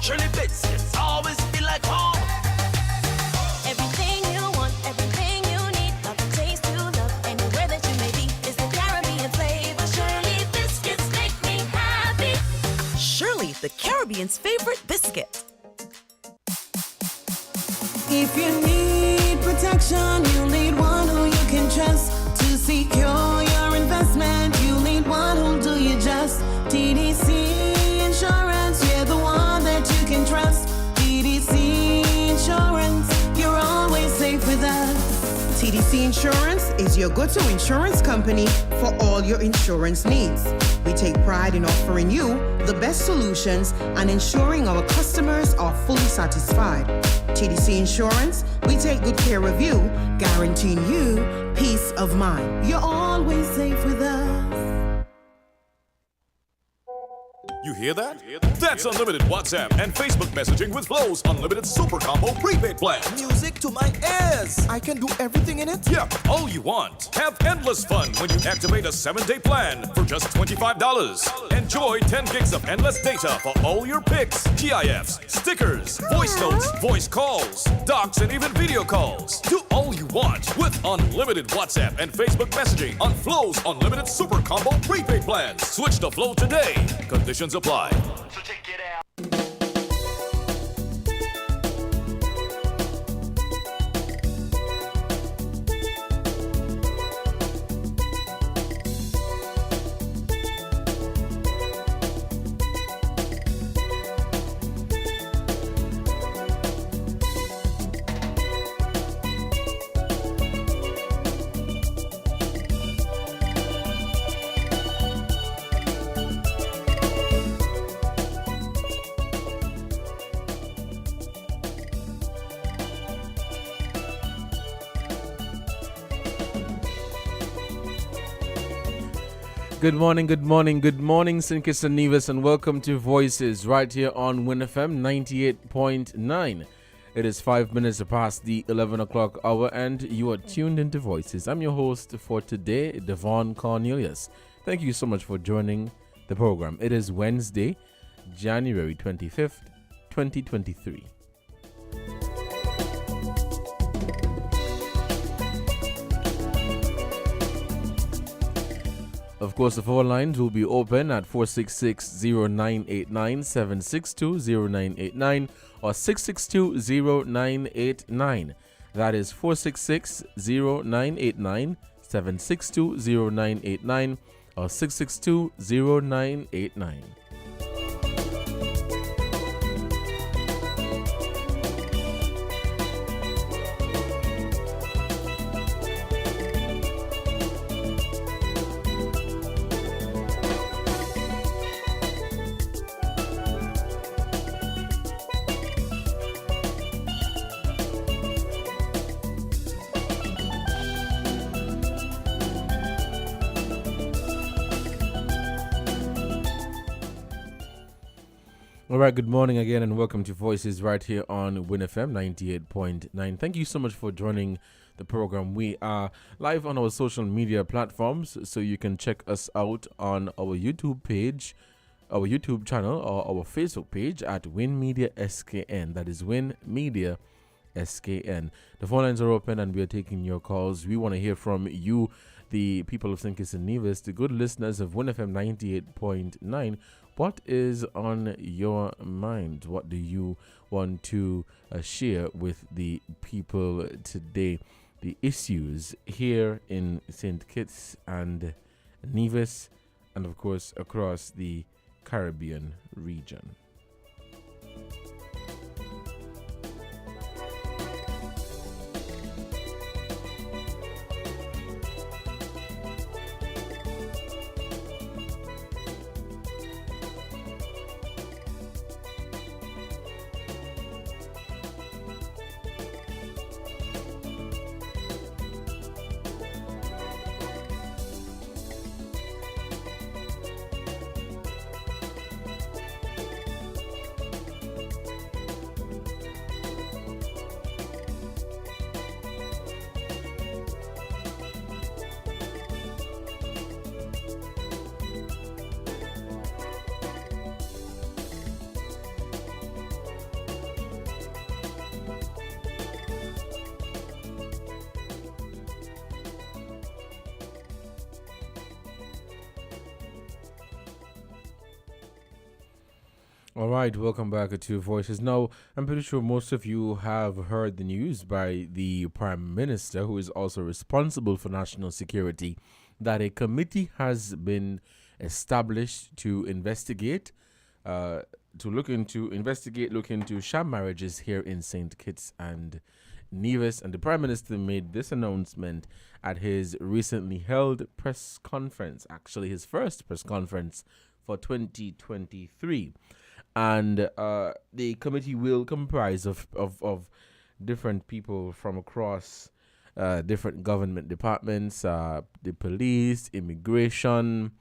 Shirley Biscuits always feel like home. Everything you want, everything you need, got the taste you love, anywhere that you may be, is the Caribbean flavor. Shirley Biscuits make me happy. Shirley, the Caribbean's favorite biscuit. If you need protection, you need one who you can trust. To secure your investment, you need one who'll do you just. TDC Insurance, you're the one that you can trust. TDC Insurance, you're always safe with us. TDC Insurance is your go-to insurance company for all your insurance needs. We take pride in offering you the best solutions and ensuring our customers are fully satisfied. TDC Insurance, we take good care of you, guaranteeing you peace of mind. You're always safe with us. You hear that? That's unlimited WhatsApp and Facebook messaging with Flow's unlimited super combo prepaid plan. Music to my ears. I can do everything in it. Yep, all you want. Have endless fun when you activate a 7-day plan for just $25. Enjoy 10 gigs of endless data for all your pics, GIFs, stickers, voice notes, voice calls, docs, and even video calls. Do all you want with unlimited WhatsApp and Facebook messaging on Flow's unlimited super combo prepaid plans. Switch to Flow today. Conditions apply. So check it out. Good morning, St. Kitts and Nevis, and welcome to Voices right here on WINNFM 98.9. It is 5 minutes past the 11 o'clock hour, and you are tuned into Voices. I'm your host for today, Devon Cornelius. Thank you so much for joining the program. It is Wednesday, January 25th, 2023. Of course, the phone lines will be open at 466-0989, 762-0989, or 662-0989. That is 466-0989, 762-0989, or 662-0989. All right, good morning again and welcome to Voices right here on WINNFM 98.9. Thank you so much for joining the program. We are live on our social media platforms, so you can check us out on our YouTube page, our YouTube channel, or our Facebook page at WINNMedia SKN. That is WINNMedia SKN. The phone lines are open and we are taking your calls. We want to hear from you, the people of St. Kitts and Nevis, the good listeners of WINNFM 98.9. What is on your mind? What do you want to share with the people today? The issues here in St. Kitts and Nevis, and of course across the Caribbean region. All right, welcome back to Two Voices. Now, I'm pretty sure most of you have heard the news by the Prime Minister, who is also responsible for national security, that a committee has been established to investigate, look into sham marriages here in St. Kitts and Nevis. And the Prime Minister made this announcement at his recently held press conference, actually his first press conference for 2023. And the committee will comprise of different people from across different government departments, the police, immigration.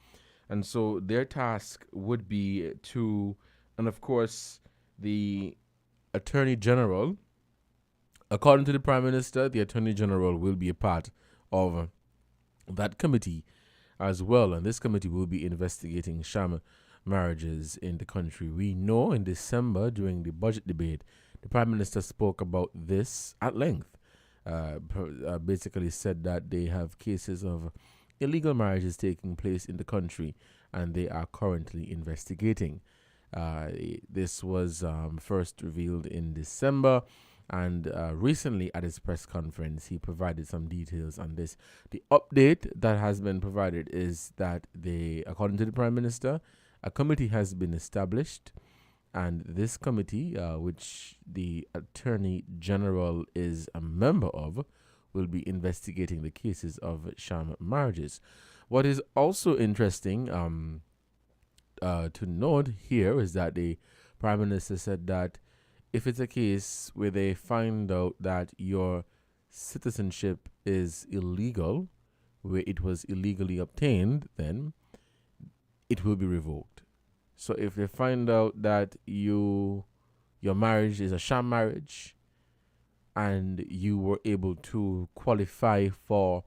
And so their task would be and of course, the Attorney General, according to the Prime Minister, the Attorney General will be a part of that committee as well. And this committee will be investigating sham marriages in the country. We know in December, during the budget debate, the Prime Minister spoke about this at length. Basically said that they have cases of illegal marriages taking place in the country and they are currently investigating. This was first revealed in December, and recently at his press conference he provided some details on this. The update that has been provided is that according to the Prime Minister, a committee has been established, and this committee, which the Attorney General is a member of, will be investigating the cases of sham marriages. What is also interesting to note here is that the Prime Minister said that if it's a case where they find out that your citizenship is illegal, where it was illegally obtained, then it will be revoked. So if they find out that your marriage is a sham marriage and you were able to qualify for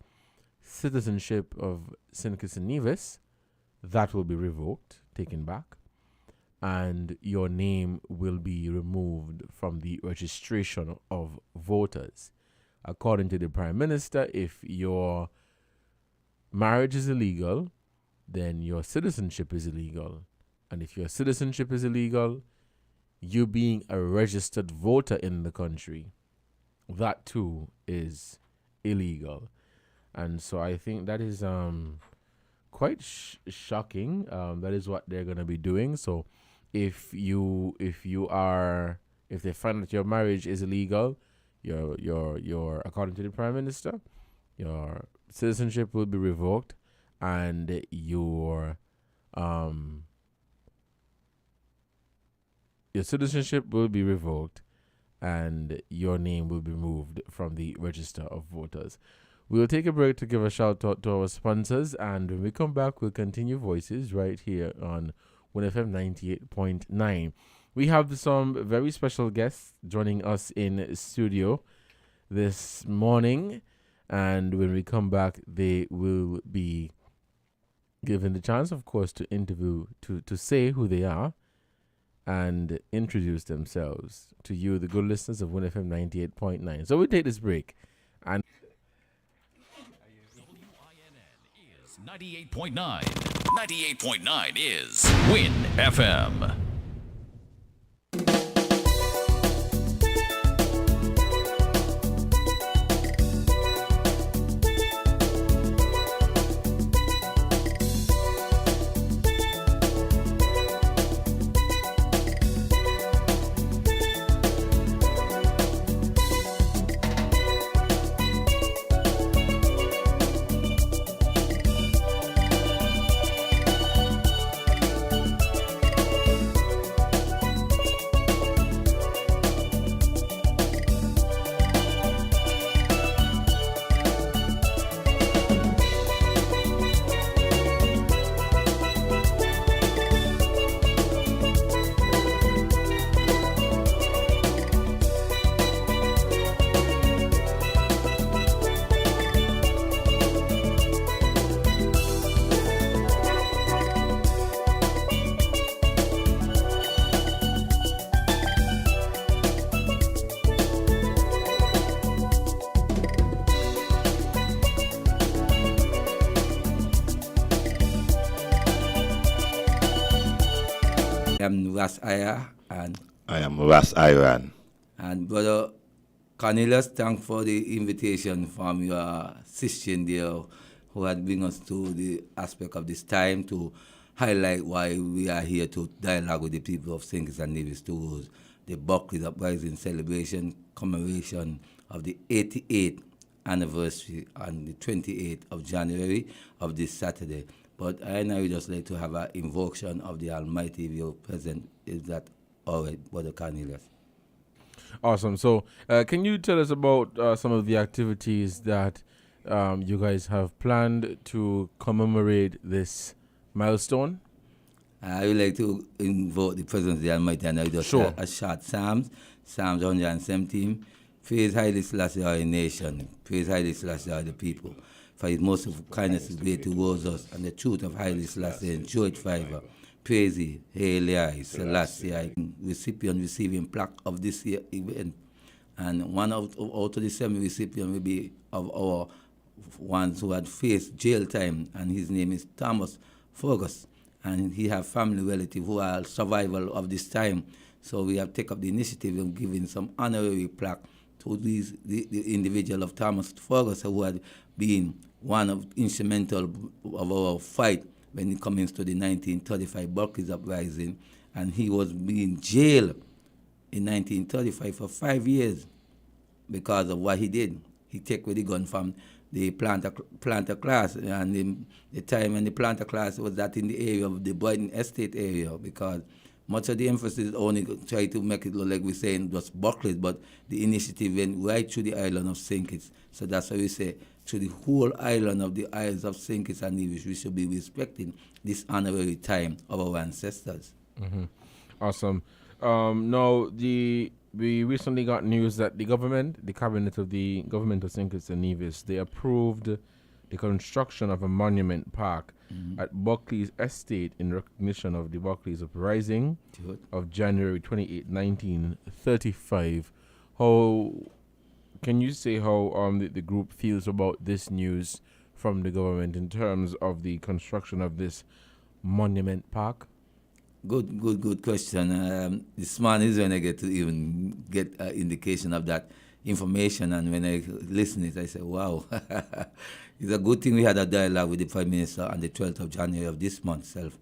citizenship of St. Kitts and Nevis, that will be revoked, taken back, and your name will be removed from the registration of voters. According to the Prime Minister, if your marriage is illegal, then your citizenship is illegal. And if your citizenship is illegal, you being a registered voter in the country, that too is illegal. And so I think that is quite shocking. That is what they're going to be doing. So if they find that your marriage is illegal, your according to the Prime Minister, your citizenship will be revoked, and your citizenship will be revoked, and your name will be removed from the register of voters. We'll take a break to give a shout out to our sponsors, and when we come back, we'll continue Voices right here on WINNFM 98.9. We have some very special guests joining us in studio this morning, and when we come back, they will be given the chance, of course, to interview, to say who they are and introduce themselves to you, the good listeners of WINNFM 98.9. So we take this break. And WINN is 98.9. 98.9 is Win FM. am Ras Aya, and I am Ras Iran. And Brother Cornelius, thanks for the invitation from your sister there who had bring us to the aspect of this time to highlight why we are here to dialogue with the people of St. Kitts and Nevis towards the Buckley's Uprising celebration commemoration of the 88th anniversary on the 28th of January of this Saturday. But I now would just like to have an invocation of the Almighty if you're present. Is that all right, Brother Cornelius? Awesome. So, can you tell us about some of the activities that you guys have planned to commemorate this milestone? I would like to invoke the presence of the Almighty, and I will just Sure. a short Psalms 117. Praise Haile Selassie our nation, praise Haile Selassie our the people. For his most of kindness is great towards us, and the truth of Haile Selassie enjoyed forever. Praise ye, Haile Selassie, recipient receiving plaque of this year event. And one out of the 7 recipients will be of our ones who had faced jail time, and his name is Thomas Fergus. And he have family relatives who are survival of this time. So we have taken up the initiative of giving some honorary plaque to the individual of Thomas Fergus, who had been one of instrumental of our fight when it comes to the 1935 Buckley's Uprising. And he was being jailed in 1935 for 5 years because of what he did. He took with the gun from the planter class, and the time when the planter class was that in the area of the Brighton Estate area, because much of the emphasis only try to make it look like we're saying it was Buckley's, but the initiative went right through the island of St. Kitts. So that's why we say to the whole island of the Isles of St. Kitts and Nevis, we should be respecting this honorary time of our ancestors. Mm-hmm. Awesome. Now, we recently got news that the cabinet of the government of St. Kitts and Nevis, they approved the construction of a monument park at Buckley's Estate in recognition of the Buckley's Uprising of January 28, 1935. How can you say how the group feels about this news from the government in terms of the construction of this monument park? Good question. This man is when I get to even get an indication of that information, and when I listen it, I say, wow. It's a good thing we had a dialogue with the Prime Minister on the 12th of January of this month self.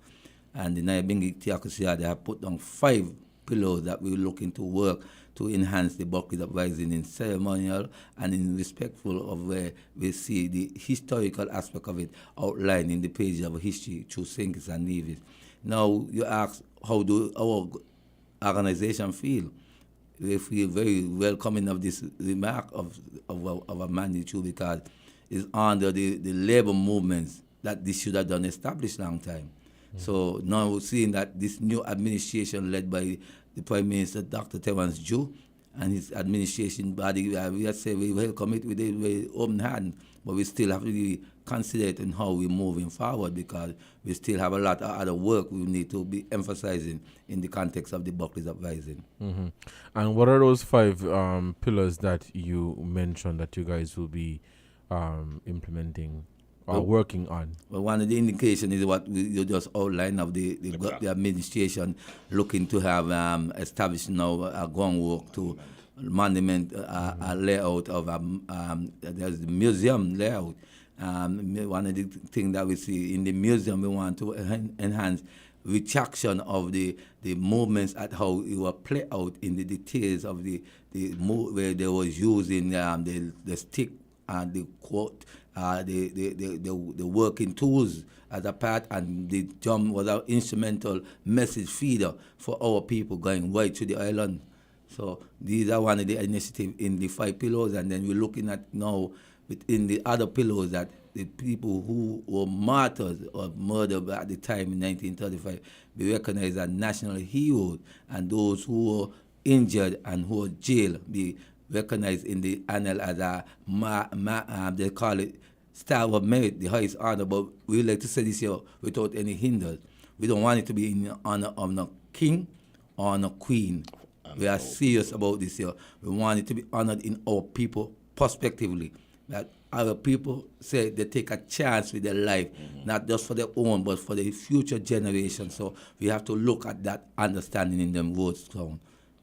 And the Naibingi Tiakusia, they have put down 5 pillars that we're looking to work to enhance the Buckley's Uprising in ceremonial and in respectful of where we see the historical aspect of it outlined in the page of history through St. Kitts and Nevis. Now, you ask, how do our organization feel? We feel very welcoming of this remark of a magnitude, because it's under the labor movements that this should have done established long time. So now we're seeing that this new administration led by the Prime Minister, Dr. Terence Jew, and his administration body, we have said we welcome it with a open hand, but we still have to be considerate in how we're moving forward, because we still have a lot of other work we need to be emphasizing in the context of the Buckley's Uprising. Mm-hmm. And what are those 5 pillars that you mentioned that you guys will be implementing or working on? Well, one of the indications is what you just outlined of the administration looking to have established now a groundwork to monument a layout of there's the museum layout. One of the things that we see in the museum, we want to enhance retraction of the movements at how it was played out in the details of the where they was using the stick and the quote, the working tools as a part, and the drum was an instrumental message feeder for our people going right to the island. So these are one of the initiatives in the 5 pillars, and then we're looking at now within the other pillars that the people who were martyrs or murdered at the time in 1935 be recognized as national heroes, and those who were injured and who were jailed be recognized in the annal as a, they call it Star of Merit, the highest honor. But we like to say this here without any hindrance. We don't want it to be in the honor of no king or no queen. We are serious about this here. We want it to be honored in our people prospectively. That our people say they take a chance with their life, not just for their own, but for the future generation. So we have to look at that understanding in them words. So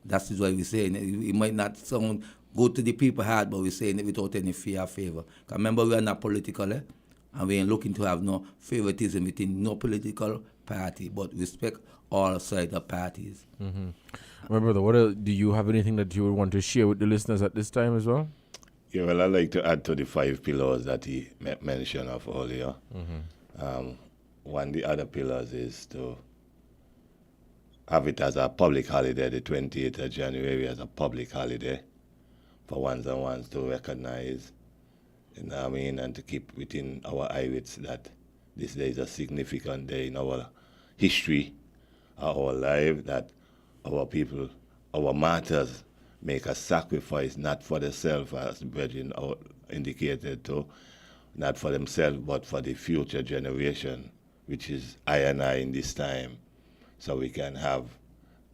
that is why we're saying it might not sound good to the people hard, but we're saying it without any fear or favor. 'Cause remember, we are not political, and we ain't looking to have no favoritism within no political party, but respect all sides of parties. My brother, do you have anything that you would want to share with the listeners at this time as well? Yeah, well, I'd like to add to the 5 pillars that he mentioned of earlier. One of the other pillars is to have it as a public holiday, the 28th of January as a public holiday for ones and ones to recognize, you know what I mean, and to keep within our eyewits that this day is a significant day in our history, our life, that our people, our martyrs make a sacrifice, not for themselves, as the brethren indicated to, not for themselves, but for the future generation, which is I and I in this time, so we can have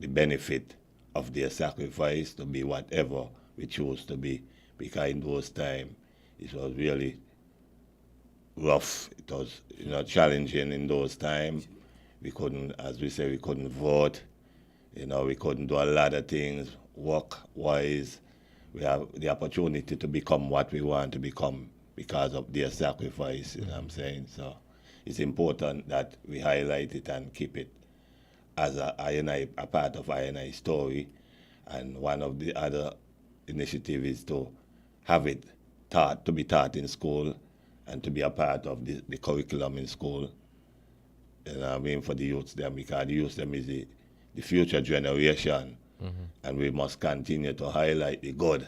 the benefit of their sacrifice to be whatever we choose to be, because in those times it was really rough. It was, challenging in those times. We couldn't, as we say, we couldn't vote. We couldn't do a lot of things work-wise. We have the opportunity to become what we want to become because of their sacrifice, you know what I'm saying? So it's important that we highlight it and keep it as a part of I&I story. And one of the other initiatives is to have it to be taught in school and to be a part of the curriculum in school. You know what I mean, for the youths them, because the youths them is the future generation. And we must continue to highlight the good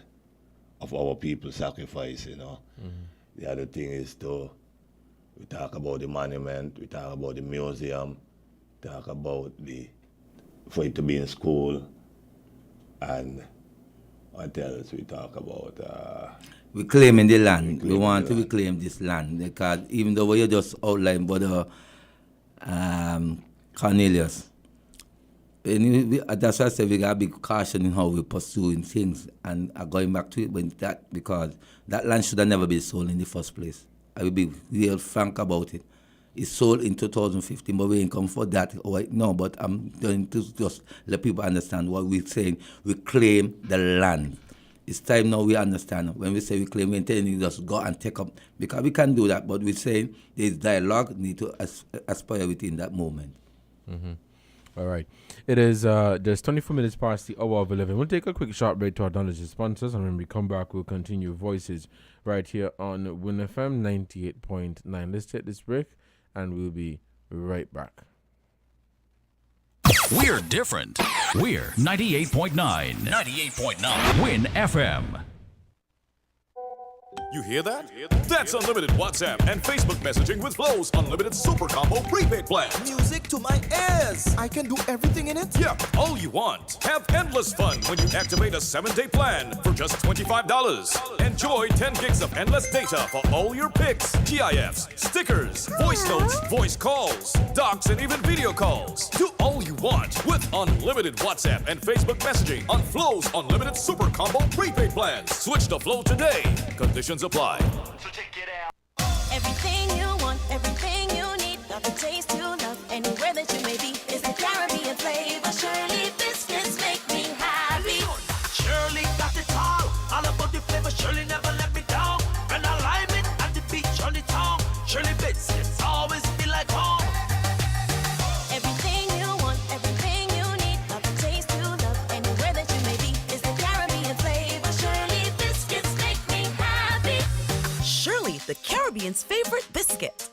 of our people's sacrifice, The other thing is we talk about the monument, we talk about the museum, talk about for it to be in school, and what else we talk about? Reclaiming the land. We want to reclaim this land, because even though you just outlined Brother Cornelius, that's why I said we got to be cautious in how we're pursuing things and going back to it because that land should have never been sold in the first place. I will be real frank about it. It's sold in 2015, but we ain't come for that right now. But I'm going to just let people understand what we're saying. Reclaim the land. It's time now we understand. When we say reclaim, we're telling you just go and take up, because we can do that, but we're saying there's dialogue need to aspire within that moment. All right. It is just 24 minutes past the hour of 11. We'll take a quick short break to acknowledge the sponsors, and when we come back, we'll continue Voices right here on Win FM 98.9. Let's take this break, and we'll be right back. We're different. We're 98.9. 98.9. Win FM. You hear that? That's unlimited WhatsApp and Facebook messaging with Flow's unlimited super combo prepaid plan. Music to my ears. I can do everything in it. Yeah, all you want. Have endless fun when you activate a 7-day plan for just $25. Enjoy 10 gigs of endless data for all your pics, GIFs, stickers, voice notes, voice calls, docs, and even video calls. Do all you want with unlimited WhatsApp and Facebook messaging on Flow's unlimited super combo prepaid plans. Switch to Flow today. Conditions apply. So check it out. Everything you want, everything you need, got the taste you love, anywhere that you may be, is the Caribbean flavor. Shirley biscuits make me happy. Shirley got it all about the flavor. Shirley never let me down. When I lime it at the beach on the town, Shirley biscuits always feel like home. Everything you want, everything you need, got the taste you love, anywhere that you may be, is the Caribbean flavor. Shirley biscuits make me happy. Shirley, the Caribbean's favorite biscuit.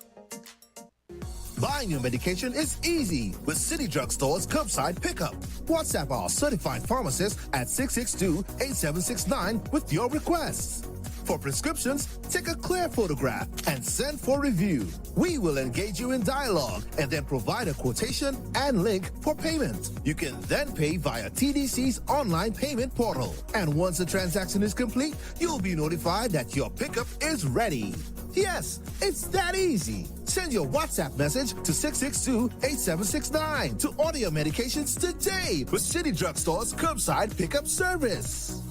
Buying your medication is easy with City Drugstore's curbside pickup. WhatsApp our certified pharmacist at 662-8769 with your requests. For prescriptions, take a clear photograph and send for review. We will engage you in dialogue and then provide a quotation and link for payment. You can then pay via TDC's online payment portal. And once the transaction is complete, you'll be notified that your pickup is ready. Yes, it's that easy. Send your WhatsApp message to 662-8769 to order your medications today with City Drugstore's curbside pickup service.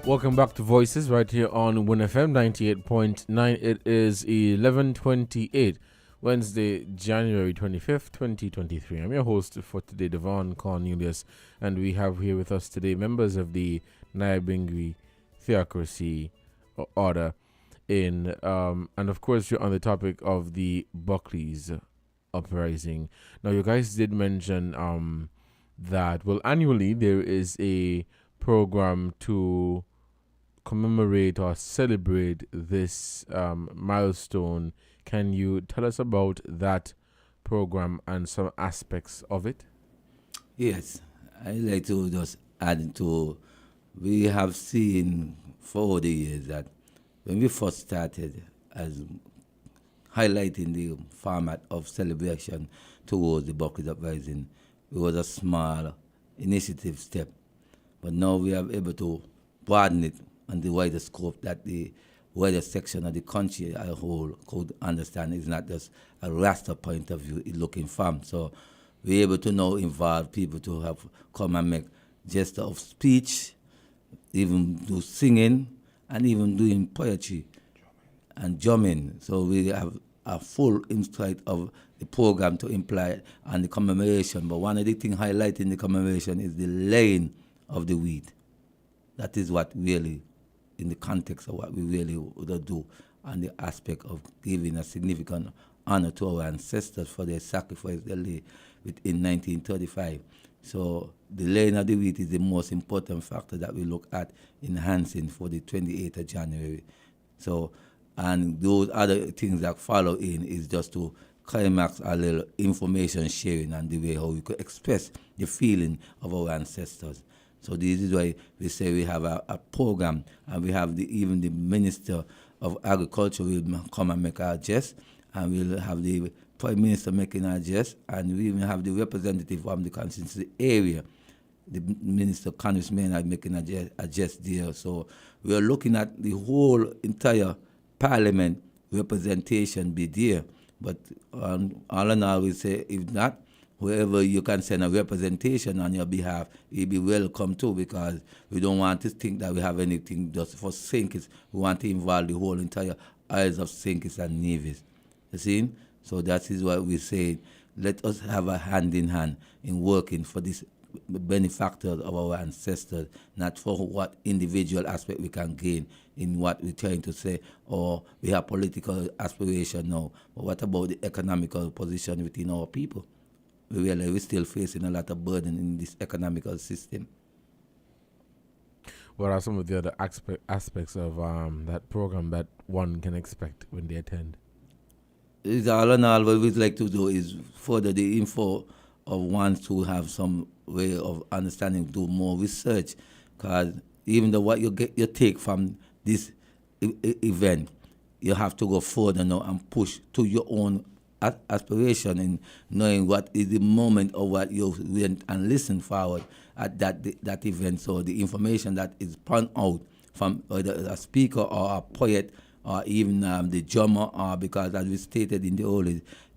Welcome back to Voices right here on WINNFM 98.9. It is 11:28, Wednesday, January 25th, 2023. I'm your host for today, Devon Cornelius, and we have here with us today members of the Nyabinghi Theocracy Order and of course you're on the topic of the Buckley's uprising. Now you guys did mention that annually there is a program to commemorate or celebrate this milestone. Can you tell us about that program and some aspects of it? Yes, I'd like to just add to, we have seen for the years that when we first started as highlighting the format of celebration towards the Buckley's uprising, it was a small initiative step. But now we are able to broaden it on the wider scope that the wider section of the country as a whole could understand. It's not just a raster point of view it's looking from. So we're able to now involve people to have come and make gesture of speech, even do singing, and even doing poetry and drumming. So we have a full insight of the program to imply on the commemoration. But one of the things highlighting the commemoration is the laying of the weed. That is what really, in the context of what we really would do, and the aspect of giving a significant honor to our ancestors for their sacrifice they lay within 1935. So the laying of the wheat is the most important factor that we look at enhancing for the 28th of January. So, and those other things that follow in is just to climax a little information sharing and the way how we could express the feeling of our ancestors. So this is why we say we have a program, and we have even the Minister of Agriculture will come and make our address, and we'll have the Prime Minister making our address, and we even have the representative from the constituency area, the Minister Congress Maynard making a address there. So we are looking at the whole entire Parliament representation be there. But all in all, we say if not, whoever you can send a representation on your behalf, you'll be welcome too, because we don't want to think that we have anything just for Sinkis. We want to involve the whole entire Isles of Sinkis and Nevis. You see? So that is what we say. Let us have a hand in hand in working for this benefactors of our ancestors, not for what individual aspect we can gain in what we're trying to say, or we have political aspiration now. But what about the economical position within our people? We realize we're still facing a lot of burden in this economical system. What are some of the other aspects of that program that one can expect when they attend? It's all in all, what we'd like to do is further the info of ones who have some way of understanding, do more research, because even though what you take from this event, you have to go further now and push to your own aspiration in knowing what is the moment of what you went and listened forward at that event. So the information that is spun out from either a speaker or a poet or even the drummer, because as we stated in the old,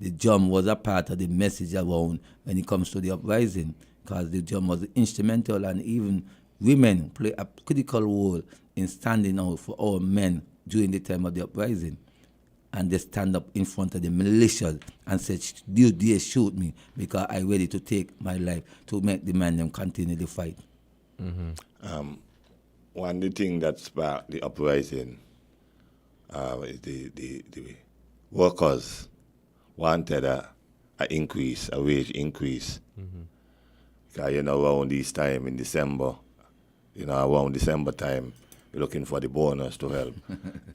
the drum was a part of the message around when it comes to the uprising, because the drum was instrumental, and even women play a critical role in standing out for our men during the time of the uprising. And they stand up in front of the militias and say, "You dare shoot me because I'm ready to take my life to make the man them continue the fight." Mm-hmm. One of the things that sparked the uprising is the workers wanted a wage increase. Mm-hmm. Because, around this time in December, around December time, we're looking for the bonus to help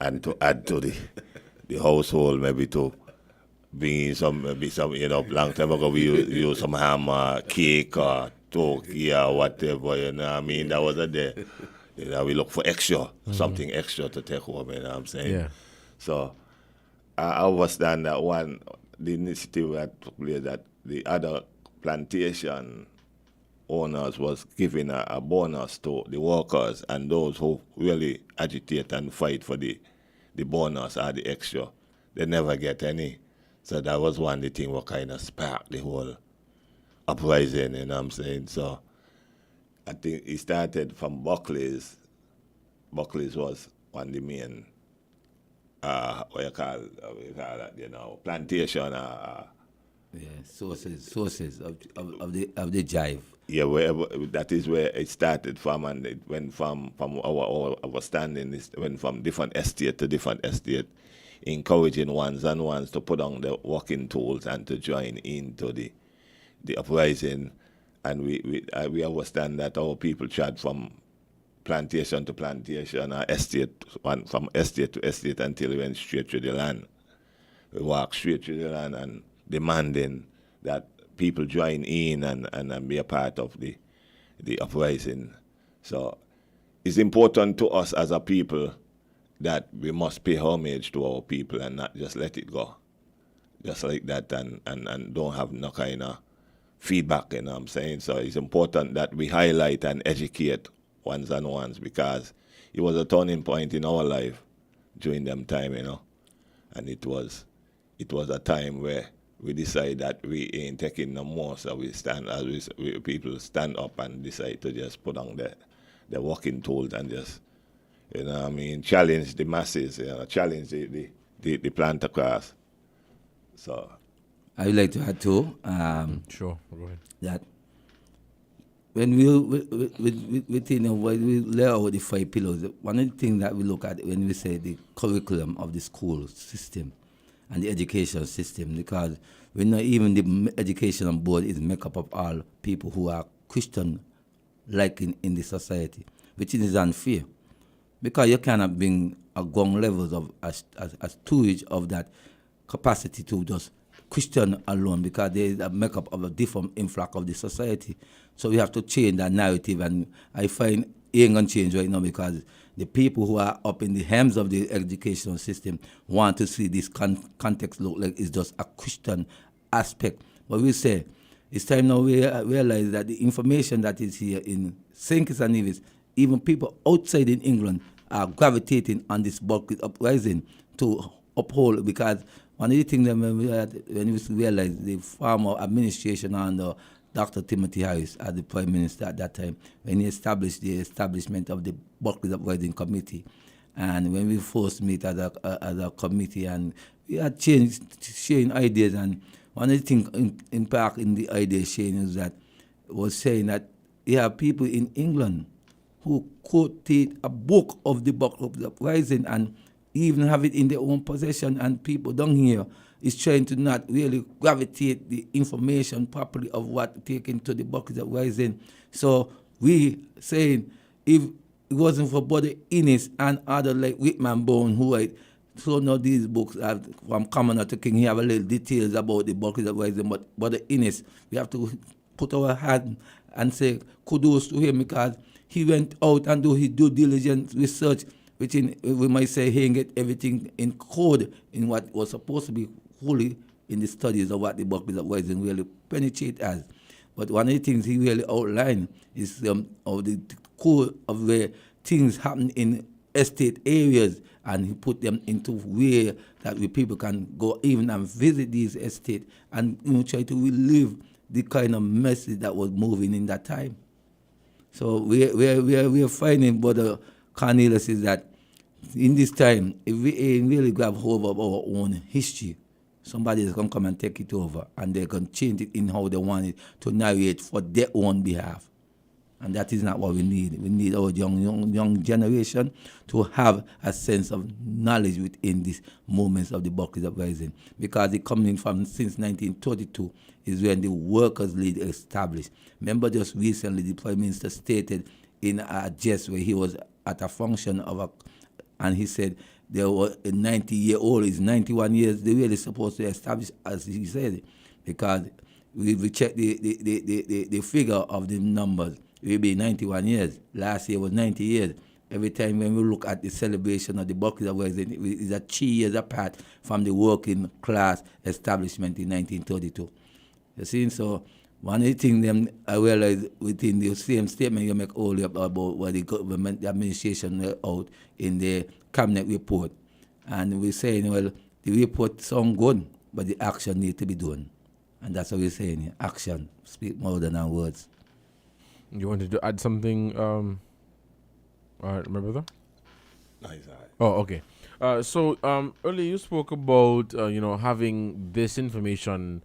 and to add to the household, maybe to bring in maybe some, long time ago we use some ham, cake, or turkey, or whatever, I mean, that was a day. We look for extra, something extra to take home, you know what I'm saying? Yeah. So, I understand that the initiative that took place, that the other plantation owners was giving a bonus to the workers and those who really agitate and fight for the bonus or the extra. They never get any. So that was one of the things what kind of sparked the whole uprising, you know what I'm saying? So I think it started from Buckley's Buckley's was one of the main, what you call that, you know, plantation. Sources of the jive. Yeah, wherever, that is where it started from, and it went from our standing, it went from different estate to different estate, encouraging ones and ones to put on the working tools and to join into the uprising. And we understand that our people tried from plantation to plantation, estate, from estate to estate, until we went straight through the land. We walked straight through the land and demanding that people join in and be a part of the uprising. So it's important to us as a people that we must pay homage to our people and not just let it go just like that and don't have no kind of feedback, you know what I'm saying? So it's important that we highlight and educate ones and ones, because it was a turning point in our life during them time, you know. And it was a time where we decide that we ain't taking no more, so we stand as people stand up and decide to just put on the working tools and just, you know what I mean, challenge the masses, you know, challenge the planter class. So I would like to add too, sure, go ahead. that when we lay out the 5 pillars, one of the things that we look at when we say the curriculum of the school system and the education system, because we know even the education board is made up of all people who are Christian, like in the society, which is unfair, because you cannot bring a gong levels of as storage of that capacity to just Christian alone, because there is a makeup of a different influx of the society. So we have to change that narrative, and I find it ain't gonna change right now, because the people who are up in the helms of the educational system want to see this context look like it's just a Christian aspect. But we say it's time now we realize that the information that is here in St. Kitts and Nevis, even people outside in England are gravitating on this bulk uprising to uphold, because one of the things that when we realize the former administration under Dr. Timothy Harris as the Prime Minister at that time, when he established the establishment of the Buckley Uprising Committee, and when we first meet as a committee, and we had sharing ideas, and one of the things in the idea sharing is that was saying that there are people in England who quoted a book of the Buckley Uprising and even have it in their own possession, and people down here is trying to not really gravitate the information properly of what taken to the Buckley Uprising. So we saying if it wasn't for Brother Innes and other like Whitman Bone, who I thrown out these books from Commoner to King, he have a little details about the Buckley Uprising, but Brother Innes, we have to put our hand and say kudos to him, because he went out and do his due diligence research, which we might say he get everything in code in what was supposed to be fully in the studies of what the Buckley Uprising really penetrate as. But one of the things he really outlined is of the core of where things happen in estate areas, and he put them into where that we people can go even and visit these estates and try to relive the kind of message that was moving in that time. So we are finding, Brother Cornelius, is that in this time, if we ain't really grab hold of our own history, somebody is going to come and take it over, and they're going to change it in how they want it to narrate for their own behalf. And that is not what we need. We need our young generation to have a sense of knowledge within these moments of the Buckley Uprising, because it coming from since 1932 is when the Workers' League established. Remember, just recently the Prime Minister stated in a address where he was at a function of and he said there was a 90-year-old is 91 years. They really supposed to establish, as he said, because we check the figure of the numbers. It will be 91 years. Last year was 90 years. Every time when we look at the celebration of the Buckley Uprising, it is 3 years apart from the working class establishment in 1932. You see, so one of the things I realized within the same statement you make earlier about what the government, the administration out in the cabinet report, and we're saying, well, the report sounds good, but the action needs to be done, and that's what we're saying. Action speak more than our words. You wanted to add something, my brother? Nice, all right. Oh, okay. So earlier you spoke about having this information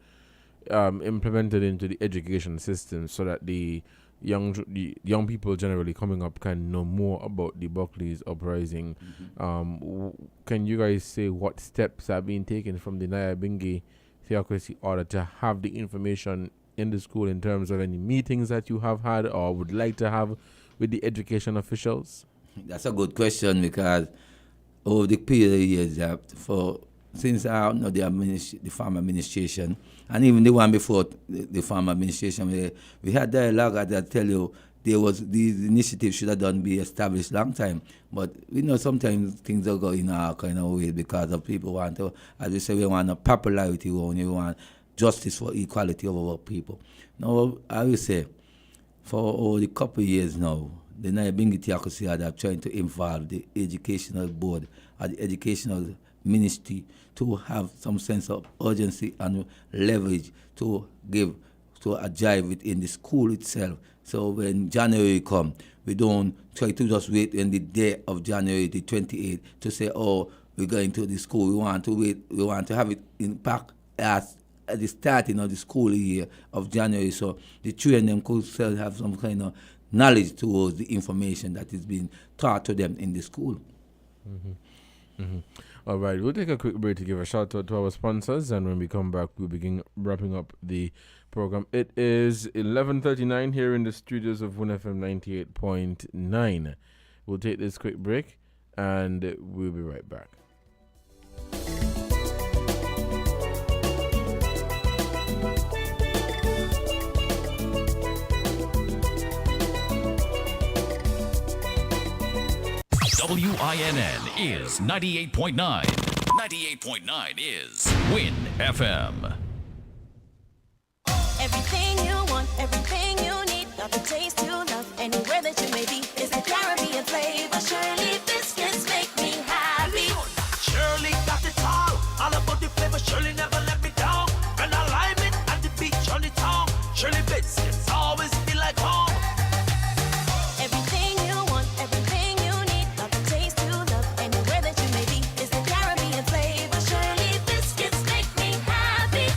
implemented into the education system so that the young people generally coming up can know more about the Buckley's uprising. Can you guys say what steps have been taken from the Nyabingi theocracy order to have the information in the school in terms of any meetings that you have had or would like to have with the education officials? That's a good question because over the period of years, since I know the farm administration, and even the one before the farm administration, we had dialogue. As I tell you, these initiatives should have be established long time. But we know sometimes things are going our kind of way because of people want to, as we say, we want a popularity, we want justice for equality of our people. Now, I will say, for over a couple of years now, the Nyabingi theocracy are trying to involve the educational board or the educational ministry to have some sense of urgency and leverage to a drive within the school itself. So when January comes, we don't try to just wait in the day of January the 28th to say, oh, we're going to the school. We want to wait. We want to have it in pack at the starting of the school year of January, so the children could still have some kind of knowledge towards the information that is being taught to them in the school. All right, we'll take a quick break to give a shout out to our sponsors, and when we come back, we'll begin wrapping up the program. It is 11:39 here in the studios of WINNFM 98.9. We'll take this quick break, and we'll be right back. WINN is 98.9. 98.9 is Win FM. Everything you want, everything you need, got the taste you love, anywhere that you may be. It's the Caribbean flavor. Shirley biscuits make me happy. Shirley got it all about the flavor. Shirley never let me down. When I lime it at the beach on the town. Shirley biscuits always feel like home. Everything you want, everything you need, got the taste you love, anywhere that you may be. It's the Caribbean flavor. Shirley biscuits make me happy.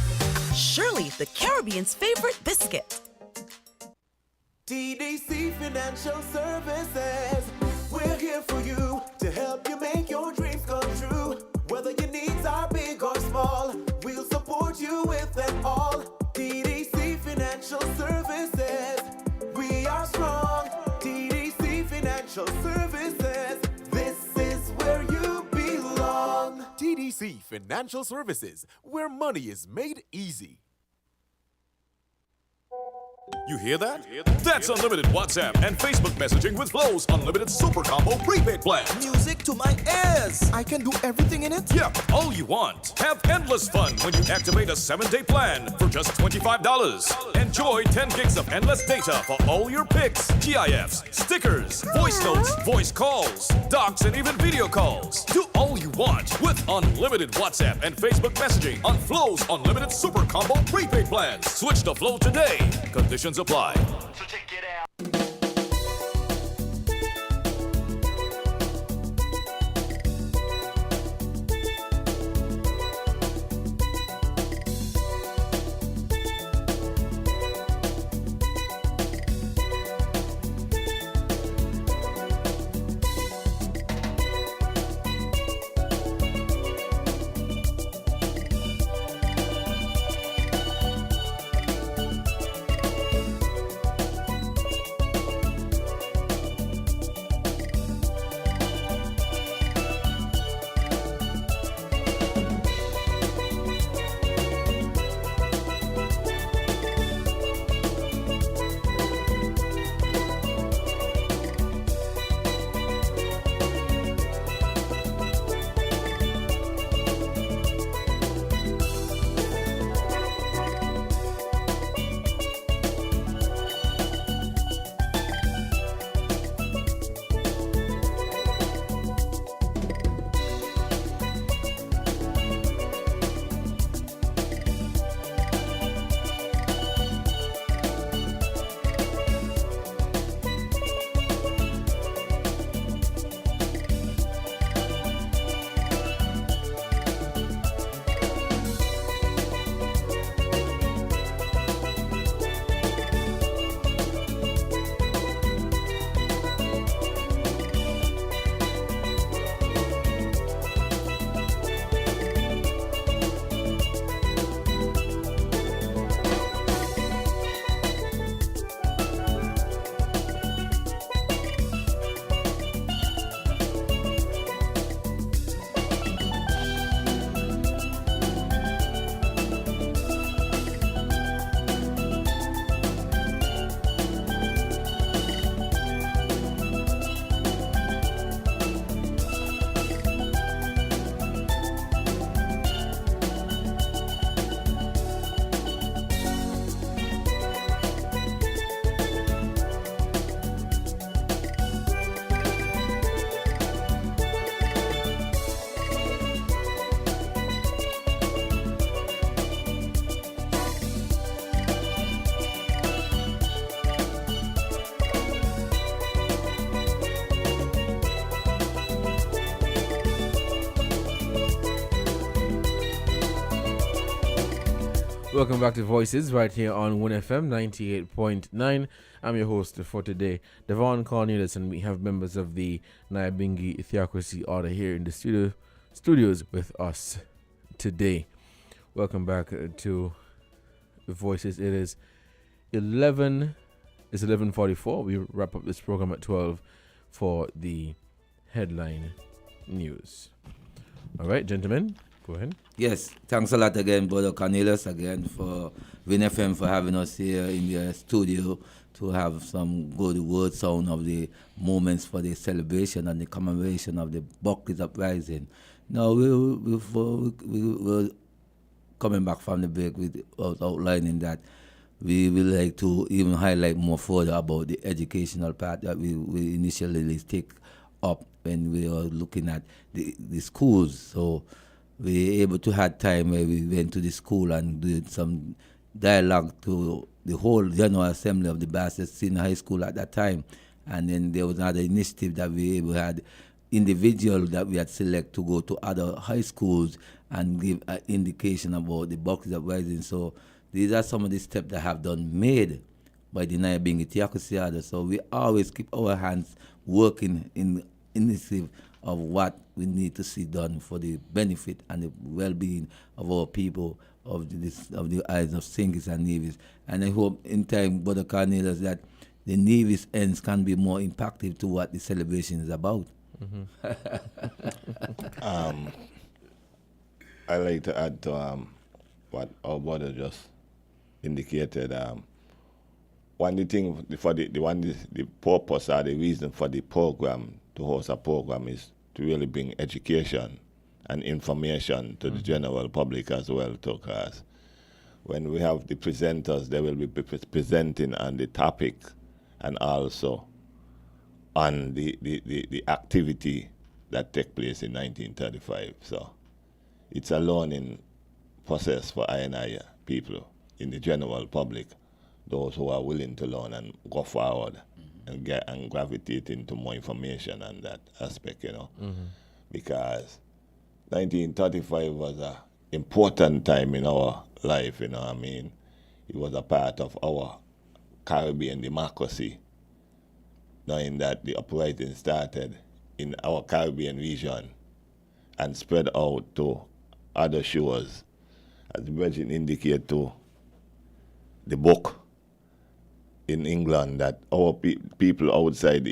Shirley, the Caribbean's favorite biscuit. TDC Financial Services. We're here for you to help you make your dreams come true. Whether your needs are big or small, we'll support you with them all. TDC Financial Services. We are strong. TDC Financial Services. This is where you belong. TDC Financial Services, where money is made easy. You hear that? That's unlimited WhatsApp and Facebook messaging with Flow's unlimited super combo prepaid plan. Music to my ears. I can do everything in it? Yeah, all you want. Have endless fun when you activate a 7-day plan for just $25. Enjoy 10 gigs of endless data for all your pics, GIFs, stickers, voice notes, voice calls, docs, and even video calls. Do all you want with unlimited WhatsApp and Facebook messaging on Flow's unlimited super combo prepaid plans. Switch to Flow today. Conditions apply. So check it out. Welcome back to Voices right here on WINNFM 98.9. I'm your host for today, Devon Cornelius, and we have members of the Nyabingi Theocracy Order here in the studios with us today. Welcome back to Voices. It is 11:44. We wrap up this program at 12 for the headline news. All right, gentlemen, go ahead. Yes, thanks a lot again, Brother Cornelius, again for WINNFM for having us here in the studio to have some good word sound of the moments for the celebration and the commemoration of the Buckley's uprising. Now, we're coming back from the break with outlining that we will like to even highlight more further about the educational part that we initially take up when we are looking at the schools. So we were able to have time where we went to the school and did some dialogue to the whole General Assembly of the Bassett Senior High School at that time. And then there was another initiative that we had individuals that we had select to go to other high schools and give an indication about the Buckley's uprising. So these are some of the steps that have been made by the Nyabingi Theocracy Order. So we always keep our hands working in initiative of what we need to see done for the benefit and the well-being of our people, of the eyes of Sinkis and Nevis. And I hope in time, Brother Cornelius, that the Nevis ends can be more impactful to what the celebration is about. Mm-hmm. I like to add to what our brother just indicated. One thing for the purpose or the reason for the program, to host a program, is to really bring education and information to the general public as well, because when we have the presenters, they will be presenting on the topic and also on the activity that took place in 1935. So it's a learning process for I people in the general public, those who are willing to learn and go forward and gravitate into more information on that aspect, because 1935 was an important time in our life, It was a part of our Caribbean democracy, knowing that the uprising started in our Caribbean region and spread out to other shores. As the Virgin indicate to the book in England, that our people outside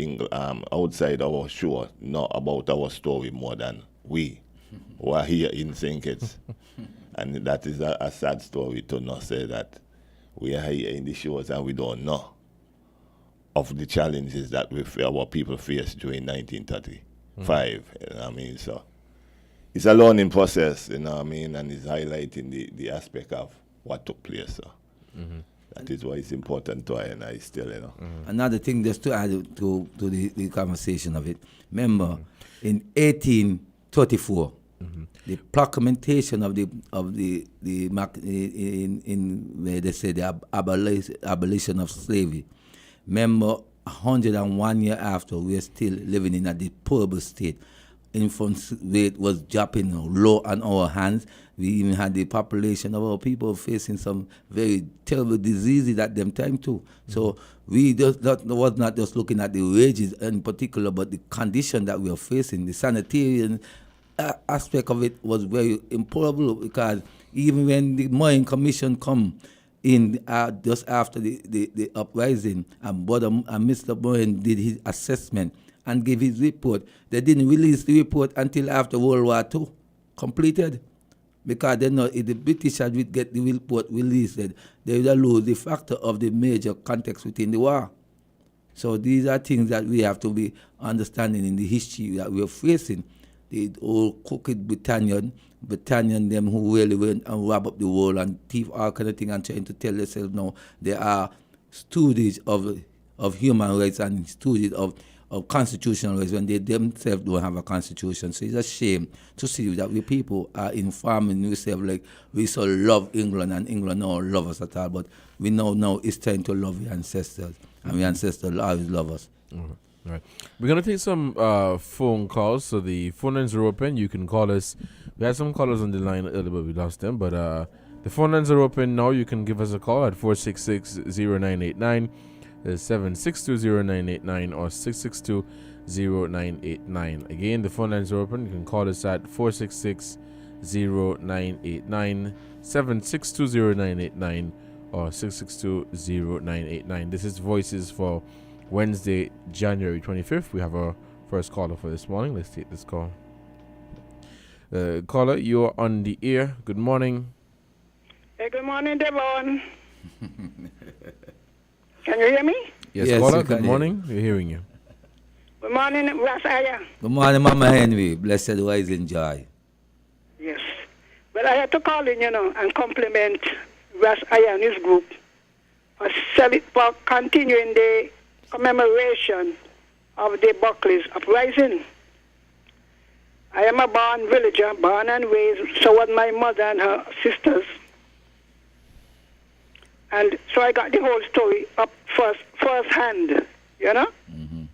outside our shore know about our story more than we who are here in St. Kitts. And that is a sad story to not say that we are here in the shores and we don't know of the challenges that our people faced during 1935. So it's a learning process, and it's highlighting the aspect of what took place. So. That is why it's important to I still, Another thing, just to add to the conversation of it. Remember, in 1834, the proclamation of the where they say the abolition of slavery. Remember, 101 years after, we are still living in a deplorable state. Infant rate was dropping low on our hands. We even had the population of our people facing some very terrible diseases at them time too. So we was not just looking at the wages in particular, but the condition that we are facing. The sanitarian aspect of it was very important, because even when the Moyne Commission come in just after the uprising, and Mr. Moyne did his assessment and gave his report, they didn't release the report until after World War II completed, because they know if the British had get the report released, they would lose the factor of the major context within the war. So these are things that we have to be understanding in the history that we are facing. The old crooked Britannian, them who really went and rob up the world and thief all kind of thing and trying to tell themselves now they are students of human rights and students of constitutional rights, when they themselves don't have a constitution. So it's a shame to see that we people are informing ourselves like we so love England and England don't love us at all, but we know now it's time to love the ancestors, and the ancestors always love us. All right. We're going to take some phone calls, so the phone lines are open. You can call us. We had some callers on the line earlier, but we lost them, but The phone lines are open now. You can give us a call at 466-0989, 762-0989, or 662-0989. Again, the phone lines are open. You can call us at 466-0989, 762-0989, or 662-0989. This is Voices for Wednesday, January 25th. We have our first caller for this morning. Let's take this call. Caller, you're on the air. Good morning. Hey, good morning, Devon. Can you hear me? Yes, caller, good morning. We're hearing you. Good morning, Rasaya. Good morning, Mama Henry. Blessed, wise, and joy. Yes. Well, I had to call in, and compliment Rasaya and his group for continuing the commemoration of the Buckley's uprising. I am a born villager, born and raised, so was my mother and her sisters. And so I got the whole story up first hand, Mm-hmm.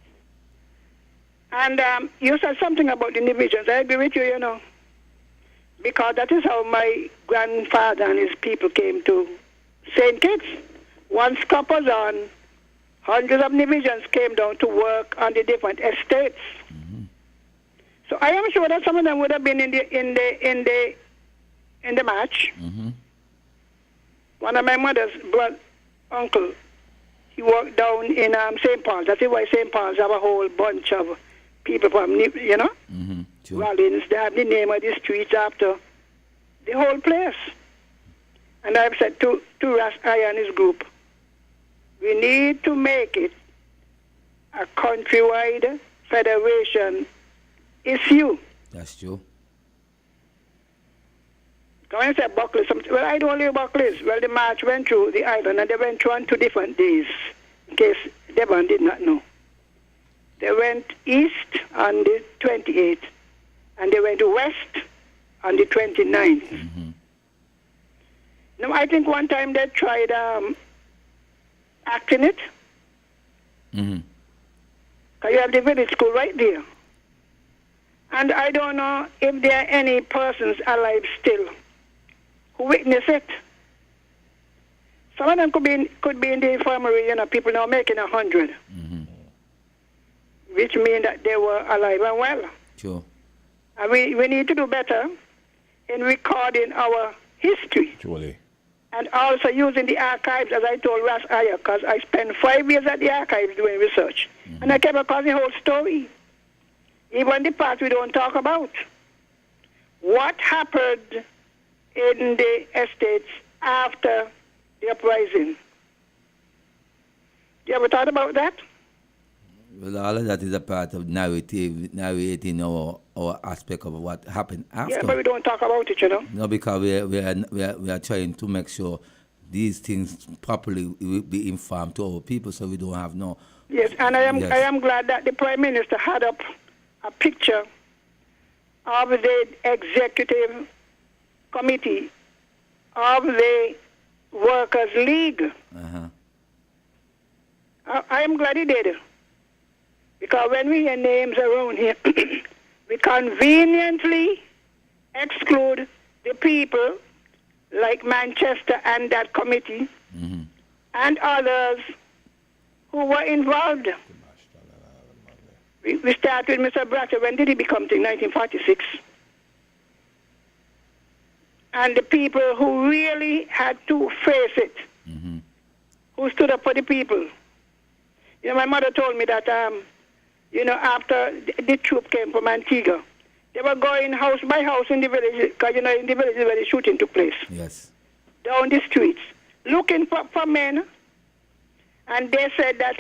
And you said something about the divisions. I agree with you, because that is how my grandfather and his people came to St. Kitts. Once crop was on, hundreds of divisions came down to work on the different estates. Mm-hmm. So I am sure that some of them would have been in the match. Mm-hmm. One of my mother's uncle, he worked down in St. Paul's. That's why St. Paul's have a whole bunch of people from, Mm-hmm. Sure. Rollins. They have the name of the streets after the whole place. And I've said to Ras Aya and his group, we need to make it a countrywide federation issue. That's true. When I said Buckley, well, I don't live Buckley's. Well, the march went through the island, and they went through on 2 different days, in case Devon did not know. They went east on the 28th, and they went west on the 29th. Mm-hmm. Now, I think one time they tried acting it. Mm-hmm. Because you have the village school right there. And I don't know if there are any persons alive still who witness it. Some of them could be in the infirmary, people now making 100. Mm-hmm. Which means that they were alive and well. Sure. And we need to do better in recording our history. Surely. And also using the archives, as I told Ras Aya, because I spent 5 years at the archives doing research. Mm-hmm. And I came across the whole story. Even the part we don't talk about. What happened in the estates after the uprising? You ever thought about that? Well, all of that is a part of narrating our aspect of what happened after. Yeah, but we don't talk about it, No, because we are trying to make sure these things properly will be informed to our people, so we don't have no. Yes, and I am glad that the Prime Minister had up a picture of the executive committee of the Workers' League. Uh-huh. I am glad he did. Because when we hear names around here, we conveniently exclude the people like Manchester and that committee, mm-hmm. and others who were involved. We start with Mr. Bratter. When did he become king? 1946. And the people who really had to face it, mm-hmm. who stood up for the people. My mother told me that, after the troop came from Antigua, they were going house by house in the village, because, in the village where the shooting took place. Yes. Down the streets, looking for men. And they said that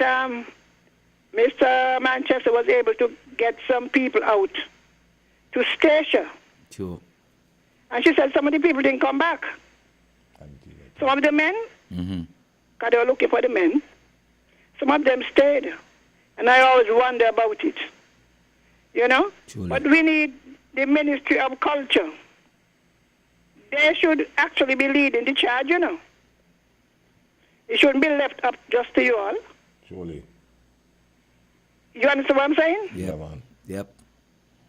Mr. Manchester was able to get some people out to station. Sure. And she said some of the people didn't come back. Some of the men, because they were looking for the men, some of them stayed. And I always wonder about it. Truly. But we need the Ministry of Culture. They should actually be leading the charge, It shouldn't be left up just to you all. Surely. You understand what I'm saying? Yeah, man. Yep.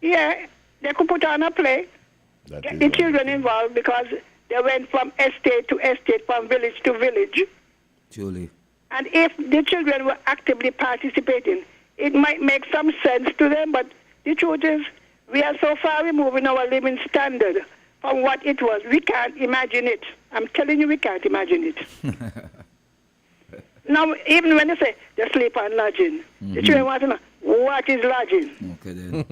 Yeah, they could put on a play, get the children involved, because they went from estate to estate, from village to village. Truly. And if the children were actively participating, it might make some sense to them, but the truth is, we are so far removed in our living standard from what it was. We can't imagine it. I'm telling you, we can't imagine it. Now, even when they say they sleep on lodging, the children want to know, what is lodging? Okay, then.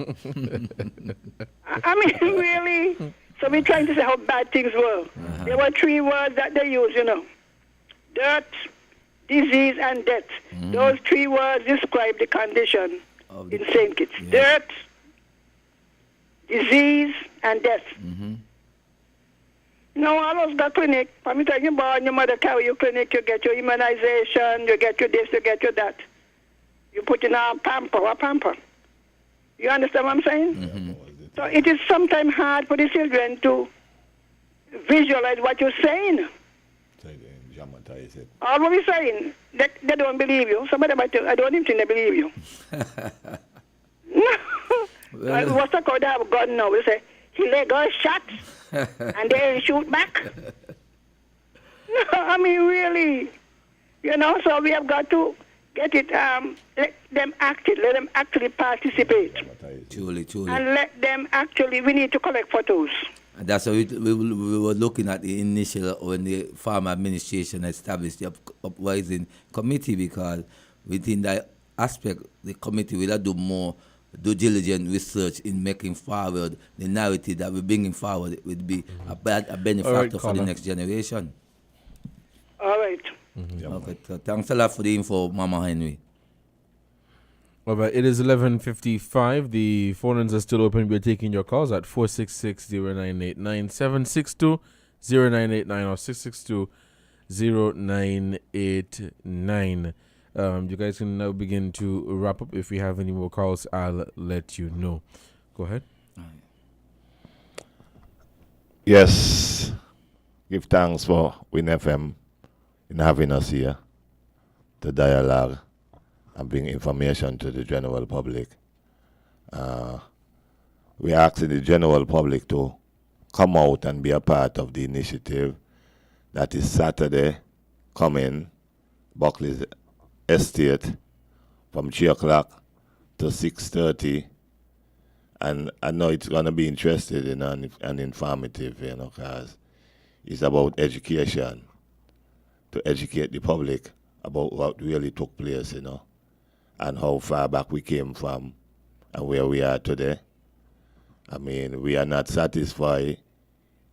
I mean, really? So we're trying to say how bad things were. There were 3 words that they used, dirt, disease, and death. Those 3 words describe the condition in St. Kitts. Dirt, disease, and death. Now, all those got clinic. From the time you're born, your mother carry you clinic, you get your immunization, you get your this, you get your that. You put in a pamper. You understand what I'm saying? So it is sometimes hard for the children to visualize what you're saying. All what we're saying, they don't believe you. Some of them, I don't even think they believe you. No. What's the code they have a gun now? They say, he let go shot, and they shoot back. No, I mean, really. So we have got to get it, let them actually participate. Truly. And let them we need to collect photos. And that's why we were looking at the initial, when the farm administration established the uprising committee, because within that aspect, the committee will do more due diligent research in making forward the narrative that we're bringing forward. It would be a benefactor for the next generation. All right. Okay, so thanks a lot for the info, Mama Henry. All right, it is 11:55. The phone lines are still open. We're taking your calls at 466-0989, 762-0989, or 662-0989. You guys can now begin to wrap up. If we have any more calls, I'll let you know. Go ahead. Yes. Give thanks for Win FM in having us here to dialogue and bring information to the general public. We ask the general public to come out and be a part of the initiative that is Saturday coming, Buckley's Estate, from 3 o'clock to 6:30. And I know it's going to be interesting and informative, because it's about education, to educate the public about what really took place, and how far back we came from and where we are today. I mean, we are not satisfied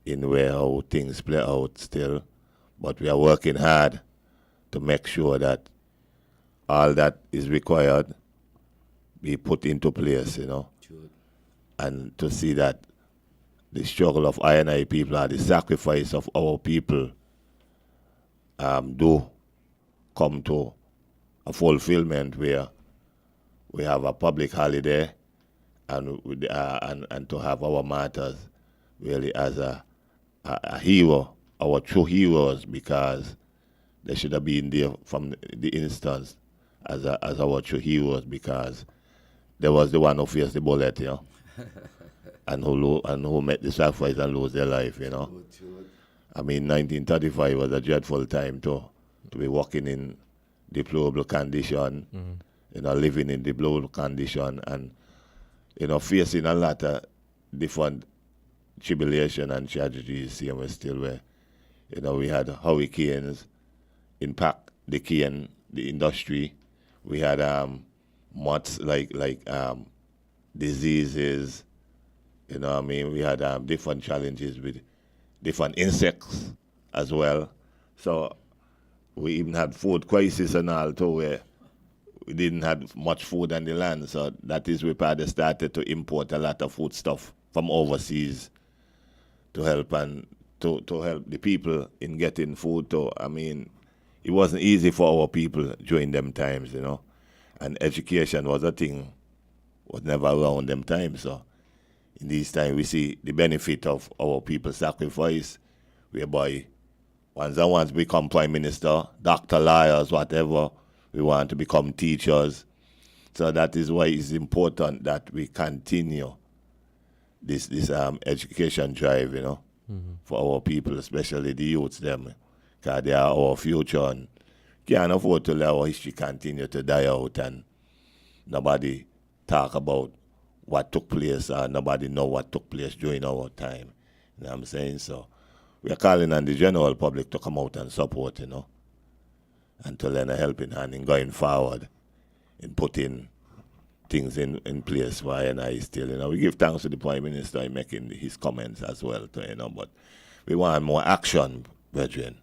in how things play out still, but we are working hard to make sure that all that is required be put into place, and to see that the struggle of I&I people and the sacrifice of our people do come to a fulfillment where we have a public holiday and to have our martyrs really as a hero, our true heroes, because they should have been there from the instance as our true heroes, because there was the one who faced the bullet, and who met the sacrifice and lose their life, I mean, 1935 was a dreadful time to be working in deplorable condition, living in deplorable condition, and facing a lot of different tribulation and tragedies. Same as still where, we had hurricanes impact the industry. We had much like diseases. We had different challenges with different insects as well. So we even had food crisis and all too, where we didn't have much food on the land. So that is where they started to import a lot of food stuff from overseas to help and to help the people in getting food too. I mean, it wasn't easy for our people during them times, and education was a thing, was never around them times. So in these times, we see the benefit of our people's sacrifice, whereby once become prime minister, doctor, lawyers, whatever, we want to become teachers. So that is why it's important that we continue this education drive, for our people, especially the youths them, because they are our future and can't afford to let our history continue to die out and nobody talk about what took place or nobody know what took place during our time. You know what I'm saying? So we are calling on the general public to come out and support, you know, and to lend a helping hand in going forward in putting things in place for I still, you know. We give thanks to the Prime Minister in making his comments as well, too, you know, but we want more action, brethren.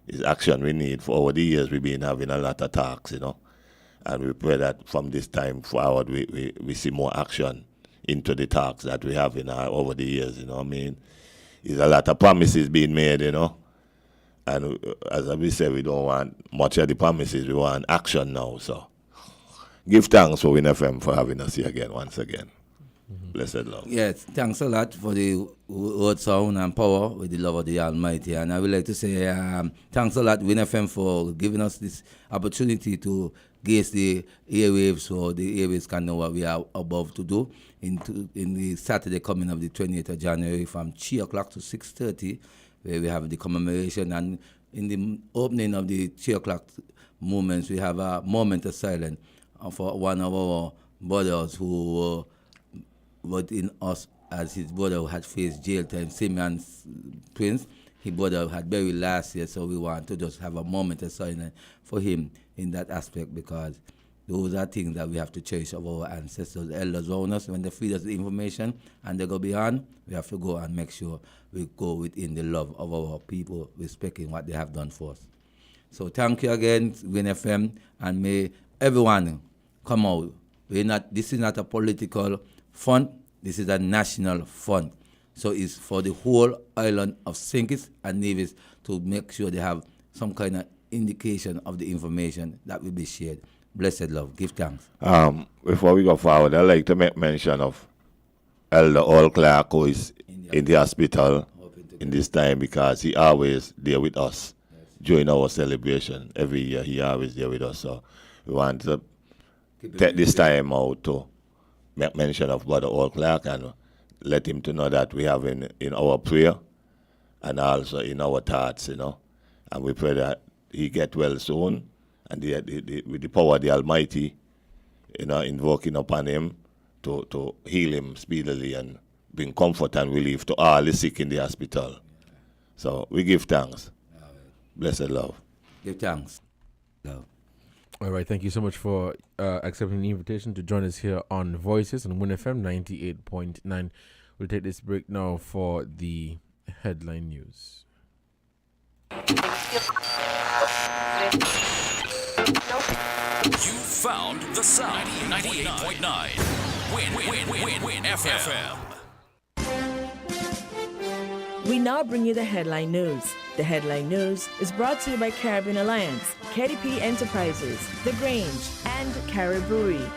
It's action we need. For over the years we've been having a lot of talks, you know, and we pray that from this time forward we see more action into the talks that we have in over the years, you know what I mean? There's a lot of promises being made, you know, and as we say, we don't want much of the promises, we want action now, so give thanks for WINNFM for having us here again, once again. Blessed love. Yes, thanks a lot for the word, sound, and power with the love of the Almighty. And I would like to say thanks a lot, WINNFM, for giving us this opportunity to gaze the airwaves so the airwaves can know what we are above to do in the Saturday coming of the 28th of January from 3 o'clock to 6:30, where we have the commemoration. And in the opening of the 3 o'clock moments, we have a moment of silence for one of our brothers who were in us as his brother had faced jail time, Simeon's Prince. His brother had buried last year, so we want to just have a moment of silence for him in that aspect, because those are things that we have to cherish of our ancestors, elders around us. When they feed us the information and they go beyond, we have to go and make sure we go within the love of our people, respecting what they have done for us. So thank you again, WINNFM, and may everyone come out. This is not a political fund, this is a national fund. So it's for the whole island of St. Kitts and Nevis to make sure they have some kind of indication of the information that will be shared. Blessed love. Give thanks. Before we go forward, I'd like to make mention of Elder All Clark, who is in the hospital in this time, because he always there with us during our celebration. Every year he always there with us. So we want to take this time out to make mention of Brother All Clark and let him to know that we have in our prayer and also in our thoughts, you know. And we pray that he get well soon, and with the power of the Almighty, you know, invoking upon him to heal him speedily and bring comfort and relief to all the sick in the hospital. So we give thanks. Blessed love. Give thanks. Love. All right, thank you so much for accepting the invitation to join us here on Voices on WINNFM 98.9. We'll take this break now for the headline news. You found the sound. 98.9. Win FM. We now bring you the headline news. The headline news is brought to you by Caribbean Alliance, KDP Enterprises, The Grange, and Caribbean.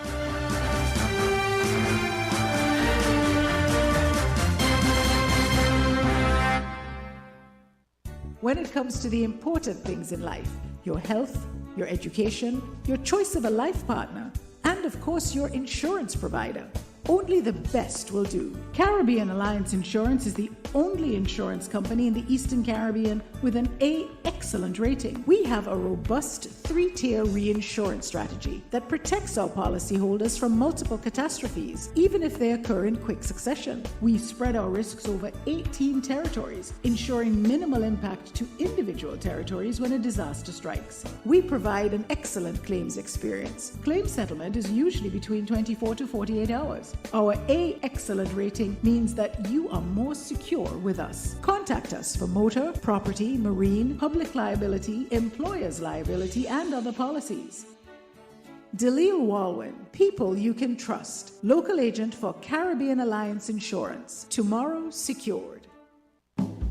When it comes to the important things in life, your health, your education, your choice of a life partner, and of course your insurance provider, only the best will do. Caribbean Alliance Insurance is the only insurance company in the Eastern Caribbean with an A excellent rating. We have a robust 3-tier reinsurance strategy that protects our policyholders from multiple catastrophes, even if they occur in quick succession. We spread our risks over 18 territories, ensuring minimal impact to individual territories when a disaster strikes. We provide an excellent claims experience. Claim settlement is usually between 24 to 48 hours. Our A excellent rating means that you are more secure with us. Contact us for motor, property, marine, public liability, employer's liability, and other policies. Dalil Walwyn, people you can trust. Local agent for Caribbean Alliance Insurance. Tomorrow secured.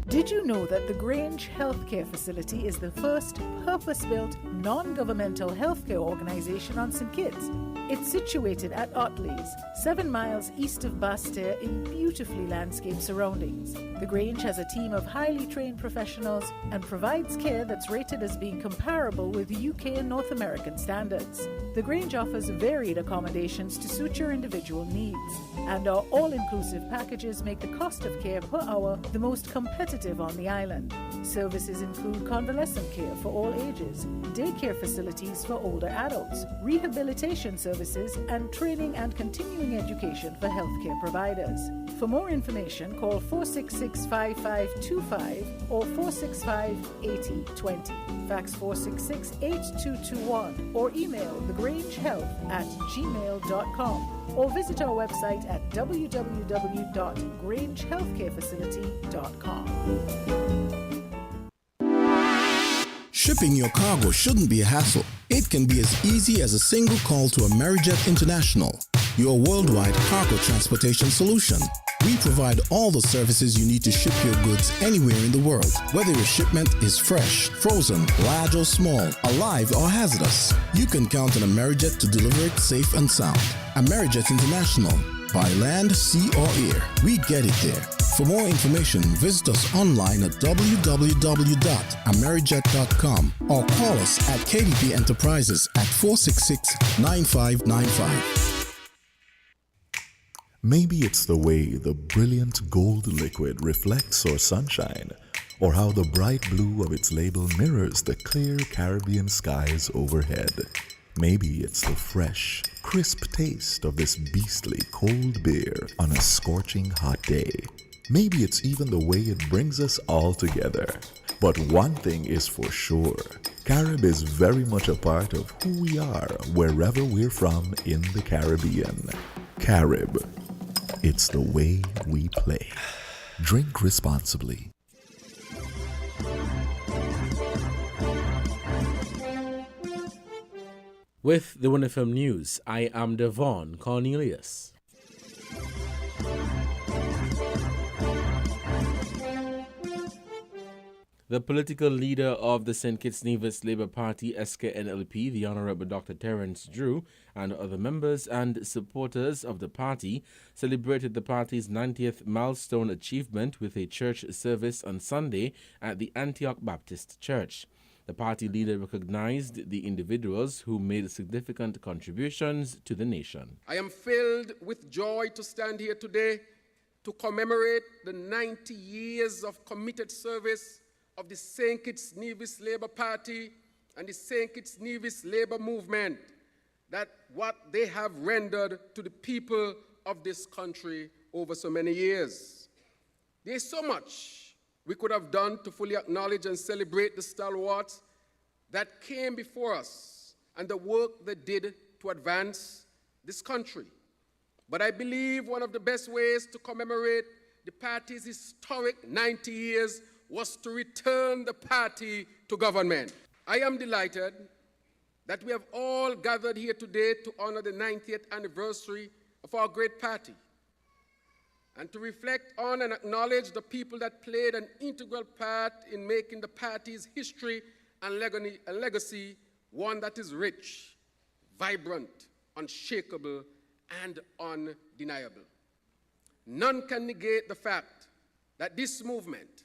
Did you know that the Grange Healthcare Facility is the first purpose-built, non-governmental healthcare organization on St. Kitts? It's situated at Otley's, 7 miles east of Basseterre in beautifully landscaped surroundings. The Grange has a team of highly trained professionals and provides care that's rated as being comparable with UK and North American standards. The Grange offers varied accommodations to suit your individual needs, and our all-inclusive packages make the cost of care per hour the most competitive competitive on the island. Services include convalescent care for all ages, daycare facilities for older adults, rehabilitation services, and training and continuing education for healthcare providers. For more information, call 466-5525 or 465-8020. Fax 466-8221 or email thegrangehealth@gmail.com or visit our website at www.grangehealthcarefacility.com. Shipping your cargo shouldn't be a hassle. It can be as easy as a single call to Amerijet International, your worldwide cargo transportation solution. We provide all the services you need to ship your goods anywhere in the world, whether your shipment is fresh, frozen, large or small, alive or hazardous. You can count on Amerijet to deliver it safe and sound. Amerijet International, by land, sea or air, we get it there. For more information, visit us online at www.amerijet.com or call us at KDP Enterprises at 466-9595. Maybe it's the way the brilliant gold liquid reflects our sunshine, or how the bright blue of its label mirrors the clear Caribbean skies overhead. Maybe it's the fresh, crisp taste of this beastly cold beer on a scorching hot day. Maybe it's even the way it brings us all together. But one thing is for sure, Carib is very much a part of who we are wherever we're from in the Caribbean. Carib, it's the way we play. Drink responsibly. With the WINNFM News, I am Devon Cornelius. The political leader of the St. Kitts Nevis Labour Party, SKNLP, the Honourable Dr. Terence Drew, and other members and supporters of the party celebrated the party's 90th milestone achievement with a church service on Sunday at the Antioch Baptist Church. The party leader recognized the individuals who made significant contributions to the nation. I am filled with joy to stand here today to commemorate the 90 years of committed service of the St. Kitts Nevis Labour Party and the St. Kitts Nevis Labour Movement, that what they have rendered to the people of this country over so many years. There is so much we could have done to fully acknowledge and celebrate the stalwarts that came before us and the work they did to advance this country. But I believe one of the best ways to commemorate the party's historic 90 years was to return the party to government. I am delighted that we have all gathered here today to honor the 90th anniversary of our great party and to reflect on and acknowledge the people that played an integral part in making the party's history and legacy one that is rich, vibrant, unshakable, and undeniable. None can negate the fact that this movement,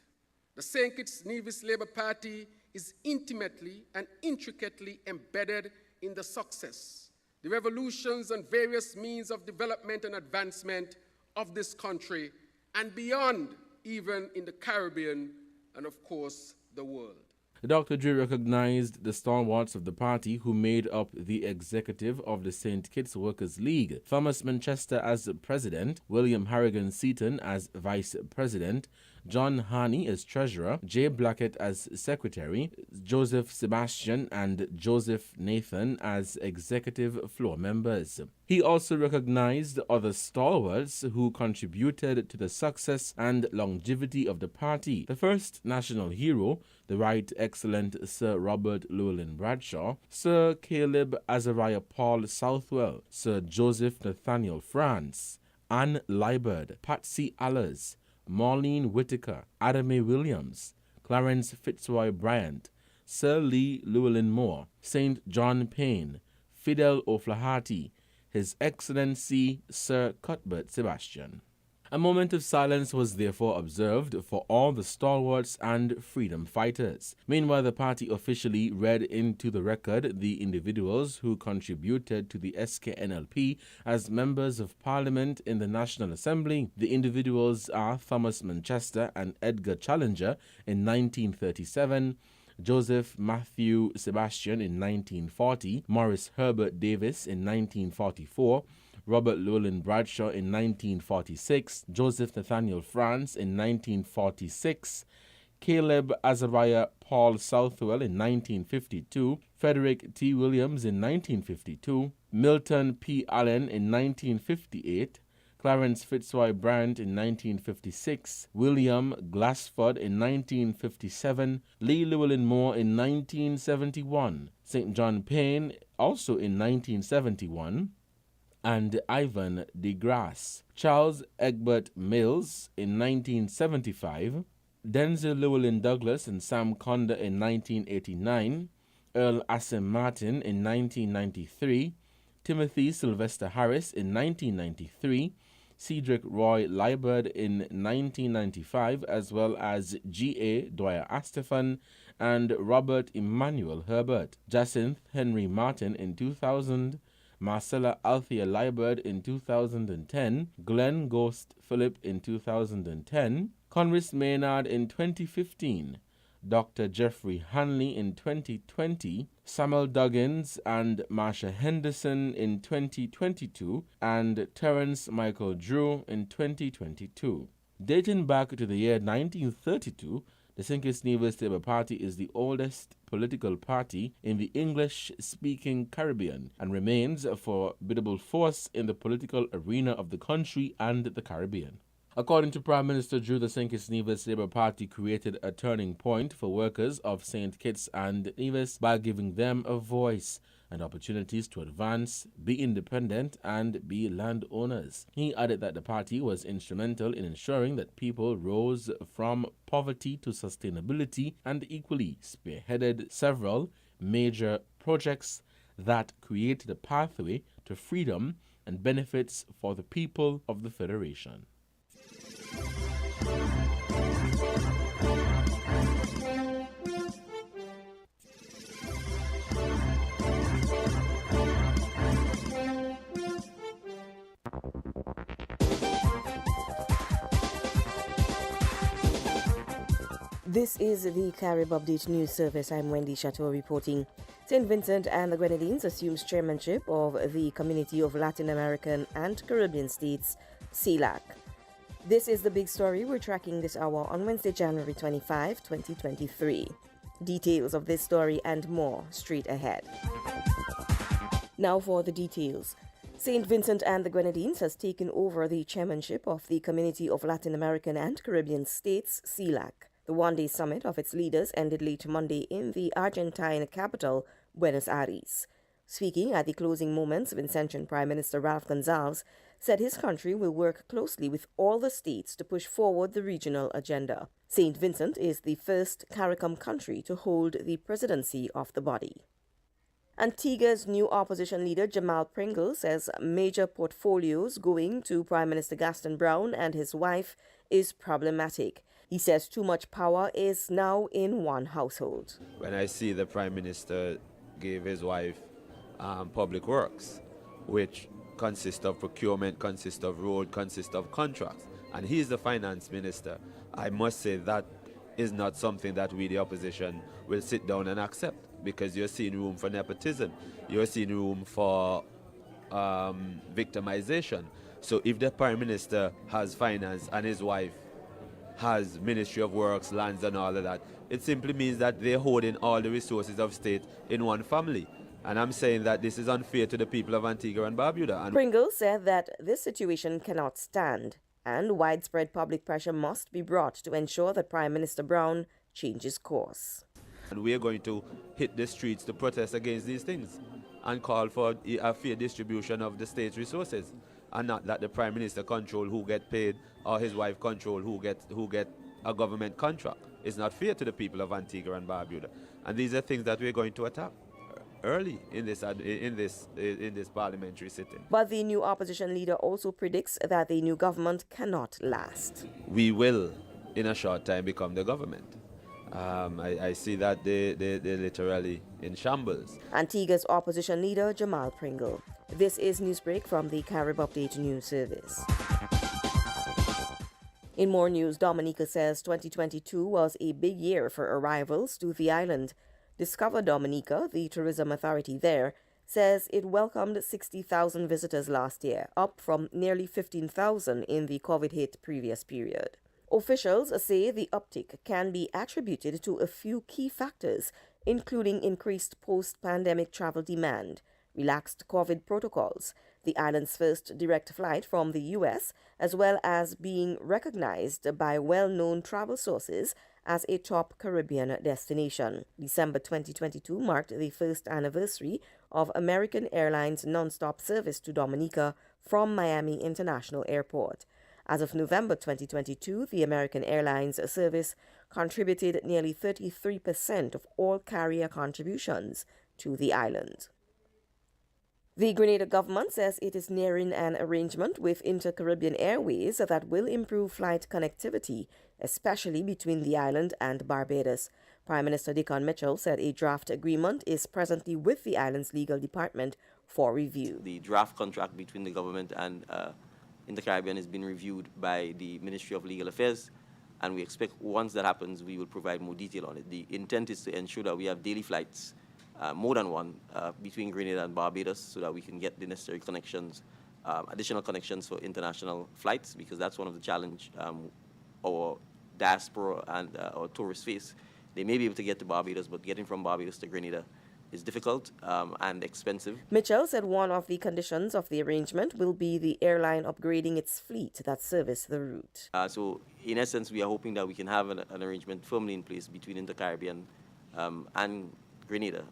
the St. Kitts Nevis Labour Party, is intimately and intricately embedded in the success, the revolutions and various means of development and advancement of this country and beyond, even in the Caribbean and, of course, the world. Dr. Drew recognized the stalwarts of the party who made up the executive of the St. Kitts Workers' League. Thomas Manchester as president, William Harrigan Seaton as vice president, John Harney as treasurer, Jay Blackett as secretary, Joseph Sebastian and Joseph Nathan as executive floor members. He also recognized other stalwarts who contributed to the success and longevity of the party. The first national hero, the Right Excellent Sir Robert Llewellyn Bradshaw, Sir Caleb Azariah Paul Southwell, Sir Joseph Nathaniel France, Anne Liebert, Patsy Allers, Marlene Whitaker, Adame Williams, Clarence Fitzroy Bryant, Sir Lee Llewellyn Moore, St. John Payne, Fidel O'Flaherty, His Excellency Sir Cuthbert Sebastian. A moment of silence was therefore observed for all the stalwarts and freedom fighters. Meanwhile, the party officially read into the record the individuals who contributed to the SKNLP as members of parliament in the National Assembly. The individuals are Thomas Manchester and Edgar Challenger in 1937, Joseph Matthew Sebastian in 1940, Morris Herbert Davis in 1944, Robert Llewellyn Bradshaw in 1946, Joseph Nathaniel France in 1946, Caleb Azariah Paul Southwell in 1952, Frederick T. Williams in 1952, Milton P. Allen in 1958, Clarence Fitzroy Bryant in 1956, William Glassford in 1957, Lee Llewellyn Moore in 1971, St. John Payne also in 1971, and Ivan de Grasse, Charles Egbert Mills in 1975, Denzel Llewellyn Douglas and Sam Conda in 1989, Earl Asim Martin in 1993, Timothy Sylvester Harris in 1993, Cedric Roy Liebert in 1995, as well as G.A. Dwyer Astephan and Robert Emmanuel Herbert, Jacinth Henry Martin in 2000, Marcella Althea Liebert in 2010, Glenn Ghost Phillip in 2010, Conris Maynard in 2015, Dr. Jeffrey Hanley in 2020, Samuel Duggins and Marsha Henderson in 2022, and Terence Michael Drew in 2022. Dating back to the year 1932, the St. Nevis Labour Party is the oldest political party in the English-speaking Caribbean and remains a formidable force in the political arena of the country and the Caribbean. According to Prime Minister Drew, the St. Nevis Labour Party created a turning point for workers of St. Kitts and Nevis by giving them a voice and opportunities to advance, be independent, and be landowners. He added that the party was instrumental in ensuring that people rose from poverty to sustainability and equally spearheaded several major projects that created a pathway to freedom and benefits for the people of the Federation. This is the Carib Update News Service. I'm Wendy Chateau reporting. St. Vincent and the Grenadines assumes chairmanship of the Community of Latin American and Caribbean States, CELAC. This is the big story we're tracking this hour on Wednesday, January 25, 2023. Details of this story and more straight ahead. Now for the details. St. Vincent and the Grenadines has taken over the chairmanship of the Community of Latin American and Caribbean States, CELAC. The one-day summit of its leaders ended late Monday in the Argentine capital, Buenos Aires. Speaking at the closing moments, Vincentian Prime Minister Ralph Gonsalves said his country will work closely with all the states to push forward the regional agenda. St. Vincent is the first CARICOM country to hold the presidency of the body. Antigua's new opposition leader Jamal Pringle says major portfolios going to Prime Minister Gaston Brown and his wife is problematic. He says too much power is now in one household. When I see the Prime Minister give his wife public works, which consists of procurement, consists of road, consists of contracts, and he's the finance minister, I must say that is not something that we, the opposition, will sit down and accept, because you're seeing room for nepotism, you're seeing room for victimization. So if the Prime Minister has finance and his wife has Ministry of Works, lands and all of that, it simply means that they're holding all the resources of state in one family. And I'm saying that this is unfair to the people of Antigua and Barbuda. And Pringle said that this situation cannot stand and widespread public pressure must be brought to ensure that Prime Minister Brown changes course. And we are going to hit the streets to protest against these things and call for a fair distribution of the state's resources, and not that the Prime Minister control who get paid or his wife control who get a government contract. It's not fair to the people of Antigua and Barbuda. And these are things that we're going to attack. early in this parliamentary sitting. But the new opposition leader also predicts that the new government cannot last. We will, in a short time, become the government. I see that they're literally in shambles. Antigua's opposition leader, Jamal Pringle. This is Newsbreak from the Carib Update News Service. In more news, Dominica says 2022 was a big year for arrivals to the island. Discover Dominica, the tourism authority there, says it welcomed 60,000 visitors last year, up from nearly 15,000 in the COVID-hit previous period. Officials say the uptick can be attributed to a few key factors, including increased post-pandemic travel demand, relaxed COVID protocols, the island's first direct flight from the U.S., as well as being recognized by well-known travel sources as a top Caribbean destination. December 2022 marked the first anniversary of American Airlines non-stop service to Dominica from Miami International Airport. As of November 2022, the American Airlines service contributed nearly 33% of all carrier contributions to the island. The Grenada government says it is nearing an arrangement with Inter-Caribbean Airways that will improve flight connectivity, especially between the island and Barbados. Prime Minister Dickon Mitchell said a draft agreement is presently with the island's legal department for review. The draft contract between the government and Inter-Caribbean has been reviewed by the Ministry of Legal Affairs, and we expect once that happens, we will provide more detail on it. The intent is to ensure that we have daily flights, more than one, between Grenada and Barbados, so that we can get the necessary connections, additional connections for international flights, because that's one of the challenge our diaspora and our tourists face. They may be able to get to Barbados, but getting from Barbados to Grenada is difficult and expensive. Mitchell said one of the conditions of the arrangement will be the airline upgrading its fleet that service the route. So, in essence, we are hoping that we can have an arrangement firmly in place between Inter-Caribbean and Grenada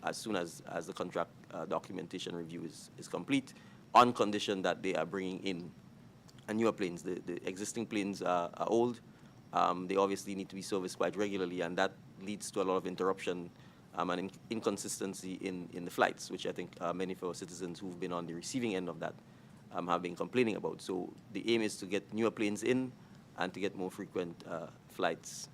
as soon as the contract documentation review is complete, on condition that they are bringing in newer planes. The existing planes are old. They obviously need to be serviced quite regularly, and that leads to a lot of interruption and inconsistency in the flights, which I think many of our citizens who've been on the receiving end of that have been complaining about. So the aim is to get newer planes in and to get more frequent flights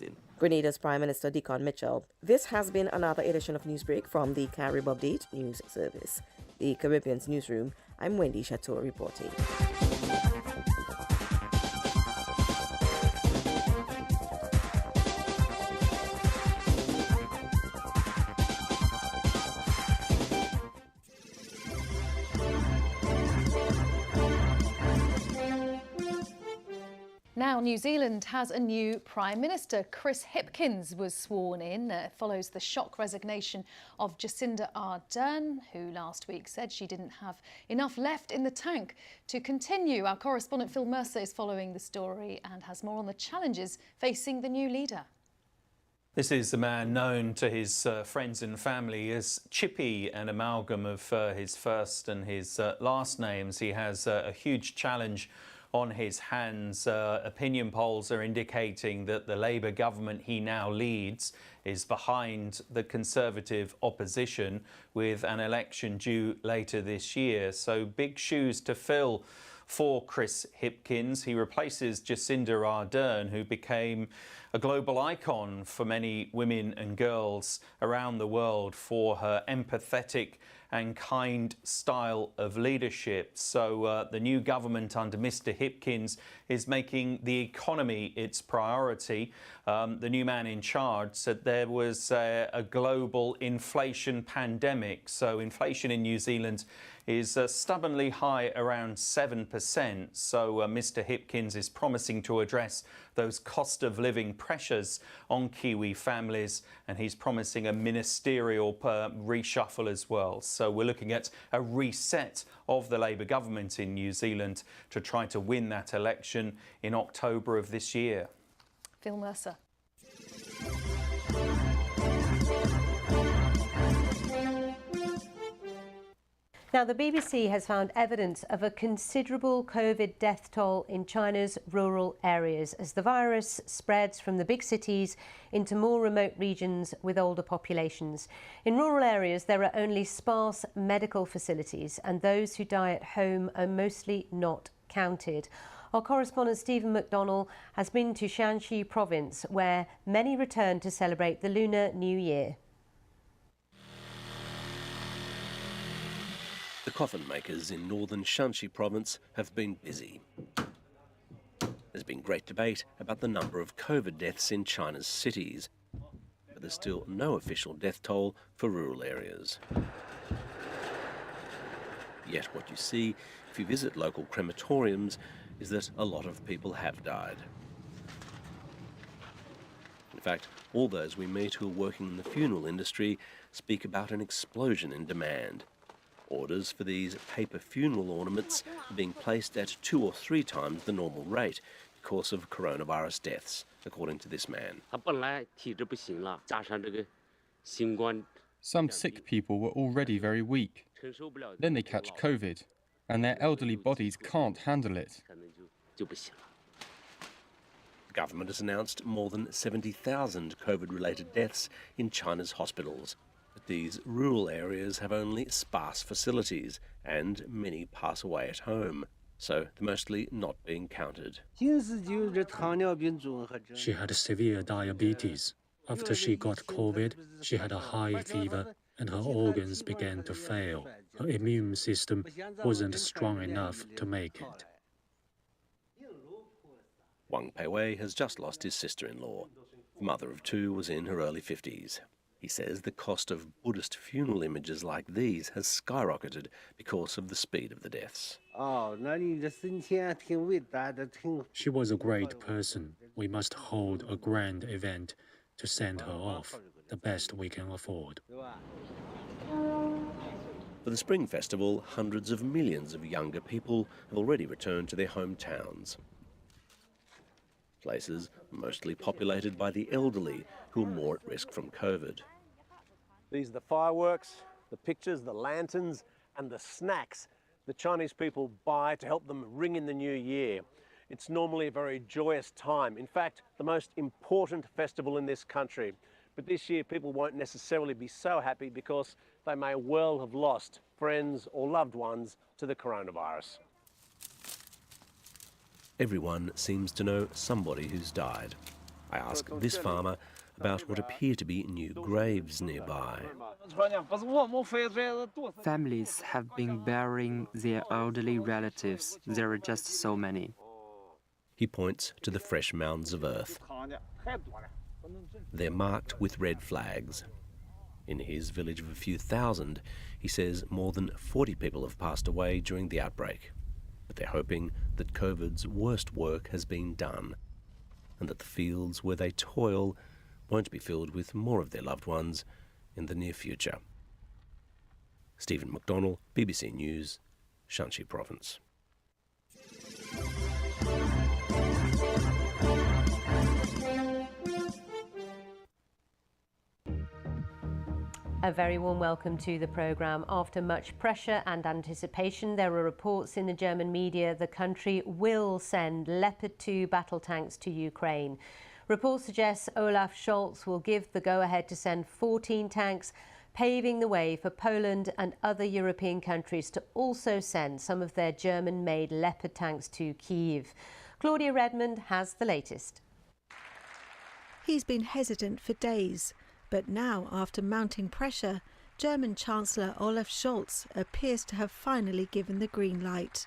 in. Grenada's Prime Minister Dickon Mitchell. This has been another edition of Newsbreak from the Carib Update News Service. The Caribbean's Newsroom, I'm Wendy Chateau reporting. Now, New Zealand has a new Prime Minister. Chris Hipkins was sworn in. Follows the shock resignation of Jacinda Ardern, who last week said she didn't have enough left in the tank to continue. Our correspondent Phil Mercer is following the story and has more on the challenges facing the new leader. This is the man known to his friends and family as Chippy, an amalgam of his first and his last names. He has a huge challenge on his hands. Opinion polls are indicating that the Labour government he now leads is behind the Conservative opposition, with an election due later this year. So big shoes to fill for Chris Hipkins. He replaces Jacinda Ardern, who became a global icon for many women and girls around the world for her empathetic and kind style of leadership. So the new government under Mr. Hipkins is making the economy its priority. The new man in charge said there was a global inflation pandemic. So inflation in New Zealand is stubbornly high, around 7%. So Mr. Hipkins is promising to address those cost of living pressures on Kiwi families, and he's promising a ministerial reshuffle as well. So we're looking at a reset of the Labour government in New Zealand to try to win that election in October of this year. Phil Mercer. Now, the BBC has found evidence of a considerable COVID death toll in China's rural areas as the virus spreads from the big cities into more remote regions with older populations. In rural areas, there are only sparse medical facilities, and those who die at home are mostly not counted. Our correspondent Stephen McDonnell has been to Shanxi province, where many return to celebrate the Lunar New Year. The coffin makers in northern Shanxi province have been busy. There's been great debate about the number of COVID deaths in China's cities, but there's still no official death toll for rural areas. Yet what you see if you visit local crematoriums is that a lot of people have died. In fact, all those we meet who are working in the funeral industry speak about an explosion in demand. Orders for these paper funeral ornaments are being placed at 2 or 3 times the normal rate because of coronavirus deaths, according to this man. Some sick people were already very weak. Then they catch COVID, and their elderly bodies can't handle it. The government has announced more than 70,000 COVID-related deaths in China's hospitals. But these rural areas have only sparse facilities, and many pass away at home, so they're mostly not being counted. She had severe diabetes. After she got COVID, she had a high fever and her organs began to fail. Her immune system wasn't strong enough to make it. Wang Peiwei has just lost his sister-in-law. The mother of 2 was in her early 50s. He says the cost of Buddhist funeral images like these has skyrocketed because of the speed of the deaths. She was a great person. We must hold a grand event to send her off, the best we can afford. For the Spring Festival, hundreds of millions of younger people have already returned to their hometowns. Places mostly populated by the elderly who are more at risk from COVID. These are the fireworks, the pictures, the lanterns and the snacks the Chinese people buy to help them ring in the new year. It's normally a very joyous time. In fact, the most important festival in this country. But this year people won't necessarily be so happy because they may well have lost friends or loved ones to the coronavirus. Everyone seems to know somebody who's died. I ask this farmer about what appear to be new graves nearby. Families have been burying their elderly relatives. There are just so many. He points to the fresh mounds of earth. They're marked with red flags. In his village of a few thousand, he says more than 40 people have passed away during the outbreak. But they're hoping that COVID's worst work has been done, and that the fields where they toil won't be filled with more of their loved ones in the near future. Stephen McDonnell, BBC News, Shanxi Province. A very warm welcome to the programme. After much pressure and anticipation, there are reports in the German media the country will send Leopard 2 battle tanks to Ukraine. Reports suggest Olaf Scholz will give the go-ahead to send 14 tanks, paving the way for Poland and other European countries to also send some of their German-made Leopard tanks to Kyiv. Claudia Redmond has the latest. He's been hesitant for days. But now, after mounting pressure, German Chancellor Olaf Scholz appears to have finally given the green light.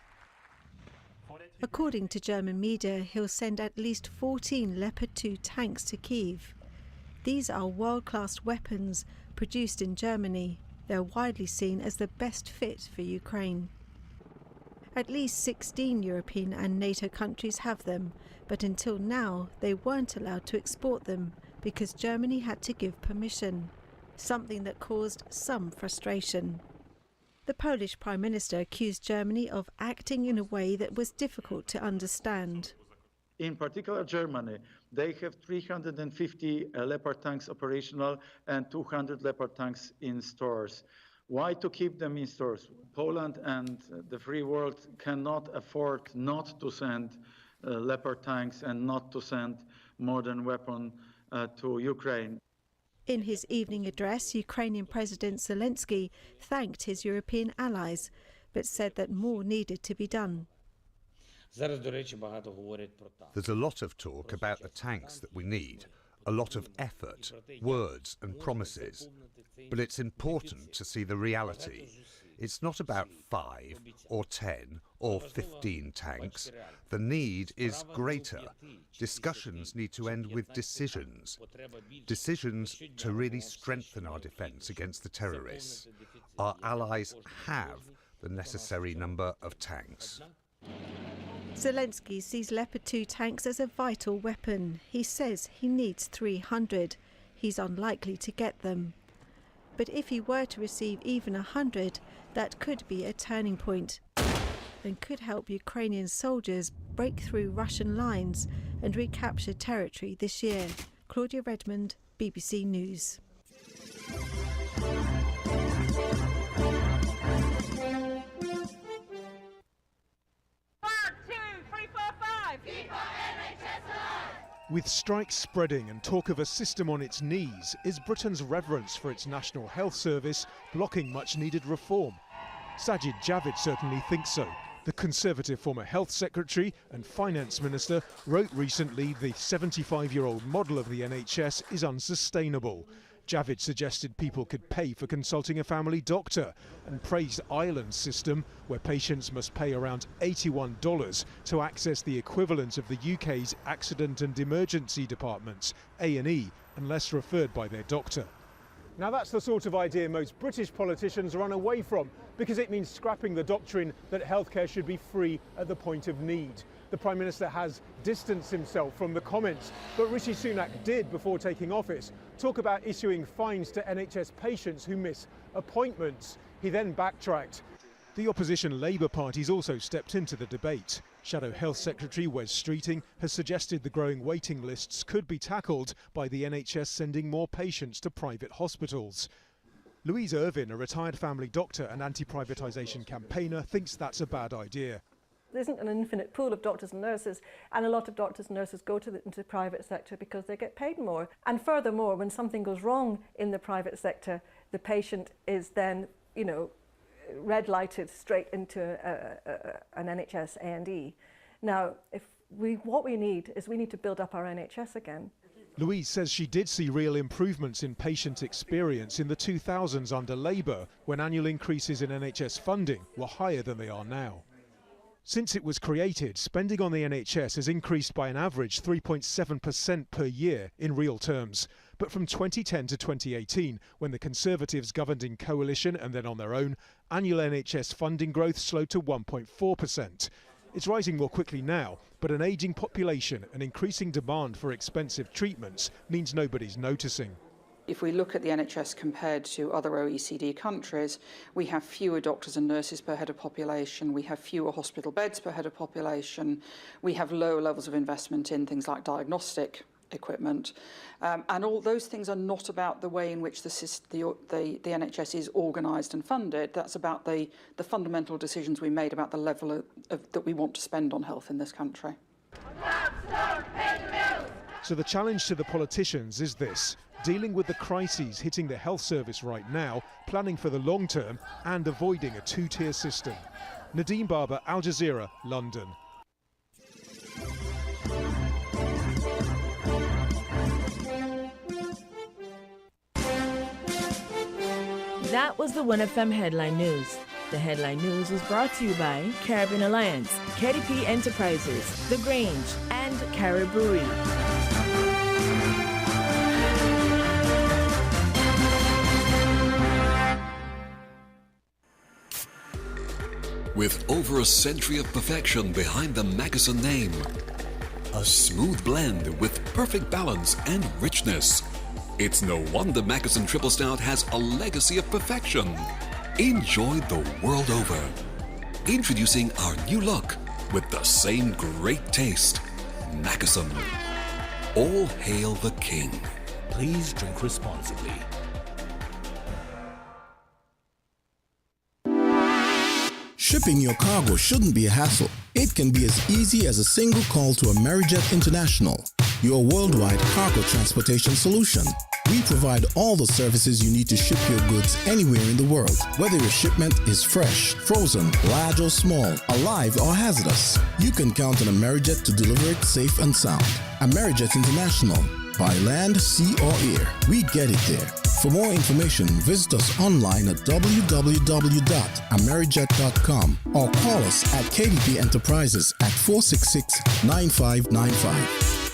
According to German media, he'll send at least 14 Leopard 2 tanks to Kyiv. These are world-class weapons produced in Germany. They're widely seen as the best fit for Ukraine. At least 16 European and NATO countries have them, but until now they weren't allowed to export them because Germany had to give permission, something that caused some frustration. The Polish Prime Minister accused Germany of acting in a way that was difficult to understand. In particular, Germany, they have 350 Leopard tanks operational and 200 Leopard tanks in stores. Why to keep them in stores? Poland and the free world cannot afford not to send Leopard tanks and not to send modern weapons to Ukraine. In his evening address, Ukrainian President Zelensky thanked his European allies, but said that more needed to be done. There's a lot of talk about the tanks that we need, a lot of effort, words and promises. But it's important to see the reality. It's not about 5 or 10 or 15 tanks. The need is greater. Discussions need to end with decisions. Decisions to really strengthen our defence against the terrorists. Our allies have the necessary number of tanks. Zelensky sees Leopard 2 tanks as a vital weapon. He says he needs 300. He's unlikely to get them. But if he were to receive even 100, that could be a turning point and could help Ukrainian soldiers break through Russian lines and recapture territory this year. Claudia Redmond, BBC News. With strikes spreading and talk of a system on its knees, is Britain's reverence for its National Health Service blocking much-needed reform? Sajid Javid certainly thinks so. The Conservative former Health Secretary and Finance Minister wrote recently the 75-year-old model of the NHS is unsustainable. Javid suggested people could pay for consulting a family doctor and praised Ireland's system, where patients must pay around $81 to access the equivalent of the UK's accident and emergency departments, A&E, unless referred by their doctor. Now that's the sort of idea most British politicians run away from, because it means scrapping the doctrine that healthcare should be free at the point of need. The Prime Minister has distanced himself from the comments, but Rishi Sunak did, before taking office, talk about issuing fines to NHS patients who miss appointments. He then backtracked. The opposition Labour parties also stepped into the debate. Shadow Health Secretary Wes Streeting has suggested the growing waiting lists could be tackled by the NHS sending more patients to private hospitals. Louise Irvin, a retired family doctor and anti-privatisation campaigner, thinks that's a bad idea. There isn't an infinite pool of doctors and nurses, and a lot of doctors and nurses go into the private sector because they get paid more. And furthermore, when something goes wrong in the private sector, the patient is then, red lighted straight into an NHS A&E. Now, what we need to build up our NHS again. Louise says she did see real improvements in patient experience in the 2000s under Labour, when annual increases in NHS funding were higher than they are now. Since it was created, spending on the NHS has increased by an average 3.7% per year in real terms. But from 2010 to 2018, when the Conservatives governed in coalition and then on their own, annual NHS funding growth slowed to 1.4%. It's rising more quickly now, but an ageing population and increasing demand for expensive treatments means nobody's noticing. If we look at the NHS compared to other OECD countries, we have fewer doctors and nurses per head of population, we have fewer hospital beds per head of population, we have lower levels of investment in things like diagnostic equipment, and all those things are not about the way in which the NHS is organised and funded. That's about the fundamental decisions we made about the level that we want to spend on health in this country. So the challenge to the politicians is this: dealing with the crises hitting the health service right now, planning for the long term and avoiding a two-tier system. Nadeem Barber, Al Jazeera, London. That was the WINNFM Headline News. The Headline News was brought to you by Caribbean Alliance, KDP Enterprises, The Grange, and Caribou. With over a century of perfection behind the Mackeson name, a smooth blend with perfect balance and richness, it's no wonder Mackeson Triple Stout has a legacy of perfection. Enjoyed the world over. Introducing our new look with the same great taste. Mackeson. All hail the king. Please drink responsibly. Shipping your cargo shouldn't be a hassle. It can be as easy as a single call to Amerijet International, your worldwide cargo transportation solution. We provide all the services you need to ship your goods anywhere in the world, whether your shipment is fresh, frozen, large or small, alive or hazardous. You can count on Amerijet to deliver it safe and sound. Amerijet International, by land, sea or air, we get it there. For more information, visit us online at www.amerijet.com or call us at KDP Enterprises at 466-9595.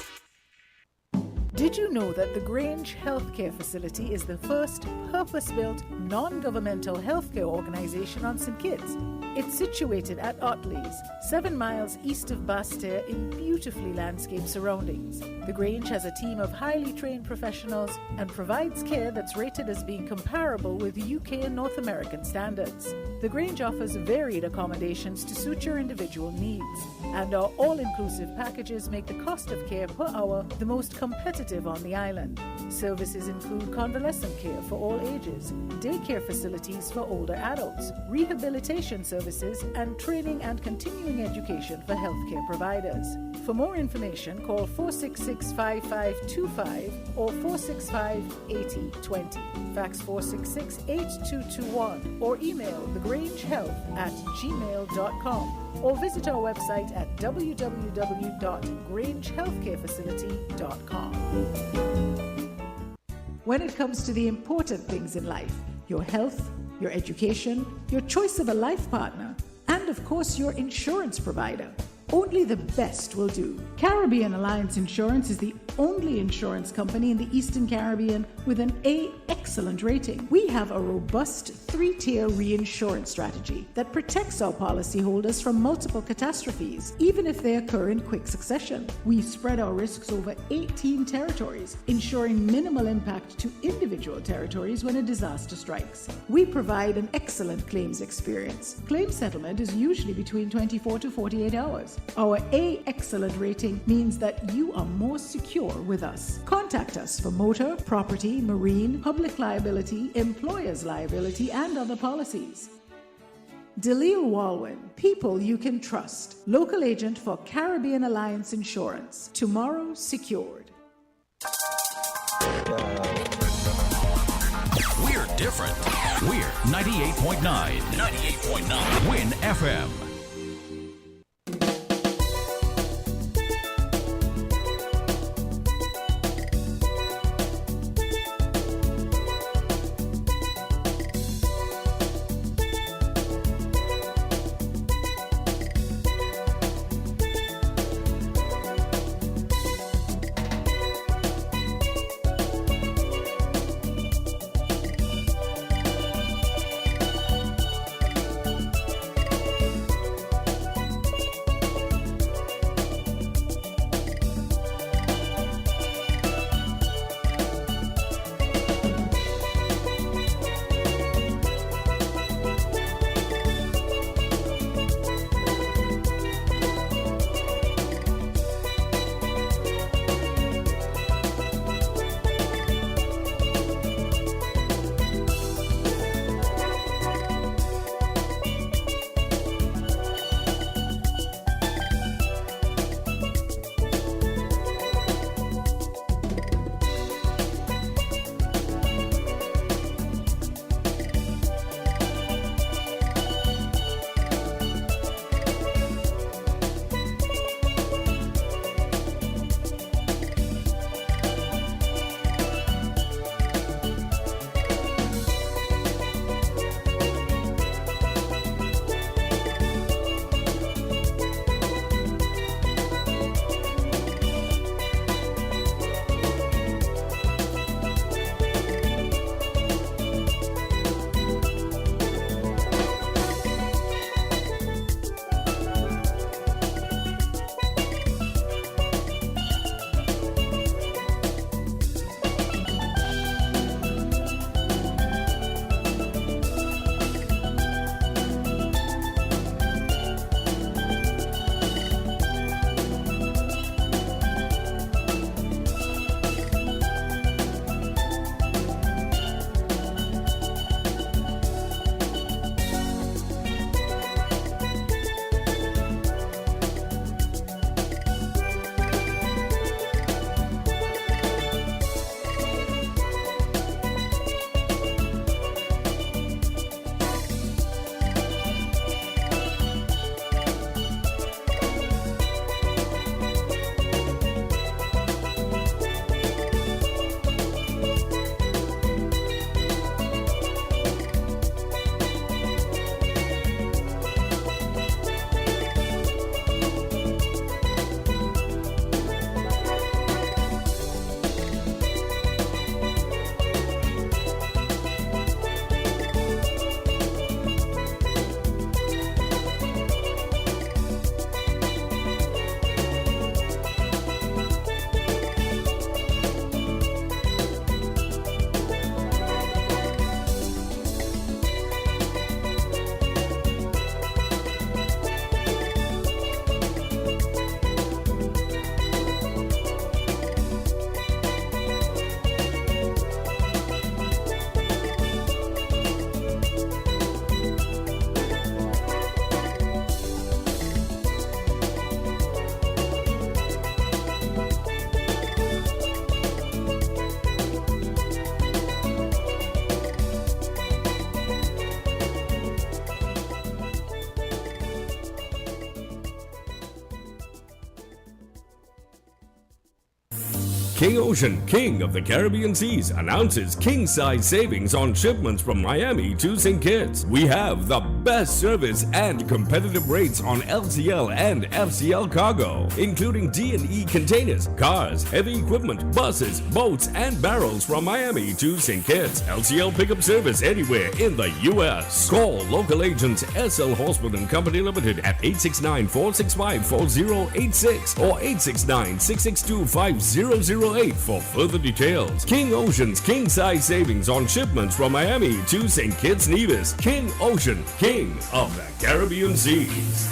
Did you know that the Grange Healthcare Facility is the first purpose-built, non-governmental healthcare organization on St. Kitts? It's situated at Otley's, 7 miles east of Basseterre in beautifully landscaped surroundings. The Grange has a team of highly trained professionals and provides care that's rated as being comparable with UK and North American standards. The Grange offers varied accommodations to suit your individual needs, and our all-inclusive packages make the cost of care per hour the most competitive on the island. Services include convalescent care for all ages, daycare facilities for older adults, rehabilitation services, and training and continuing education for healthcare providers. For more information, call 466-5525 or 465-8020. Fax 466-8221 or email thegrangehealth@gmail.com or visit our website at www.grangehealthcarefacility.com. When it comes to the important things in life, your health, your education, your choice of a life partner, and of course your insurance provider, only the best will do. Caribbean Alliance Insurance is the only insurance company in the Eastern Caribbean with an A excellent rating. We have a robust 3-tier reinsurance strategy that protects our policyholders from multiple catastrophes, even if they occur in quick succession. We spread our risks over 18 territories, ensuring minimal impact to individual territories when a disaster strikes. We provide an excellent claims experience. Claim settlement is usually between 24 to 48 hours. Our A excellent rating means that you are more secure with us. Contact us for motor, property, marine, public liability, employer's liability, and other policies. Delisle Walwyn, people you can trust. Local agent for Caribbean Alliance Insurance. Tomorrow secured. We're different. We're 98.9. 98.9. Win FM. King Ocean, king of the Caribbean seas, announces king-size savings on shipments from Miami to St. Kitts. We have the best service and competitive rates on LCL and FCL cargo, including D&E containers, cars, heavy equipment, buses, boats, and barrels from Miami to St. Kitts. LCL pickup service anywhere in the U.S. Call local agents SL Hospital and Company Limited at 869-465-4086 or 869-662-5008 for further details. King Ocean's king-size savings on shipments from Miami to St. Kitts Nevis. King Ocean, king of the Caribbean seas.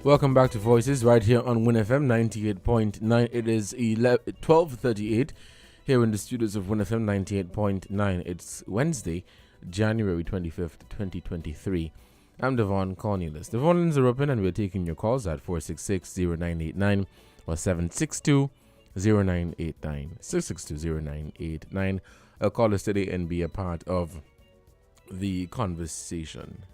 Welcome back to Voices right here on WINNFM 98.9. It is 12:38 here in the studios of WINNFM 98.9. It's Wednesday, January 25th, 2023. I'm Devon Cornelius. The phone lines are open and we're taking your calls at 466-0989 or 762-0989. 662-0989. Call us today and be a part of the conversation.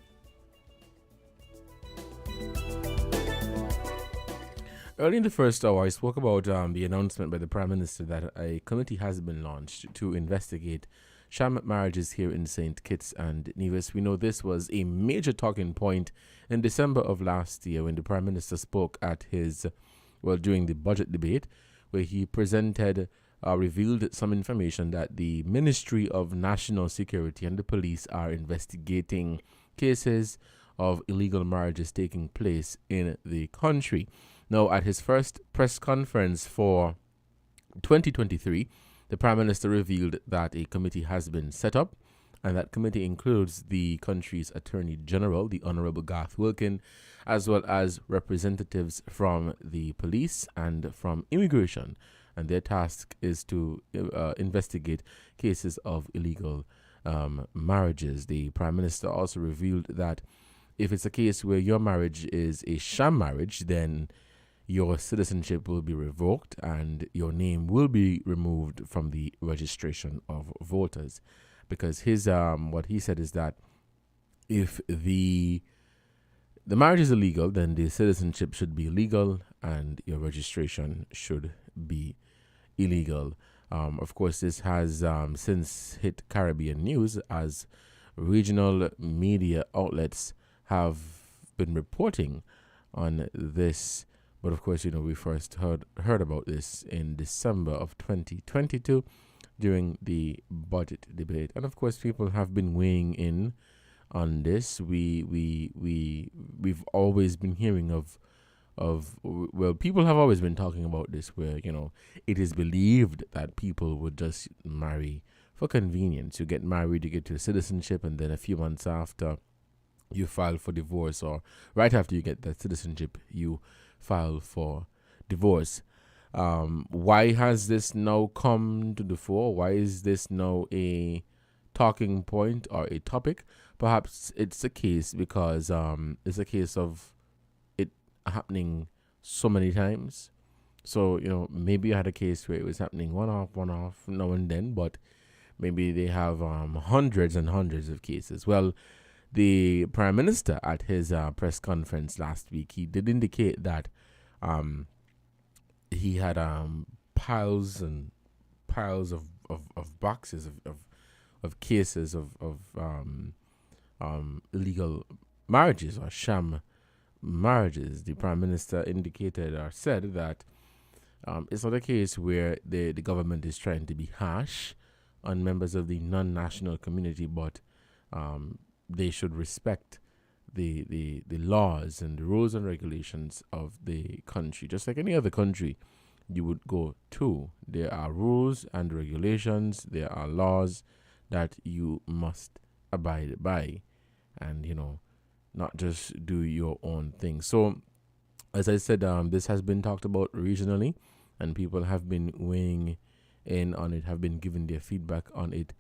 Early in the first hour, I spoke about the announcement by the Prime Minister that a committee has been launched to investigate sham marriages here in St. Kitts and Nevis. We know this was a major talking point in December of last year when the Prime Minister spoke at during the budget debate, where he revealed some information that the Ministry of National Security and the police are investigating cases of illegal marriages taking place in the country. Now, at his first press conference for 2023, the Prime Minister revealed that a committee has been set up, and that committee includes the country's Attorney General, the Honorable Garth Wilkin, as well as representatives from the police and from immigration. and their task is to investigate cases of illegal marriages. The Prime Minister also revealed that if it's a case where your marriage is a sham marriage, then your citizenship will be revoked and your name will be removed from the registration of voters. Because his what he said is that if the marriage is illegal, then the citizenship should be legal and your registration should be illegal. Of course, this has since hit Caribbean news as regional media outlets have been reporting on this. But of course, we first heard about this in December of 2022 during the budget debate. And of course, people have been weighing in on this. We've always been hearing of people have always been talking about this, where it is believed that people would just marry for convenience. You get married, you get your citizenship, and then a few months after you file for divorce, or right after you get that citizenship, you file for divorce. Why has this now come to the fore? Why is this now a talking point or a topic? Perhaps it's a case because it's a case of it happening so many times. So, maybe you had a case where it was happening one off now and then, but maybe they have hundreds and hundreds of cases. Well, the Prime Minister at his press conference last week, he did indicate that he had piles and piles of boxes of cases of illegal marriages or sham marriages. The Prime Minister indicated or said that it's not a case where the government is trying to be harsh on members of the non-national community, but they should respect the laws and the rules and regulations of the country. Just like any other country you would go to, there are rules and regulations, there are laws that you must abide by, and not just do your own thing. So as I said, this has been talked about regionally, and people have been weighing in on it, have been giving their feedback on it.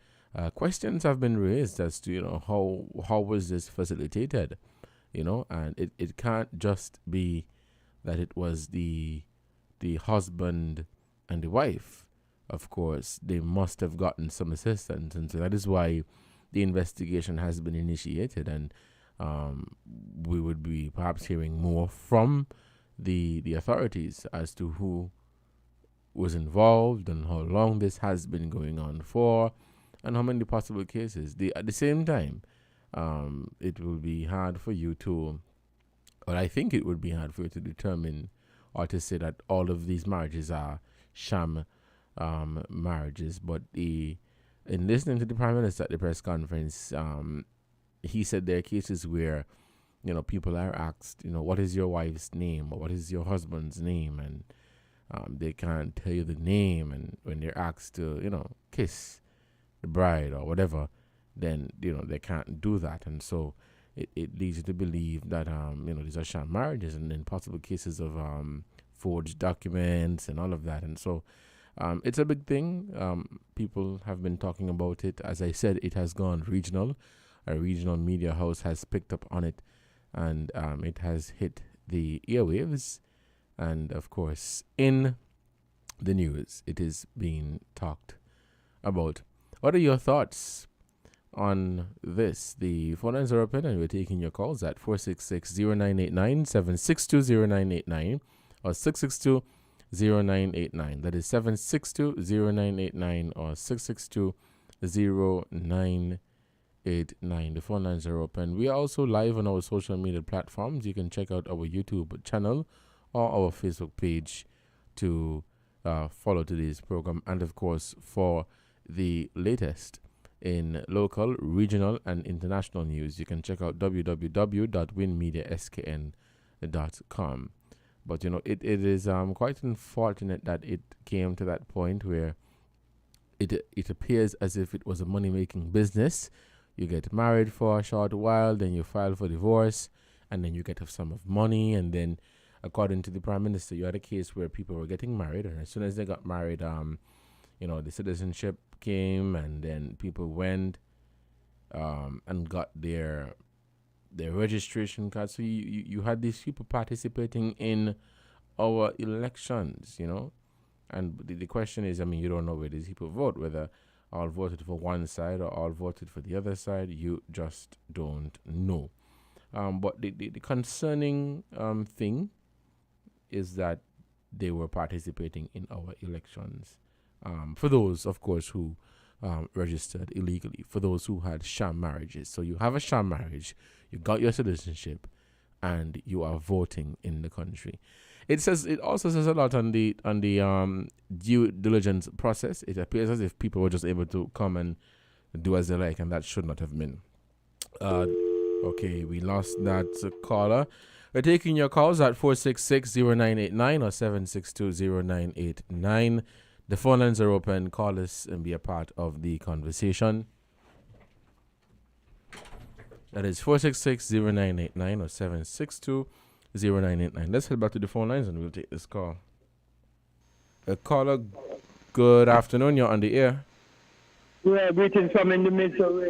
Questions have been raised as to how was this facilitated, and it can't just be that it was the husband and the wife. Of course, they must have gotten some assistance, and so that is why the investigation has been initiated, and we would be perhaps hearing more from the authorities as to who was involved and how long this has been going on for, and how many possible cases. At the same time, it will be hard for you to, or I think it would be hard for you to determine or to say that all of these marriages are sham marriages. But in listening to the Prime Minister at the press conference, he said there are cases where, people are asked, what is your wife's name or what is your husband's name, and they can't tell you the name, and when they're asked to, kiss the bride or whatever, then they can't do that, and so it leads you to believe that these are sham marriages, and then possible cases of forged documents and all of that. And so it's a big thing. People have been talking about it. As I said, it has gone regional. A regional media house has picked up on it, and it has hit the airwaves, and of course in the news it is being talked about. What are your thoughts on this? The phone lines are open, and we're taking your calls at 466-0989, 762-0989, or 662-0989. That is 762-0989 or 662-0989. The phone lines are open. We are also live on our social media platforms. You can check out our YouTube channel or our Facebook page to follow today's program, and of course for the latest in local, regional, and international news, you can check out www.WINNmediaskn.com. But it is quite unfortunate that it came to that point where it appears as if it was a money-making business. You get married for a short while, then you file for divorce, and then you get a sum of money, and then according to the Prime Minister, you had a case where people were getting married, and as soon as they got married, the citizenship came, and then people went and got their registration card. So you had these people participating in our elections, And the question is, you don't know where these people vote, whether all voted for one side or all voted for the other side. You just don't know. But the concerning thing is that they were participating in our elections. For those, of course, who registered illegally, for those who had sham marriages. So you have a sham marriage, you got your citizenship, and you are voting in the country. It also says a lot on the due diligence process. It appears as if people were just able to come and do as they like, and that should not have been. Okay, we lost that caller. We're taking your calls at 466-0989 or 762-0989. The phone lines are open. Call us and be a part of the conversation. That is 466-0989 or 762-0989. Let's head back to the phone lines and we'll take this call. Caller, good afternoon. You're on the air. Yeah, greetings from in the midst of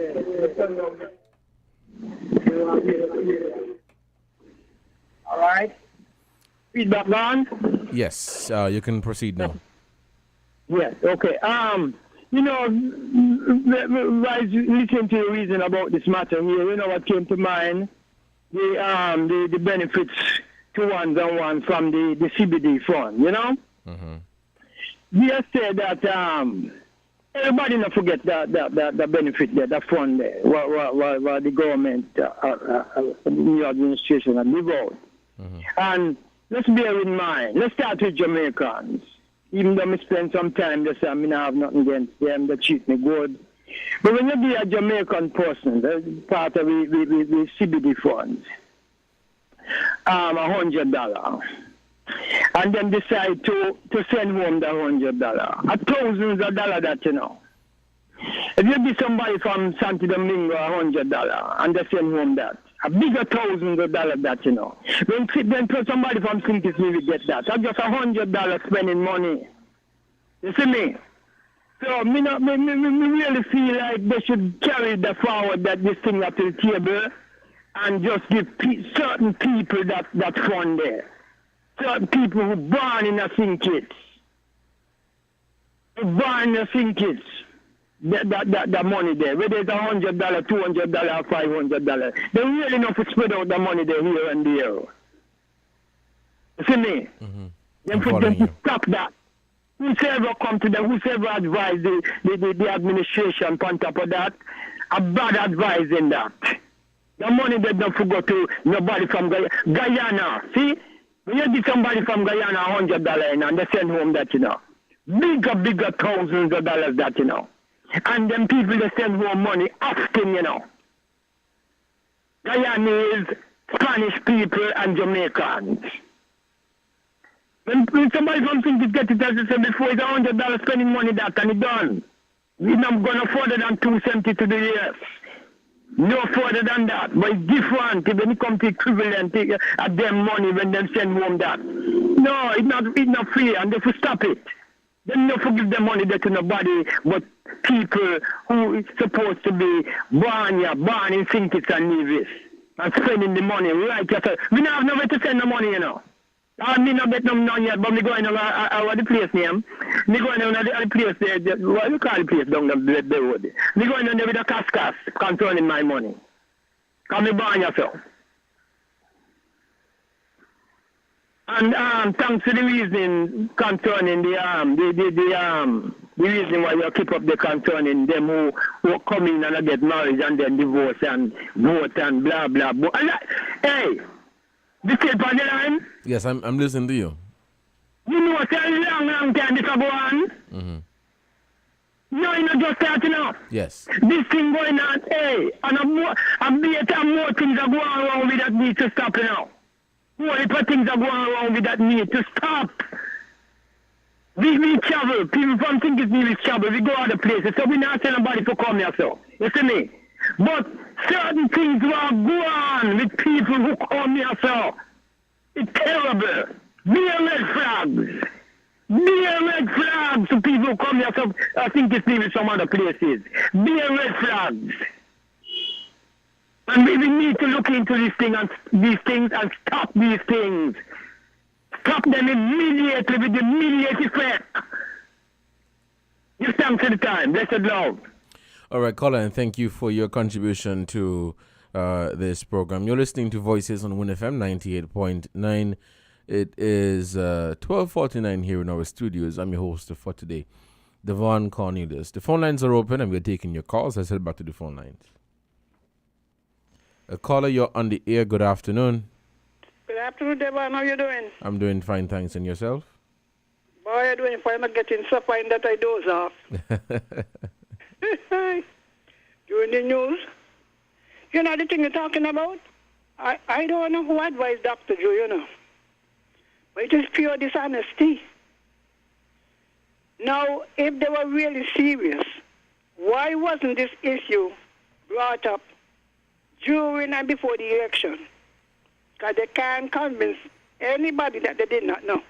all right. Feedback gone? Yes, you can proceed now. Yes, okay. Listen to your reason about this matter here. What came to mind? The benefits to one from the CBD fund, Mm-hmm. We have said that everybody not forget the benefit there, the fund there, what the government, new administration and live out. Mm-hmm. And let's bear in mind, let's start with Jamaicans. Even though I spend some time there, I mean, I have nothing against them, they treat me good. But when you be a Jamaican person, part of the CBD funds, $100, and then decide to send home the $100, thousands of dollars that If you give somebody from Santo Domingo $100 and they send home that, a bigger thousands of dollars that Then somebody from St. Kitts will get that. That's just $100 spending money. You see me? So me really feel like they should carry the forward that this thing up to the table and just give certain people that fund there. Certain people who born in a St. Kitts. Who born in a St. Kitts. That money there, whether it's $100, $200, $500, they really not to spread out the money there here and there. You see me? Mm-hmm. Then for them to stop that. Whosoever come to them, whosoever advise the administration on top of that, a bad advice in that. The money they don't forget to nobody from Guyana. See? When you give somebody from Guyana $100 and they send home that, bigger thousands of dollars that, And then people that send home money often, Guyanese, Spanish people, and Jamaicans. When somebody from St. Kitts get it, as I said before, it's $100 spending money that, and it's done. We're not going to further than $270 to the years. No further than that. But it's different when it comes to equivalent of them money when they send home that. No, it's not free, and they have to stop it. Then not forgive the money there to nobody but people who is supposed to be born in St. Kitts and Nevis and spending the money right yourself. We don't have nowhere to send the money, I mean, not get them none yet, but me going over the place name. Me going on the place there, what you call the place down the road. Me going on there with a cascas concerning my money. Come me born yourself. And thanks to the reason concerning the reason why you keep up the concerning them who come in and get married and then divorce and vote and blah blah blah. Hey, this is on the line. Yes, I'm listening to you. You know what's a long time this go on? Mm-hmm. No, you're not just starting up. Yes. This thing going on, hey, and more things are going wrong with that need to stop now. More things are going wrong with that need to stop. We travel. People from St. Kitts we travel. We go other places. So we not tell nobody to come here, so. You see me? But certain things will go on with people who come here, so. It's terrible. Be a red flags. Be a red flags to people who come here. So I think it's maybe some other places. Be a red flags. And we need to look into these things and stop these things. Stop them immediately with immediate effect. Give thanks for the time. Blessed love. All right, caller, and thank you for your contribution to this program. You're listening to Voices on WINNFM 98.9. It is 12:49 here in our studios. I'm your host for today, Devon Cornelius. The phone lines are open and we're taking your calls. Let's head back to the phone lines. A caller, you're on the air. Good afternoon. Good afternoon, Devon. How you doing? I'm doing fine, thanks. And yourself? Boy, you're doing fine. I'm getting so fine that I doze off. During the news, you know the thing you're talking about? I don't know who advised Dr. Joe, you know. But it is pure dishonesty. Now, if they were really serious, why wasn't this issue brought up during and before the election? Because they can't convince anybody that they did not know.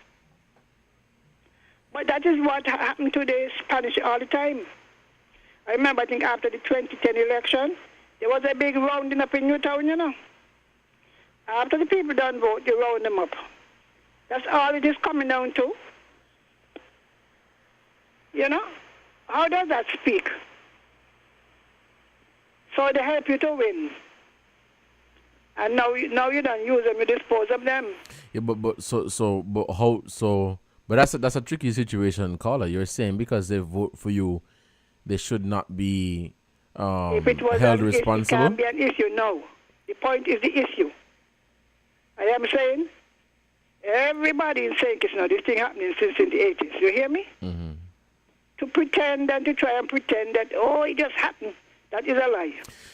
But that is what happened to the Spanish all the time. I remember, I think after the 2010 election, there was a big rounding up in Newtown, you know. After the people don't vote, they round them up. That's all it is coming down to. You know? How does that speak? So they help you to win. And now you don't use them, you dispose of them. Yeah, but that's a tricky situation, caller. You're saying because they vote for you, they should not be if it was held an responsible? Issue, it can't be an issue, no. The point is the issue. I am saying, everybody is saying it's not this thing happening since in the 80s. You hear me? Mm-hmm. To pretend and to try and pretend that, oh, it just happened. That is a lie.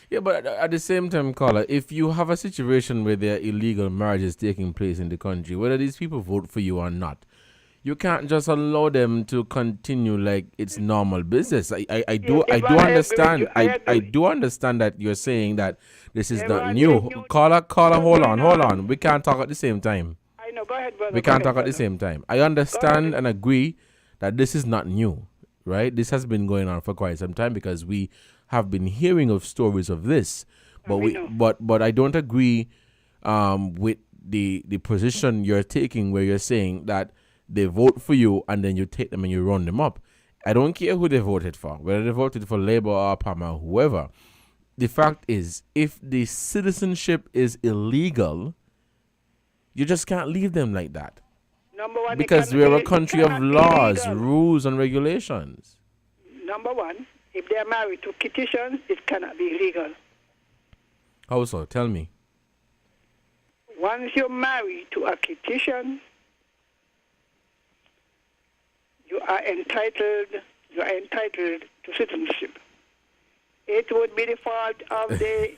Yeah, but at the same time, caller, if you have a situation where there are illegal marriages taking place in the country, whether these people vote for you or not, you can't just allow them to continue like it's normal business. I do understand. I do understand that you're saying that this is not new. Caller, hold on. We can't talk at the same time. I know. Go ahead, brother. We can't talk at the same time. I understand and agree that this is not new, right? This has been going on for quite some time because we have been hearing of stories of this, but I don't agree with the position you're taking where you're saying that they vote for you and then you take them and you run them up. I don't care who they voted for, whether they voted for Labour or Palmer or whoever. The fact is, if the citizenship is illegal, you just can't leave them like that. Number one, because we're a country of laws, rules, and regulations. Number one, if they are married to fictitious, it cannot be illegal. How so? Tell me. Once you're married to a fictitious, you are entitled to citizenship. It would be the fault of the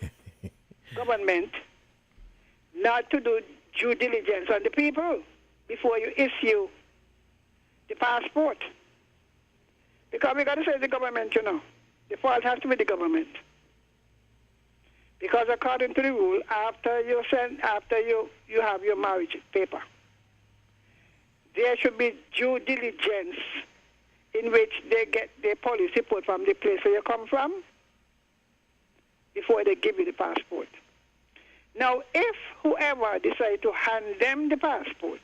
government not to do due diligence on the people before you issue the passport. Because we got to say the government, you know. The fault has to be the government. Because according to the rule, after you have your marriage paper, there should be due diligence in which they get their police report from the place where you come from before they give you the passport. Now, if whoever decides to hand them the passport,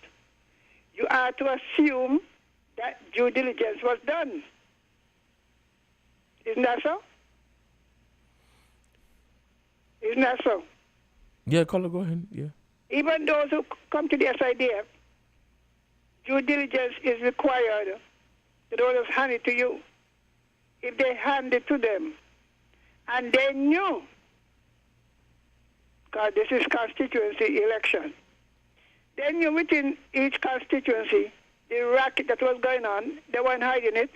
you are to assume that due diligence was done. Isn't that so? Isn't that so? Yeah, caller, go ahead. Yeah. Even those who come to the SIDF, due diligence is required. They don't just hand it to you. If they hand it to them, and they knew, because this is constituency election, they knew within each constituency the racket that was going on. They weren't hiding it.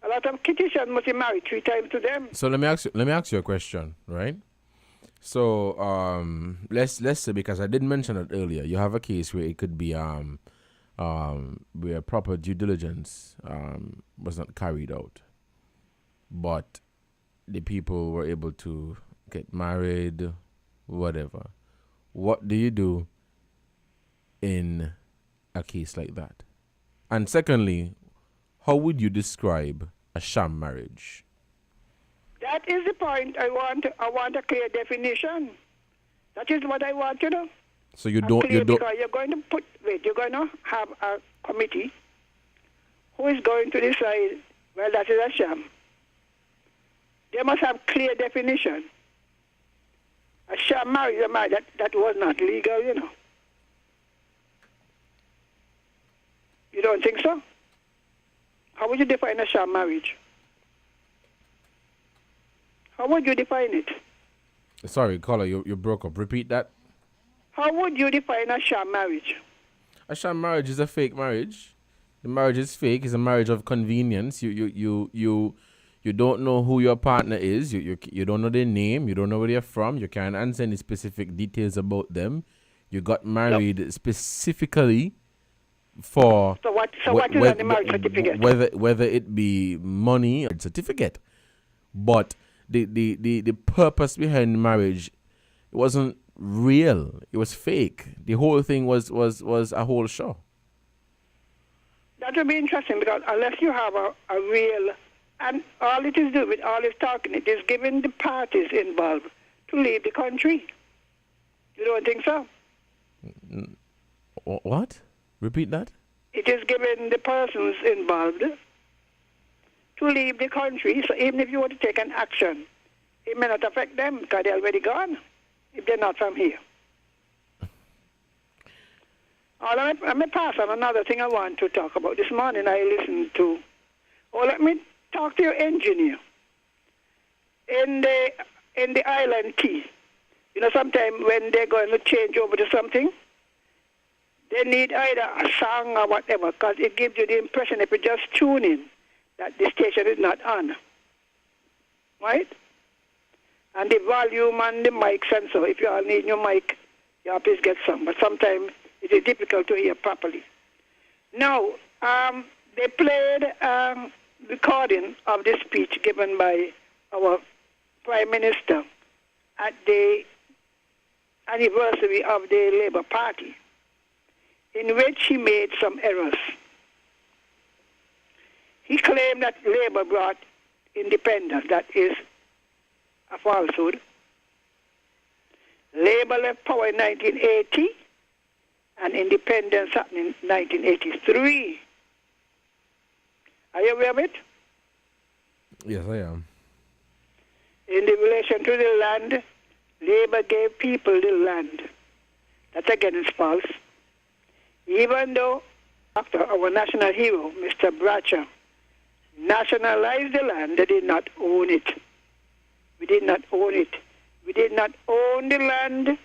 A lot of fictitious must be married 3 times to them. So let me ask you a question, right? So let's say, because I did mention it earlier, you have a case where it could be where proper due diligence was not carried out, but the people were able to get married, whatever. What do you do in a case like that? And secondly, how would you describe a sham marriage? That is the point. I want a clear definition. That is what I want to know. So you don't. Because you're going to have a committee who is going to decide, well, that is a sham. They must have clear definition. A sham marriage is a marriage that was not legal, you know. You don't think so? How would you define a sham marriage? How would you define it? Sorry, caller, you broke up. Repeat that. How would you define a sham marriage? A sham marriage is a fake marriage. The marriage is fake. It's a marriage of convenience. You don't know who your partner is. You don't know their name. You don't know where they're from. You can't answer any specific details about them. You got married specifically for. So what is on the marriage certificate? Whether it be money or certificate, but the purpose behind marriage, it wasn't real. It was fake. The whole thing was a whole show. That would be interesting, because unless you have a real, and all it is doing with all this talking, it is giving the parties involved to leave the country. You don't think so? What? Repeat that? It is giving the persons involved to leave the country. So even if you want to take an action, it may not affect them because they're already gone if they're not from here. Let me pass on another thing I want to talk about. This morning I listened to, let me talk to your engineer. In the island tea, you know, sometimes when they're going to change over to something, they need either a song or whatever, because it gives you the impression, if you just tune in, that the station is not on. Right? And the volume and the mic sensor, if you all need your mic, you please get some. But sometimes it is difficult to hear properly. Now, they played a recording of the speech given by our Prime Minister at the anniversary of the Labour Party, in which he made some errors. He claimed that Labour brought independence. That is a falsehood. Labour left power in 1980, and independence happened in 1983. Are you aware of it? Yes, I am. In relation to the land, Labour gave people the land. That again is false. Even though after our national hero, Mr. Bratcher, nationalized the land, they did not own it. We did not own it. We did not own the land.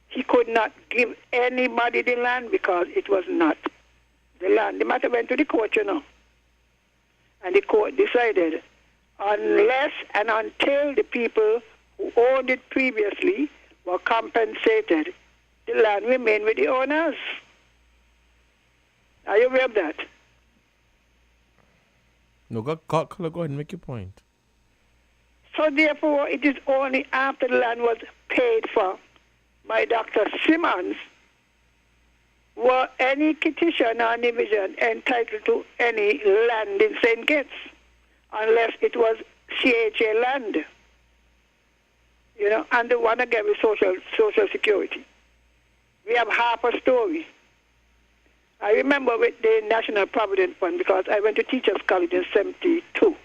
He could not give anybody the land because it was not the land. The matter went to the court, you know. And the court decided, unless and until the people who owned it previously were compensated, the land remained with the owners. Are you aware of that? No, go ahead and make your point. So therefore, it is only after the land was paid for by Dr. Simmons were any petition or division entitled to any land in St. Kitts, unless it was CHA land. You know, and the one again with social security. We have half a story. I remember with the National Provident Fund, because I went to Teachers College in 1972.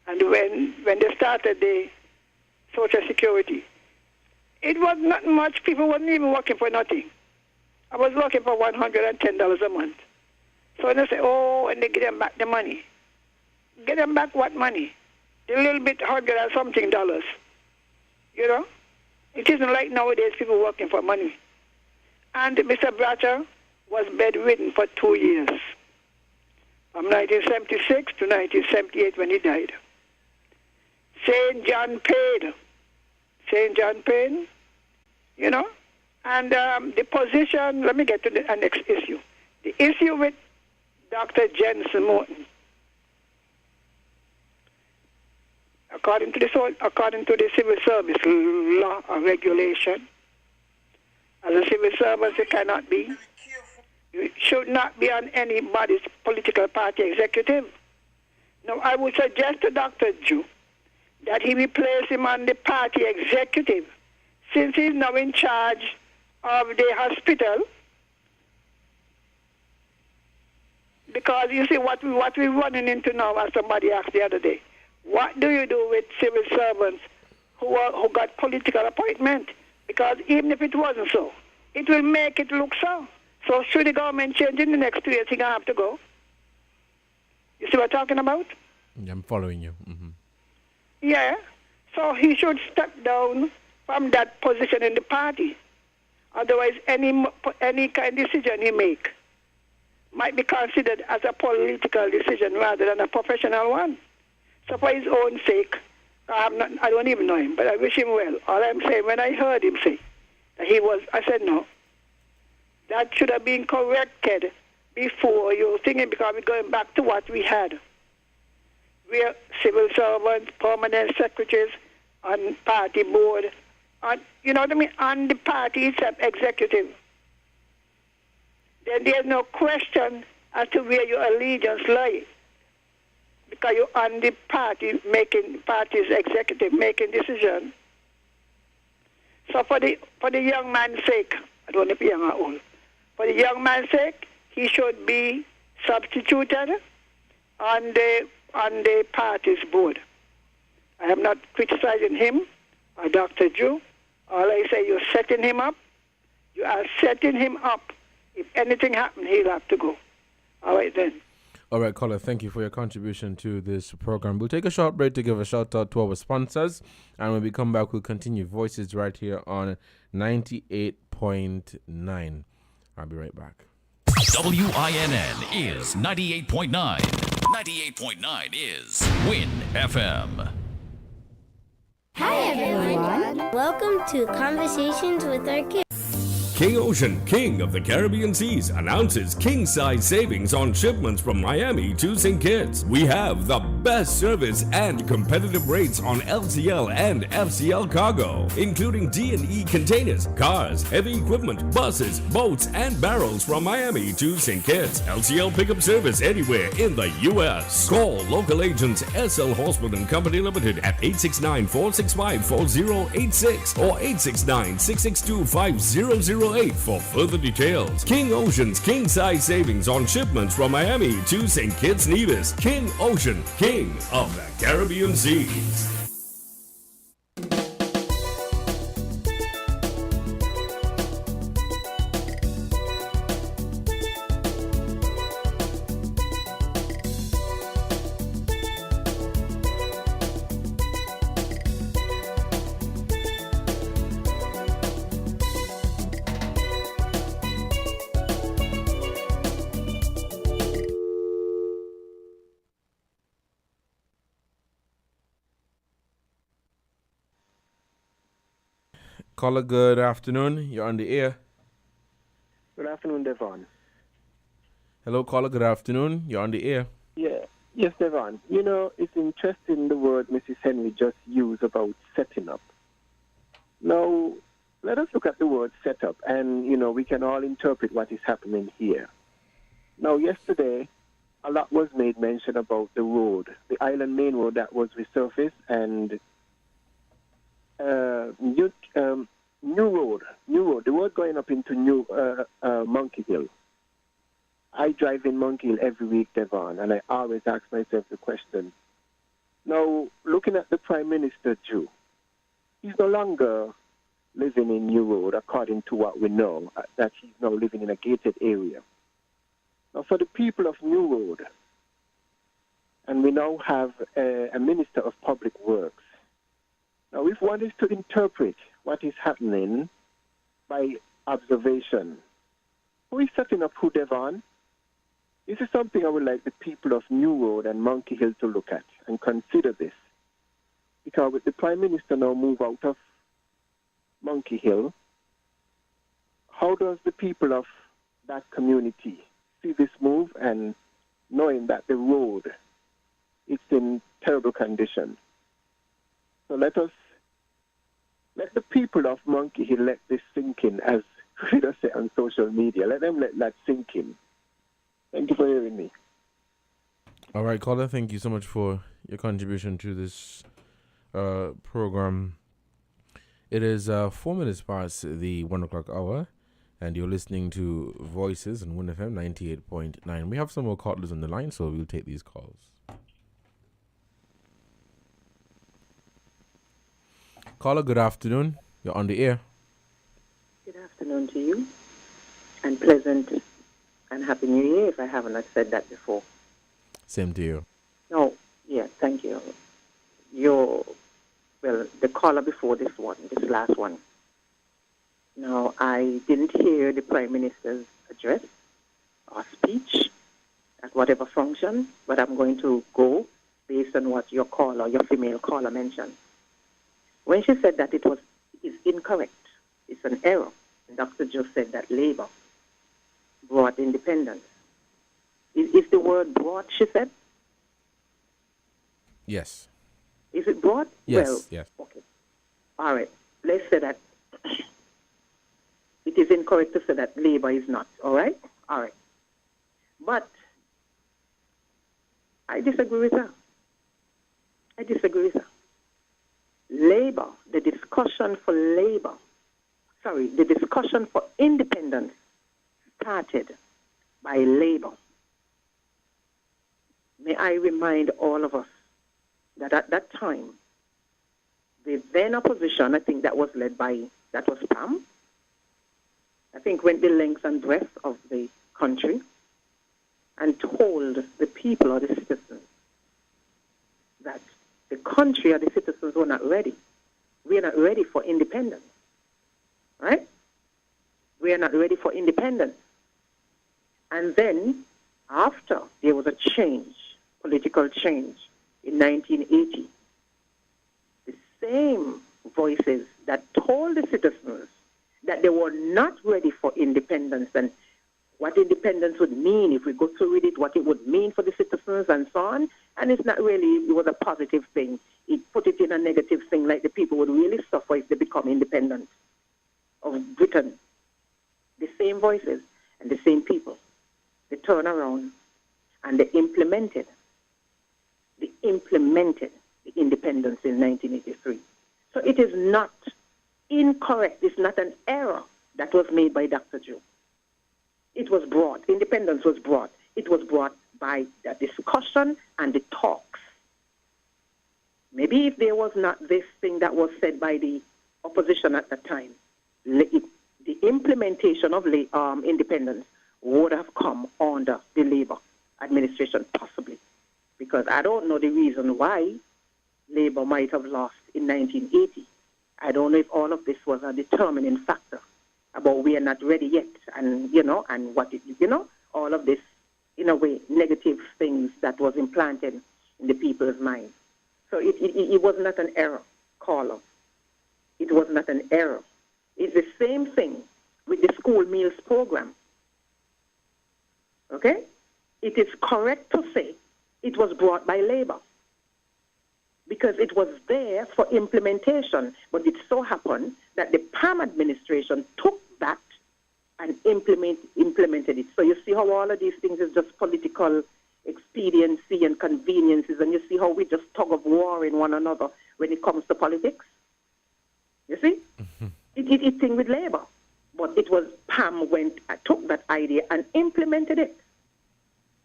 And when they started the Social Security, it was not much. People weren't even working for nothing. I was working for $110 a month. So they say, and they get them back the money. Get them back what money? The little bit, $100 and something. You know? It isn't like nowadays people working for money. And Mr. Bratcher was bedridden for 2 years, from 1976 to 1978 when he died. St. John paid, you know, and the position, let me get to the next issue. The issue with Dr. Jensen Morton, according to the civil service law or regulation, as a civil servant, you cannot be You should not be on anybody's political party executive. Now, I would suggest to Dr. Ju that he replace him on the party executive, since he's now in charge of the hospital. Because you see what we're running into now, as somebody asked the other day. What do you do with civil servants who got political appointment? Because even if it wasn't so, it will make it look so. So should the government change in the next 2 years, he's going to have to go. You see what I'm talking about? Yeah, I'm following you. Yeah. So he should step down from that position in the party. Otherwise, any kind of decision he make might be considered as a political decision rather than a professional one. So for his own sake, I don't even know him, but I wish him well. All I'm saying, when I heard him say that I said no. That should have been corrected before you thinking, because we're going back to what we had. We are civil servants, permanent secretaries, on party board, on, you know what I mean, on the party itself, executive. Then there's no question as to where your allegiance lies, because you're on the party, party's executive, making decisions. So for the young man's sake, I don't know if young or old, for the young man's sake, he should be substituted on the party's board. I am not criticizing him or Dr. Ju. All I say, you're setting him up. You are setting him up. If anything happens, he'll have to go. All right, then. All right, caller, thank you for your contribution to this program. We'll take a short break to give a shout out to our sponsors. And when we come back, we'll continue Voices right here on 98.9. I'll be right back. WINN is 98.9. 98.9 is Win FM. Hi everyone. Welcome to Conversations with Our Kids. King Ocean, king of the Caribbean seas, announces king-size savings on shipments from Miami to St. Kitts. We have the best service and competitive rates on LCL and FCL cargo, including D&E containers, cars, heavy equipment, buses, boats, and barrels from Miami to St. Kitts. LCL pickup service anywhere in the U.S. Call local agents SL Hospital Company Limited at 869-465-4086 or 869-662-5008 for further details. King Ocean's king-size savings on shipments from Miami to St. Kitts Nevis. King Ocean, king of the Caribbean seas. Caller, good afternoon. You're on the air. Good afternoon, Devon. Hello, caller. Good afternoon. You're on the air. Yeah. Yes, Devon. You know, it's interesting the word Mrs. Henry just used about setting up. Now, let us look at the word set up, and, you know, we can all interpret what is happening here. Now, yesterday, a lot was made mention about the road, the Island Main Road that was resurfaced, and New Road, the road going up into Monkey Hill. I drive in Monkey Hill every week, Devon, and I always ask myself the question. Now, looking at the Prime Minister, Jew, he's no longer living in New Road, according to what we know, that he's now living in a gated area. Now, for the people of New Road, and we now have a Minister of Public Works. Now, if one is to interpret what is happening by observation, who is setting up who, Devon? This is something I would like the people of New Road and Monkey Hill to look at and consider this. Because with the Prime Minister now move out of Monkey Hill, how does the people of that community see this move and knowing that the road is in terrible condition? So let the people of Monkey Hill let this sink in as we just say on social media. Let that sink in. Thank you for hearing me. All right, caller, thank you so much for your contribution to this program. It is 4 minutes past the 1 o'clock hour, and you're listening to Voices on WIN FM 98.9. We have some more callers on the line, so we'll take these calls. Caller, good afternoon. You're on the air. Good afternoon to you, and pleasant and happy New Year, if I haven't said that before. Same to you. No, yeah, thank you. The caller before this last one. Now, I didn't hear the Prime Minister's address or speech at whatever function, but I'm going to go based on what your female caller mentioned. When she said that it is incorrect, it's an error. Dr. Joe said that Labour brought independence. Is the word brought, she said? Yes. Is it brought? Yes, well, yes. Okay. All right. Let's say that it is incorrect to say that Labour is not. All right? All right. But I disagree with her. Labour, the discussion for independence started by Labour. May I remind all of us that at that time, the then opposition, I think that was PAM, I think went the length and breadth of the country and told the people or the citizens that the country or the citizens were not ready. We are not ready for independence. Right? We are not ready for independence. And then, after there was a change, political change, in 1980, the same voices that told the citizens that they were not ready for independence and what independence would mean if we go through with it, what it would mean for the citizens and so on. And it's not really, it was a positive thing. It put it in a negative thing, like the people would really suffer if they become independent of Britain. The same voices and the same people, they turn around and they implemented the independence in 1983. So it is not incorrect. It's not an error that was made by Dr. Joe. It was brought. Independence was brought. It was brought by the discussion and the talks. Maybe if there was not this thing that was said by the opposition at the time, the implementation of independence would have come under the Labour administration, possibly. Because I don't know the reason why Labour might have lost in 1980. I don't know if all of this was a determining factor about we are not ready yet, and and what all of this, in a way, negative things that was implanted in the people's minds. So it was not an error, caller. It was not an error. It's the same thing with the school meals program. Okay? It is correct to say it was brought by Labour because it was there for implementation, but it so happened that the PAM administration took that and implemented it. So you see how all of these things is just political expediency and conveniences, and you see how we just tug of war in one another when it comes to politics? You see? Mm-hmm. It's thing with Labour, but it was PAM took that idea and implemented it.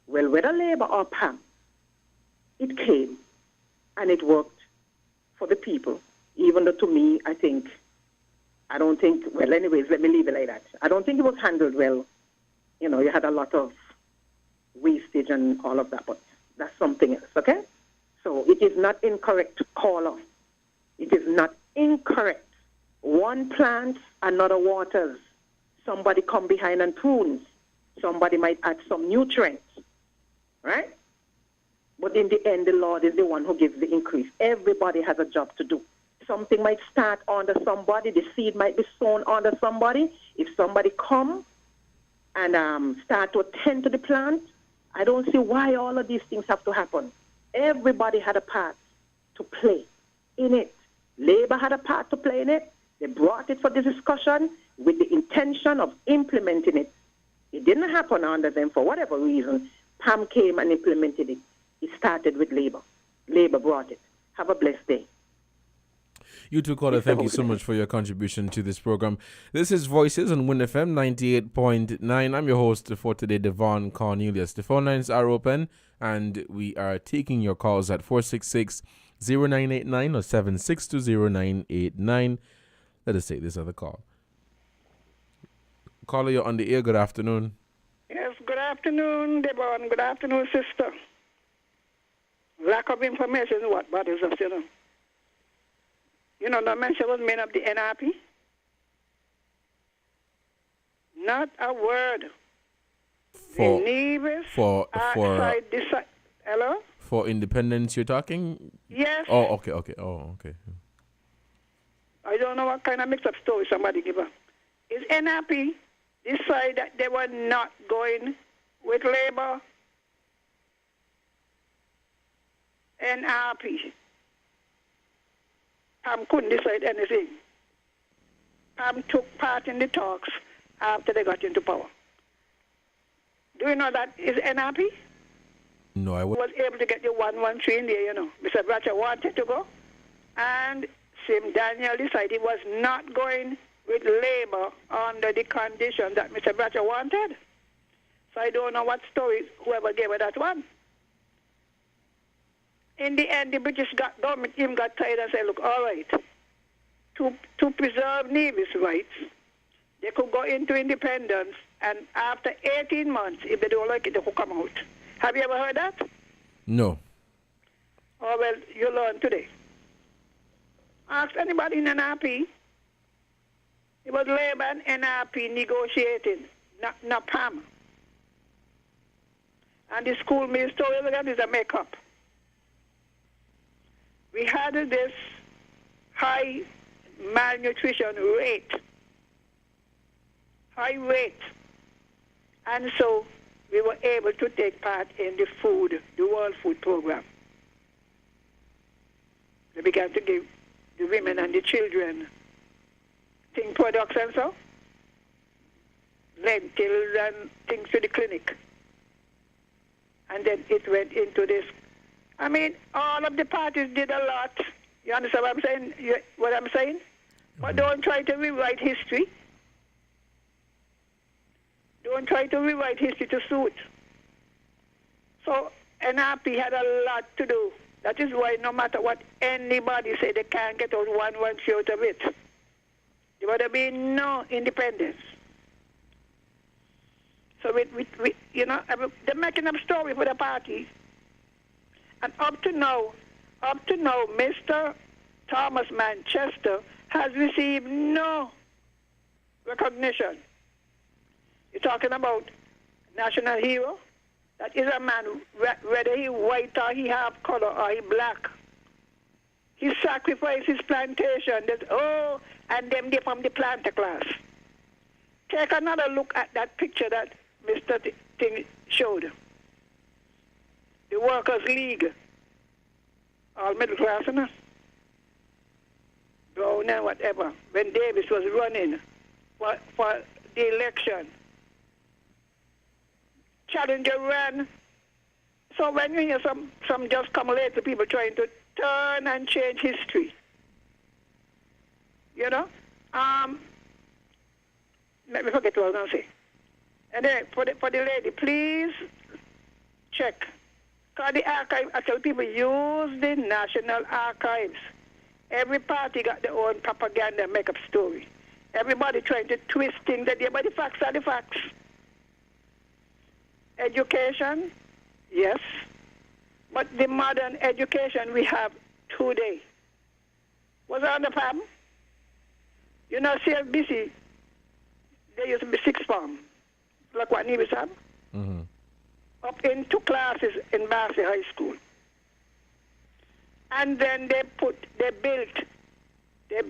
Well, whether Labour or PAM, it came and it worked for the people, even though to me, well, anyways, let me leave it like that. I don't think it was handled well. You had a lot of wastage and all of that, but that's something else, okay? So it is not incorrect, caller. It is not incorrect. One plants, another waters. Somebody come behind and prunes. Somebody might add some nutrients, right? But in the end, the Lord is the one who gives the increase. Everybody has a job to do. Something might start under somebody. The seed might be sown under somebody. If somebody come and start to attend to the plant, I don't see why all of these things have to happen. Everybody had a part to play in it. Labour had a part to play in it. They brought it for the discussion. with the intention of implementing it. It didn't happen under them for whatever reason. PAM came and implemented it. It started with Labour. Labour brought it. Have a blessed day. You too, caller. Thank you so much for your contribution to this program. This is Voices on WINN-FM 98.9. I'm your host for today, Devon Cornelius. The phone lines are open, and we are taking your calls at 466-0989 or 7620989. Let us take this other call. Caller, you're on the air. Good afternoon. Yes, good afternoon, Devon. Good afternoon, sister. Lack of information is what bothers us, you know. You know, the mention was made of the NRP. Not a word. Hello? For independence, you're talking? Yes. Oh, okay. Oh, okay. I don't know what kind of mixed-up story somebody give us. Is NRP decide that they were not going with Labour? NRP. PAM couldn't decide anything. PAM took part in the talks after they got into power. Do you know that is NRP? No, I was able to get the 113 in there, you know. Mr. Bracha wanted to go, and Sim Daniel decided he was not going with Labour under the condition that Mr. Bracha wanted. So I don't know what story whoever gave her that one. In the end, the British government even got tired and said, look, all right, to preserve Navy's rights, they could go into independence, and after 18 months, if they don't like it, they could come out. Have you ever heard that? No. Oh, well, you learn today. Ask anybody in NRP. It was Labour and NRP negotiating, not PAM. And the school meal story again is a make-up. We had this high malnutrition rate. High rate. And so we were able to take part in the World Food Program. They began to give the women and the children thing products and so, lentils and things to the clinic. And then it went into this. I mean, all of the parties did a lot. You understand what I'm saying? But don't try to rewrite history. Don't try to rewrite history to suit. So NRP had a lot to do. That is why no matter what anybody say, they can't get out one out of it. There would have been no independence. So we you know, they're making up story for the party. And up to now, Mr. Thomas Manchester has received no recognition. You're talking about national hero? That is a man, whether he white or he have color or he black. He sacrificed his plantation. And them they from the planter class. Take another look at that picture that Mr. Thing showed. The Workers' League, all middle class, you know? Brown and whatever, when Davis was running for the election. Challenger ran. So when you hear some just come later people trying to turn and change history, you know? Let me forget what I was going to say. And then for the lady, please check. Because the archive, actually people use the National Archives. Every party got their own propaganda and make-up story. Everybody trying to twist things that but the facts are the facts. Education, yes. But the modern education we have today was on the PAM. You know, CFBC, there used to be 6 form, like what Nevis had. Mm-hmm. Up in 2 classes in Barcy High School. And then they built the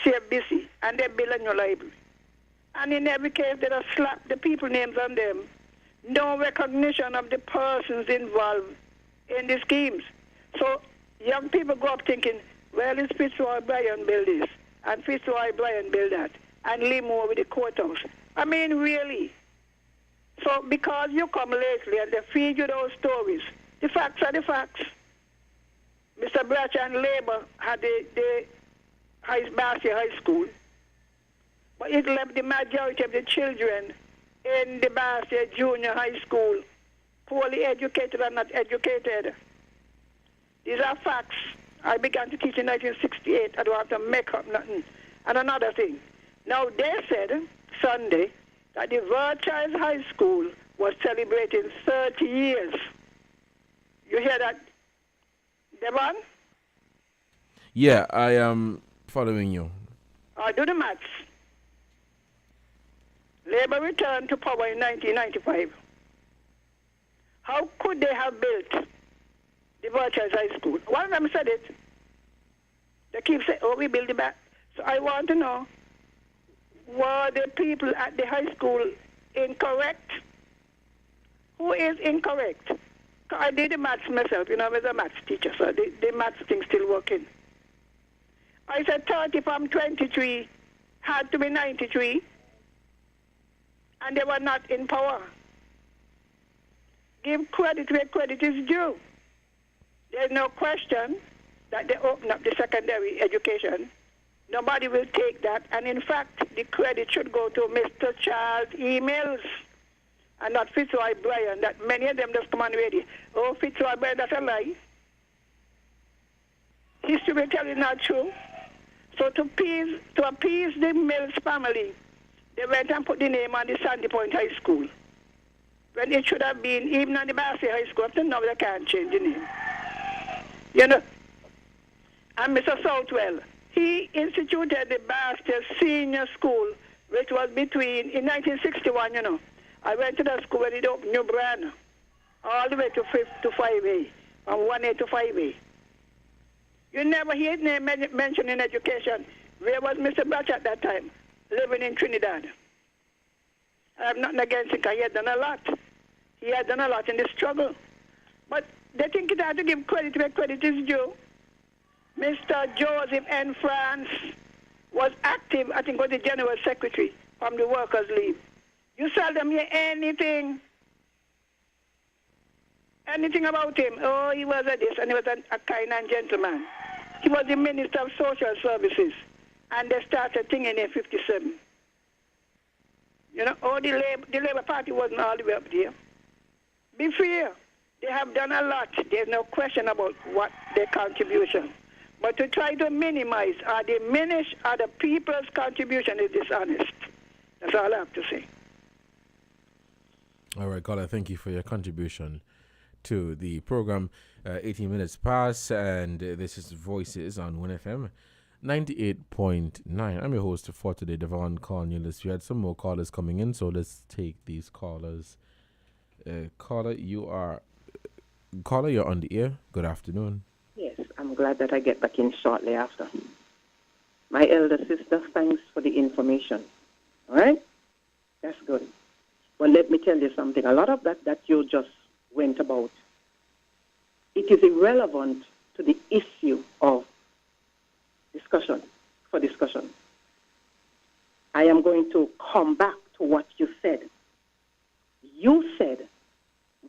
CFBC, and they built a new library. And in every case, they just slap the people names on them. No recognition of the persons involved in the schemes. So young people go up thinking, well, it's Fitzroy Bryan built this. and Fitzroy Bryan built that, and Limo with the courthouse. I mean, really. So because you come lately and they feed you those stories, the facts are the facts. Mr. Bratcher and Labour had the Bastia High School, but it left the majority of the children in the Bastia Junior High School poorly educated and not educated. These are facts. I began to teach in 1968. I don't have to make up nothing. And another thing. Now, they said Sunday that the Verchilds High School was celebrating 30 years. You hear that, Devon? Yeah, I am following you. I do the maths. Labour returned to power in 1995. How could they have built the Verchilds High School? One of them said it. They keep saying, oh, we built it back. So I want to know, were the people at the high school incorrect? Who is incorrect? I did the maths myself, I was a maths teacher, so the maths thing still working. I said 30 from 23 had to be 93, and they were not in power. Give credit where credit is due. There's no question that they open up the secondary education. Nobody will take that, and in fact, the credit should go to Mr. Charles emails and not Fitzroy Bryan, that many of them just come on radio. Oh, Fitzroy Bryan, that's a lie. History will tell you not true. So to appease the Mills family, they went and put the name on the Sandy Point High School, when it should have been even on the Bastia High School. Up to now, they can't change the name. And Mr. Southwell, he instituted the Bastia Senior School, which was in 1961, I went to that school when it opened New Brand, all the way to 5A, from 1A to 5A. You never hear his name mentioned in education. Where was Mr. Bratcher at that time? Living in Trinidad. I have nothing against him because he had done a lot. He had done a lot in the struggle. But they think it had to give credit where credit is due. Mr. Joseph N. France was active, I think was the General Secretary from the Workers' League. You seldom hear anything about him. Oh, he was a this, and he was a kind and gentleman. He was the Minister of Social Services, and they started thinking in 57. The Labour Party wasn't all the way up there. Be fair. They have done a lot. There's no question about what their contribution. But to try to minimize or diminish other people's contribution is dishonest. That's all I have to say. All right, caller, thank you for your contribution to the program. 18 minutes past, and this is Voices on WINNFM 98.9. I'm your host for today, Devon Cornelius. We had some more callers coming in, so let's take these callers. Caller, you're on the air. Good afternoon. Yes, I'm glad that I get back in shortly after. My elder sister, thanks for the information. All right? That's good. Well, let me tell you something. A lot of that you just went about, it is irrelevant to the issue of discussion. I am going to come back to what you said. You said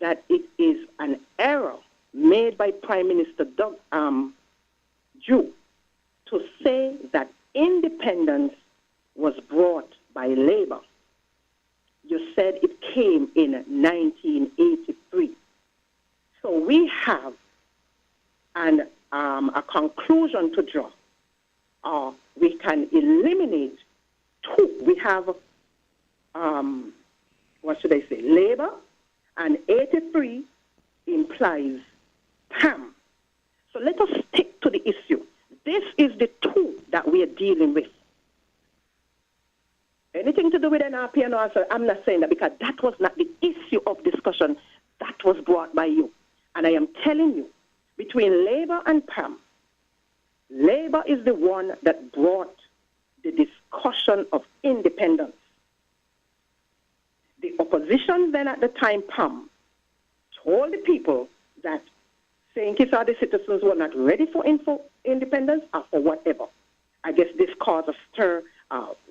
that it is an error made by Prime Minister Jew to say that independence was brought by Labour. You said it came in 1983. So we have a conclusion to draw. We can eliminate two. We have, Labour, and 83 implies PAM. So let us stick to the issue. This is the tool that we are dealing with. Anything to do with NRP and also, I'm not saying that because that was not the issue of discussion that was brought by you. And I am telling you, between Labour and PAM, Labour is the one that brought the discussion of independence. The opposition then at the time, PAM, told the people that St. Kitts or the citizens were not ready for independence or for whatever. I guess this caused a stir,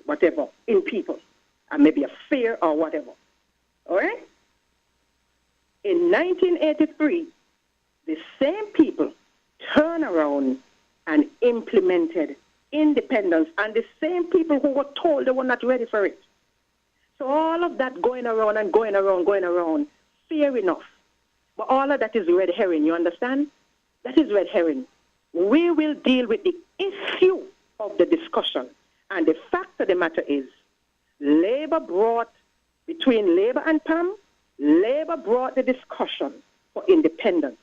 whatever, in people, and maybe a fear or whatever. All right? In 1983, the same people turned around and implemented independence, and the same people who were told they were not ready for it. So all of that going around and going around, fair enough. But all of that is red herring, you understand? That is red herring. We will deal with the issue of the discussion. And the fact of the matter is, Labour brought, between Labour and PAM, Labour brought the discussion for independence.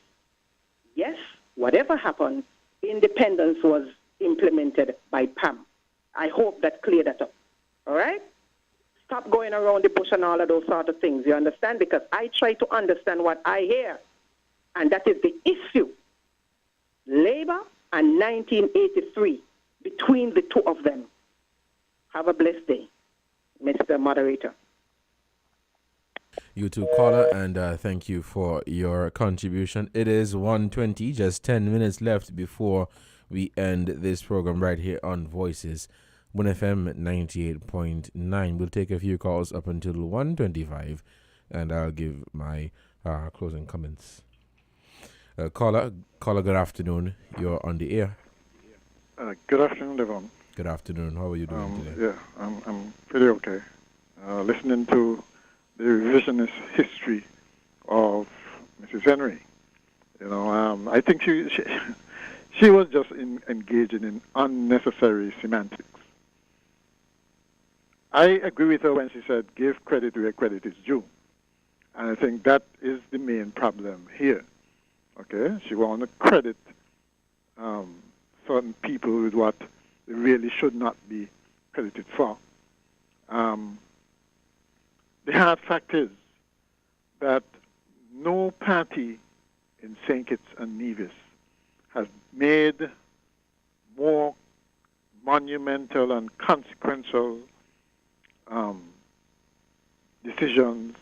Yes, whatever happened, independence was implemented by PAM. I hope that cleared that up. All right? Stop going around the bush and all of those sort of things, you understand? Because I try to understand what I hear. And that is the issue. Labour and 1983, between the two of them. Have a blessed day, Mr. Moderator. You too, caller, and thank you for your contribution. It is 1:20, just 10 minutes left before we end this program right here on Voices, WINNFM 98.9. We'll take a few calls up until 1:25, and I'll give my closing comments. Caller, good afternoon. You're on the air. Good afternoon, Devon. Good afternoon. How are you doing today? Yeah, I'm pretty okay. Listening to the revisionist history of Mrs. Henry. I think she was just engaging in unnecessary semantics. I agree with her when she said, give credit where credit is due. And I think that is the main problem here. Okay? She wants to credit certain people with what they really should not be credited for. The hard fact is that no party in St. Kitts and Nevis has made more monumental and consequential decisions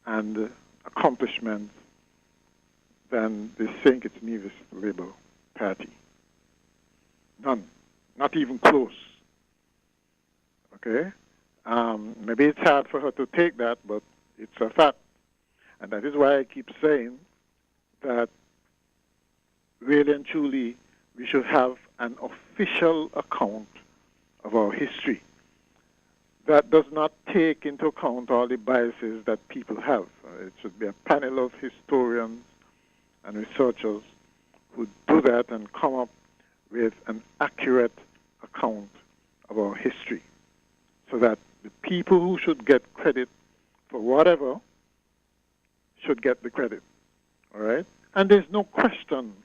and accomplishments than the St. Kitts and Nevis Labour Party. None. Not even close. Okay? Maybe it's hard for her to take that, but it's a fact. And that is why I keep saying that really and truly we should have an official account of our history that does not take into account all the biases that people have. It should be a panel of historians and researchers who do that and come up with an accurate account of our history so that the people who should get credit for whatever should get the credit. All right? And there's no question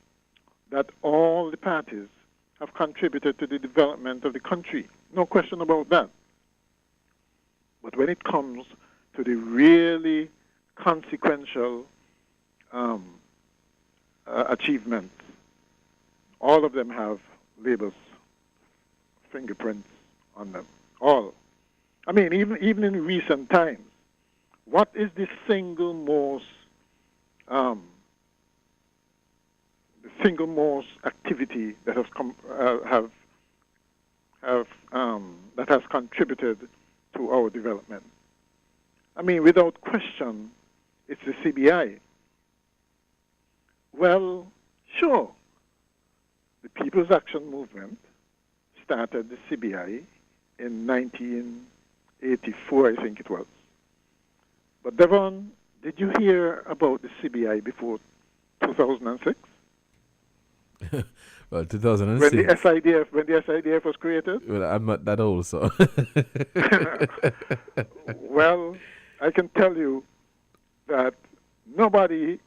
that all the parties have contributed to the development of the country. No question about that. But when it comes to the really consequential achievements, all of them have Labour's fingerprints on them. All. I mean, even in recent times, what is the single most activity that has that has contributed to our development? I mean, without question, it's the CBI. Well, sure, the People's Action Movement started the CBI in 1984, I think it was. But Devon, did you hear about the CBI before 2006? Well, 2006. When the SIDF was created? Well, I'm not that old, so. Well, I can tell you that nobody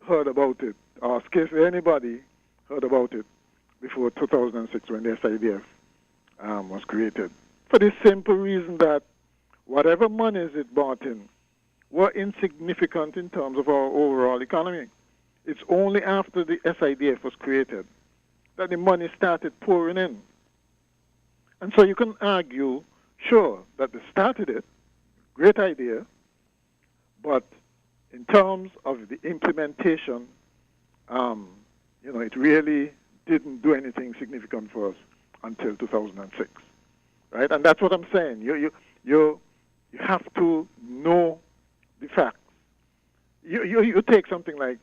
heard about it, or scarcely anybody heard about it before 2006 when the SIDF was created. For the simple reason that whatever monies it brought in were insignificant in terms of our overall economy. It's only after the SIDF was created that the money started pouring in. And so you can argue, sure, that they started it, great idea, but in terms of the implementation, it really didn't do anything significant for us. until 2006, right? And that's what I'm saying. You have to know the facts. You take something like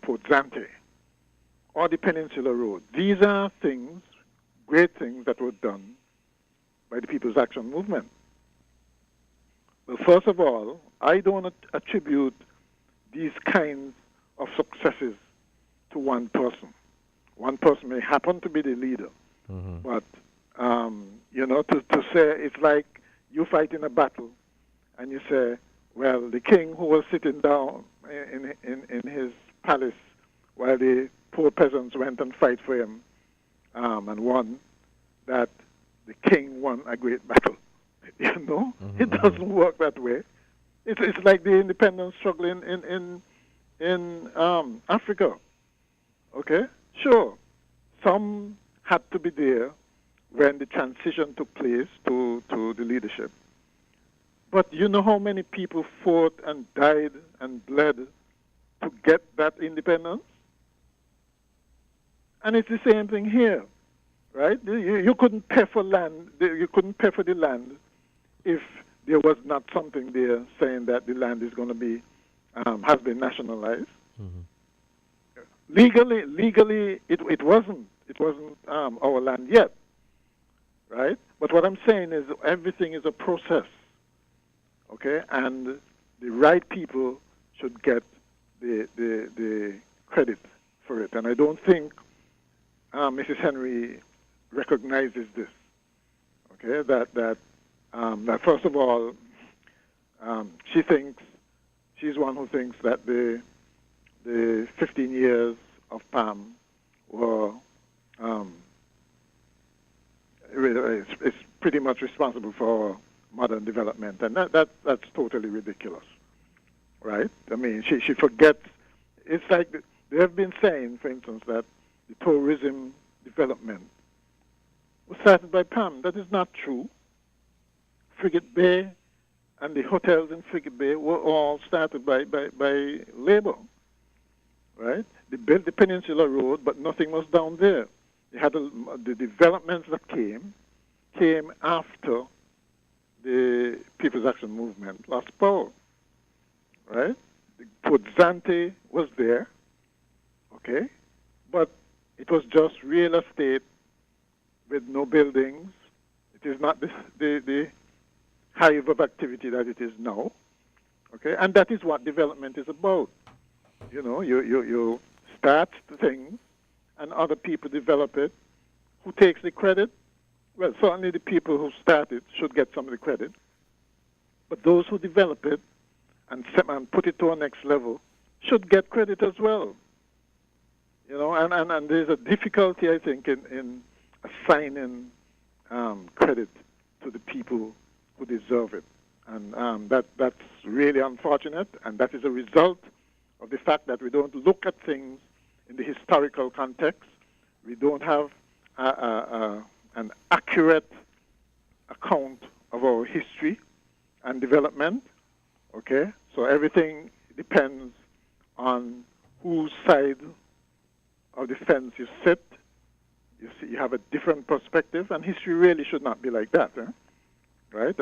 Port Zante or the Peninsula Road. These are things, great things that were done by the People's Action Movement. Well, first of all, I don't attribute these kinds of successes to one person. One person may happen to be the leader, but to say it's like you fight in a battle, and you say, well, the king who was sitting down in his palace while the poor peasants went and fight for him and won, that the king won a great battle. It doesn't work that way. It's like the independence struggle in Africa. Okay, sure. Some had to be there when the transition took place to the leadership. But you know how many people fought and died and bled to get that independence? And it's the same thing here, right? You couldn't pay for land. You couldn't pay for the land if there was not something there saying that the land is going to be has been nationalized. Legally, it wasn't. It wasn't our land yet, right? But what I'm saying is everything is a process, okay? And the right people should get the credit for it. And I don't think Mrs. Henry recognizes this, okay? That first of all, she's one who thinks that the 15 years of PAM were is pretty much responsible for modern development, and that's totally ridiculous, right? I mean, she forgets. It's like they have been saying, for instance, that the tourism development was started by PAM. That is not true. Frigate Bay and the hotels in Frigate Bay were all started by Labour, right? They built the Peninsula Road, but nothing was down there. They had the developments that came after the People's Action Movement lost power, right? Port Zante was there, okay, but it was just real estate with no buildings. It is not the hive of activity that it is now, okay, and that is what development is about. You start the thing, and other people develop it. Who takes the credit? Well, certainly the people who started should get some of the credit. But those who develop it and put it to a next level should get credit as well. And there's a difficulty, I think, in assigning credit to the people who deserve it. And that's really unfortunate, and that is a result of the fact that we don't look at things in the historical context. We don't have an accurate account of our history and development, okay? So everything depends on whose side of the fence you sit. You see, you have a different perspective, and history really should not be like that, right?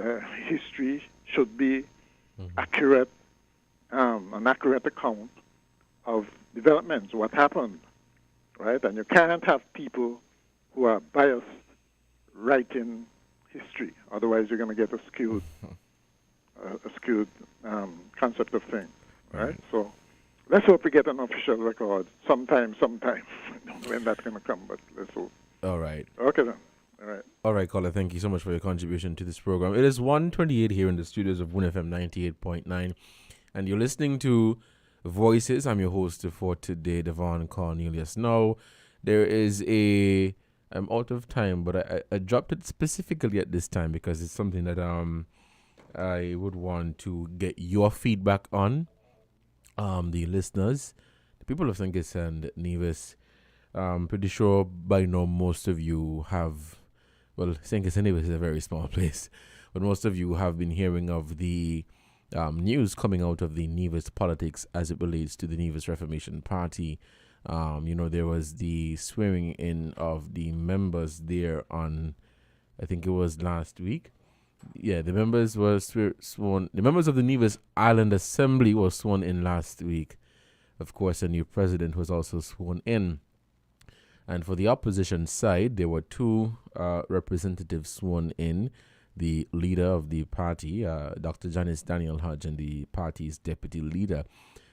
History should be accurate, an accurate account of developments, what happened, right? And you can't have people who are biased writing history. Otherwise, you're going to get a skewed concept of things, right? So let's hope we get an official record sometime. I don't know when that's going to come, but let's hope. All right. Okay, then. All right. All right, caller. Thank you so much for your contribution to this program. It is 1:28 here in the studios of WINN FM 98.9, and you're listening to Voices. I'm your host for today, Devon Cornelius. Now, there is I'm out of time, but I dropped it specifically at this time because it's something that I would want to get your feedback on. The listeners, the people of St. Kitts and Nevis. Pretty sure by now most of you have, well, St. Kitts and Nevis is a very small place, but most of you have been hearing of the news coming out of the Nevis politics as it relates to the Nevis Reformation Party There was the swearing in of the members there on, I think it was last week. Yeah, the members were sworn. The members of the Nevis Island Assembly were sworn in last week. Of course, a new president was also sworn in. And for the opposition side, there were two representatives sworn in. The leader of the party, Dr. Janice Daniel Hodge, and the party's deputy leader,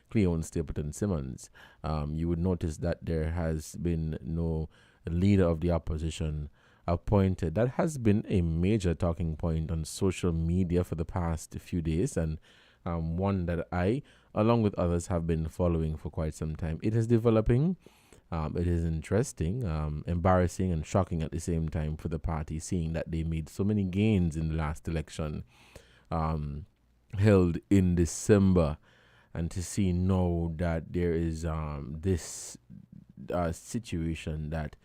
Cleon Stapleton Simmons. You would notice that there has been no leader of the opposition appointed. That has been a major talking point on social media for the past few days, and one that I, along with others, have been following for quite some time. It is developing. It is interesting, embarrassing and shocking at the same time for the party, seeing that they made so many gains in the last election held in December, and to see now that there is this situation that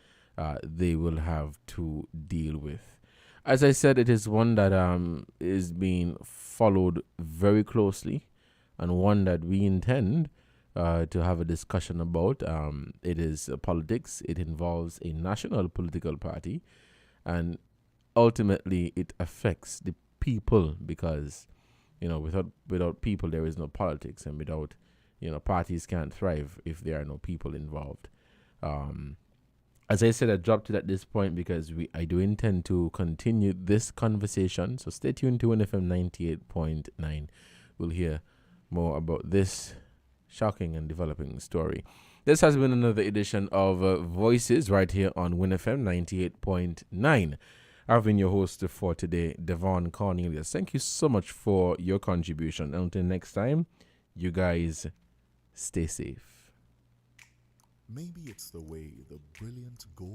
they will have to deal with. As I said, it is one that is being followed very closely, and one that we intend to have a discussion about. It is politics. It involves a national political party, and ultimately it affects the people, because without people there is no politics, and without parties can't thrive if there are no people involved. As I said, I dropped it at this point because I do intend to continue this conversation, so stay tuned to WINNFM 98.9. We'll hear more about this shocking and developing story. This has been another edition of Voices right here on WINNFM 98.9. I've been your host for today, Devon Cornelius. Thank you so much for your contribution. Until next time, you guys stay safe. Maybe it's the way the brilliant gold.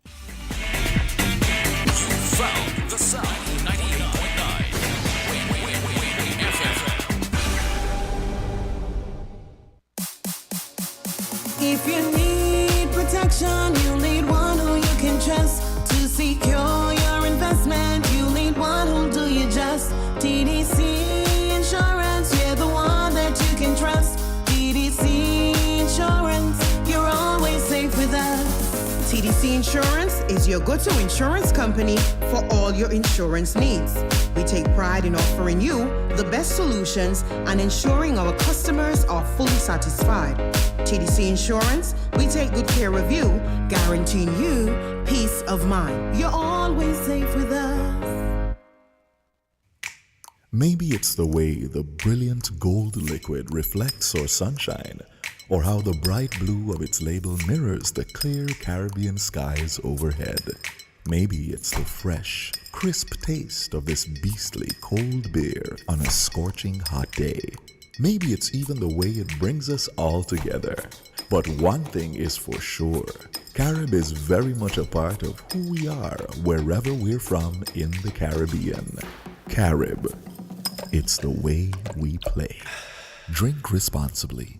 Found the sound 98.9. If you need protection, you need one who you can trust. To secure your investment, you need one who'll do you just. TDC Insurance, you're the one that you can trust. TDC Insurance, you're always safe with us. TDC Insurance is your go-to insurance company for all your insurance needs. We take pride in offering you the best solutions and ensuring our customers are fully satisfied. TDC Insurance, we take good care of you, guaranteeing you peace of mind. You're always safe with us. Maybe it's the way the brilliant gold liquid reflects our sunshine, or how the bright blue of its label mirrors the clear Caribbean skies overhead. Maybe it's the fresh, crisp taste of this beastly cold beer on a scorching hot day. Maybe it's even the way it brings us all together. But one thing is for sure, Carib is very much a part of who we are wherever we're from in the Caribbean. Carib, it's the way we play. Drink responsibly.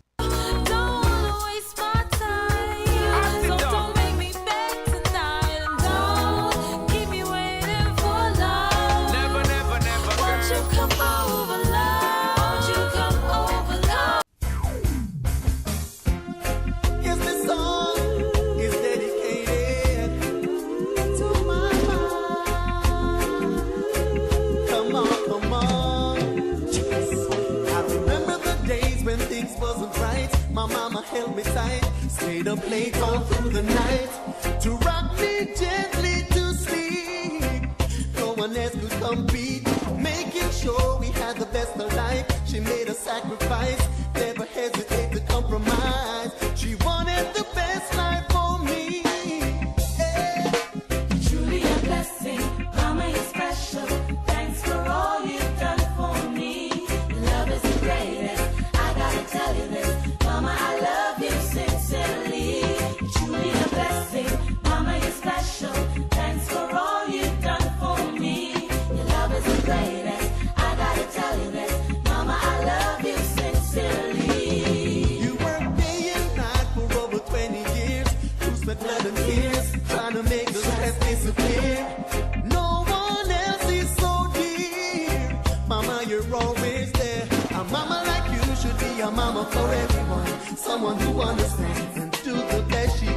Held me tight, stayed up late all through the night to rock me gently to sleep. No one else could compete, making sure we had the best of life. She made a sacrifice, never hesitate to compromise. She wanted the best life for me. Yeah. Truly a blessing, Mama, you're special. Thanks for all you've done for me. Love is the greatest, I gotta tell you this. Mama, I love you sincerely. You're truly a blessing. Mama, you're special. Thanks for all you've done for me. Your love is the greatest. I gotta tell you this. Mama, I love you sincerely. You worked day and night for over 20 years. You sweat blood and tears, trying to make the stress disappear. No one else is so dear. Mama, you're always there. A mama like you should be a mama for everyone. Someone who understands and do the best she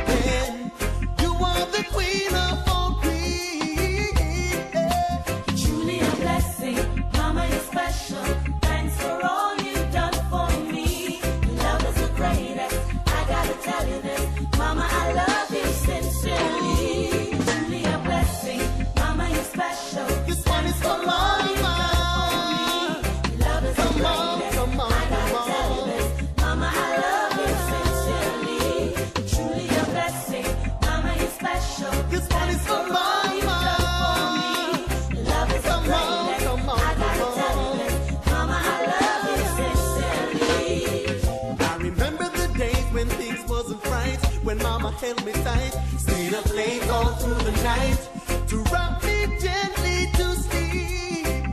held me tight. Stayed up late all through the night to rock me gently to sleep.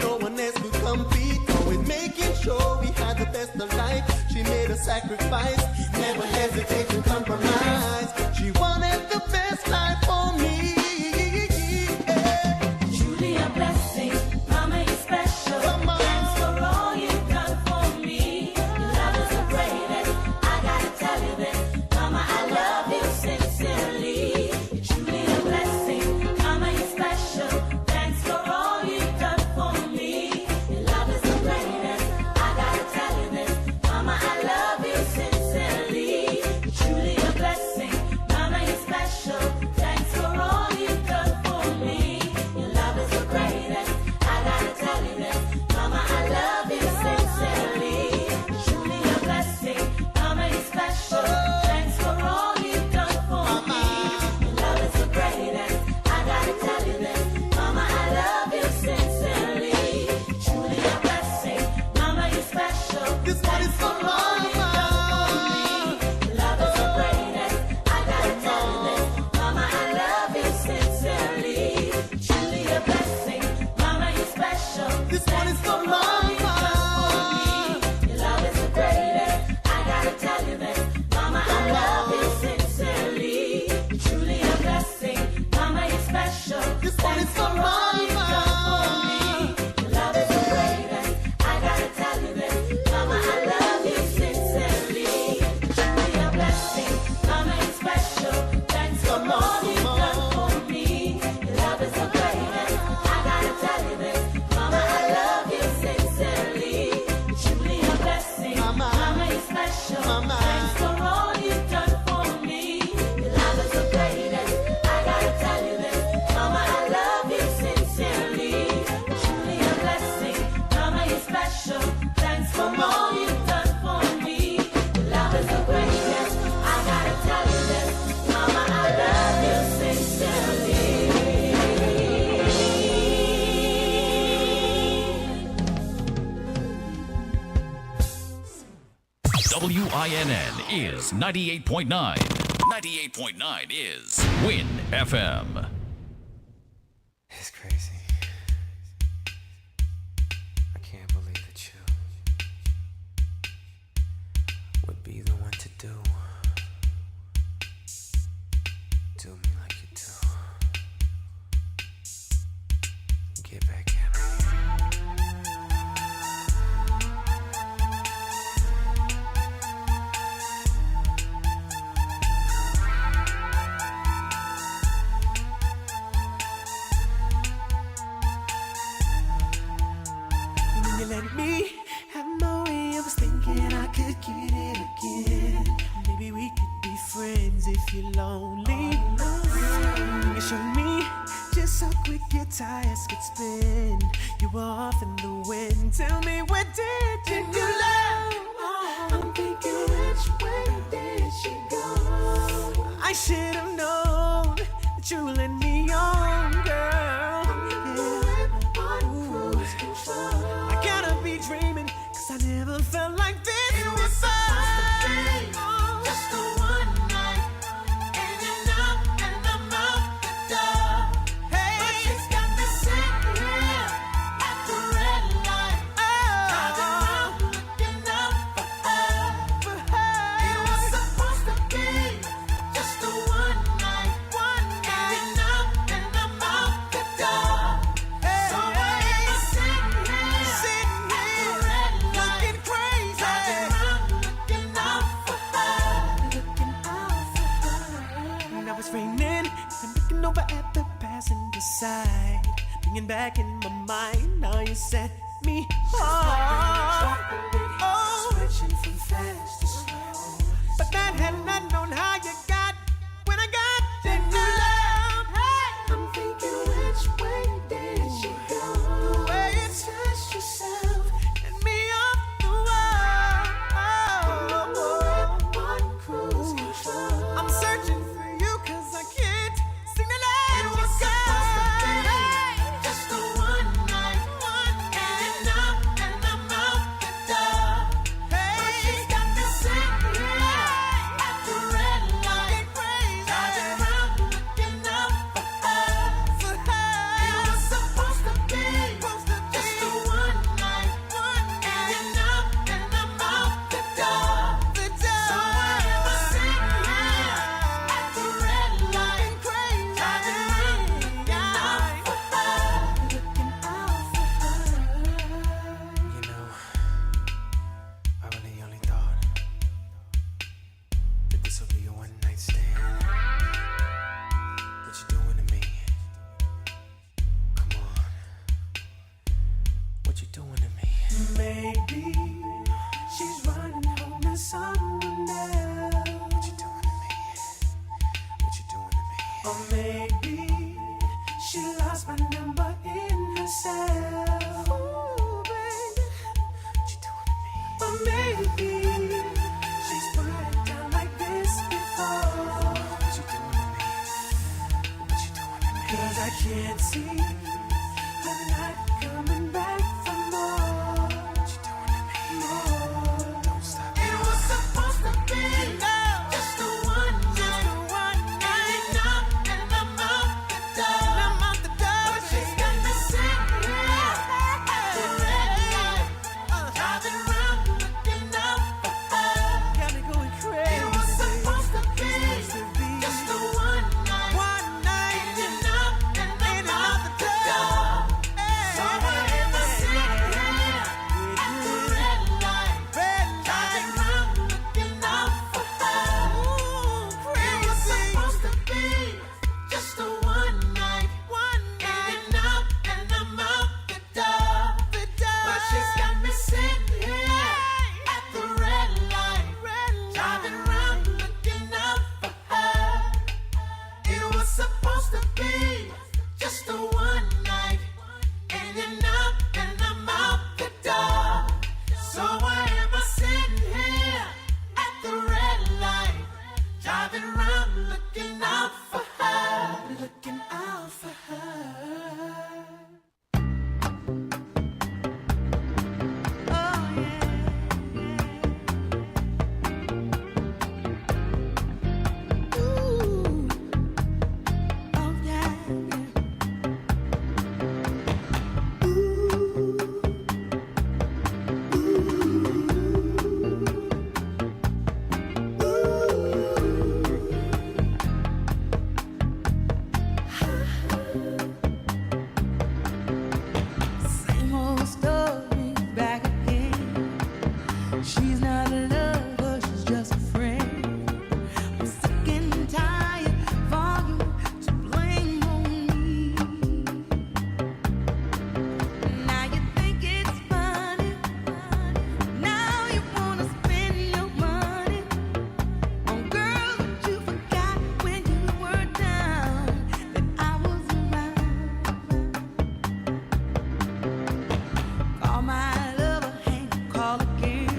No one else could compete, always making sure we had the best of life. She made a sacrifice, never hesitate to compromise. She wanted the best life for me. Truly a blessing, Mama, you're special. Thanks for all you've done for me. Your love is the greatest. I gotta tell you this, Mama, I love you sincerely. You're truly a blessing, Mama, you're special. Thanks for all you've done for me. Your love is the greatest. I gotta tell you this, Mama, I love you sincerely. You're truly a blessing, Mama, you're special. Thanks for all you've done for me. Your love is the greatest. I gotta tell you this, Mama, I love you sincerely. You're truly a blessing, Mama, you're special. Thanks for all you've done for me. Your love is the greatest. I gotta tell you this, Mama, I love you sincerely. You're truly a blessing, Mama, you're special. This one is for Mama. Your love is the greatest. I gotta tell you this, Mama, I love you sincerely. Truly a blessing, Mama, you're special. This one is for Mama. Your love is the greatest. I gotta tell you this, Mama, I love you sincerely. Truly a blessing, Mama, you're special. This one is for Mama. Your love is the greatest. I gotta tell you this, Mama, I love you sincerely. Truly a blessing, Mama, you're special. Thanks for all you've done for me. Your love is the greatest. I gotta tell you this, Mama, I love you sincerely. Truly a blessing, Mama, you're special. Thanks for all you've done for me. Your love is the greatest. I gotta tell you this, Mama, I love you sincerely. Truly a blessing, Mama, you're special. Thanks for all you've done for me. Your love is the greatest. I gotta tell you this, Mama, I love you sincerely. WINN is 98.9. 98.9 is Win FM. It's crazy. I can't believe that you would be the one to do me like you do. Get back at me. When you let me have my way, I was thinking I could get it again. Maybe we could be friends if you're lonely. When you showed me just how quick your tires could spin, you were off in the wind. Tell me, where did you love? I'm thinking, which way did she go? I should have known that you let me on, girl. I gotta be dreaming, 'cause I never felt like this before. Just the one night, and you're out and I'm out the door. Hey, But she's got me sitting here at the red light, driving around looking out for her. It was supposed to be just the one night, and you're out and I'm out the door. So why am I sitting here at the red light, looking crazy, driving around looking out for her? And I was raining and looking over at the passenger side, bringing back in my mind how you set me off. Oh, switching from fast to slow, but that had not known how you got when I got the new love. Hey, I'm thinking, which way did she go? The way you touched yourself and me off the wall. Cruise control. I'm searching for you 'cause I can't seem to let you go. just the one night, and Maybe she's running home to someone else. What you doing to me? What you doing to me? Or maybe she lost my number in her cell. Ooh, baby. What you doing to me? Or maybe she's put it down like this before. What you doing to me? What you doing to me? 'Cause I can't see her not coming back for more. What you doing to me? More. Don't stop. It was supposed to be just a one night, now, and I'm out the door. But she's got me sitting here at the red light, driving around looking out for her. Got me going crazy. It was supposed to be just a one night, and I'm out the door. So why am I sitting here at the red light, driving around looking out for her? It was supposed to be just a one night, and I'm out the door. But she's got me sitting here at the red light, driving around looking out for her. It was supposed to be just a one night, and I'm out the door. So why am I sitting here at the red light, driving around looking out for her, looking out for her? Oh yeah. Ooh. Oh yeah. Same old story back again. She's not a lover, she's just a friend. I'm sick and tired for you to blame on me. Now you think it's funny. Now you wanna spend your money on girls that you forgot when you were down, that I was around. Call my lover, hang, call again.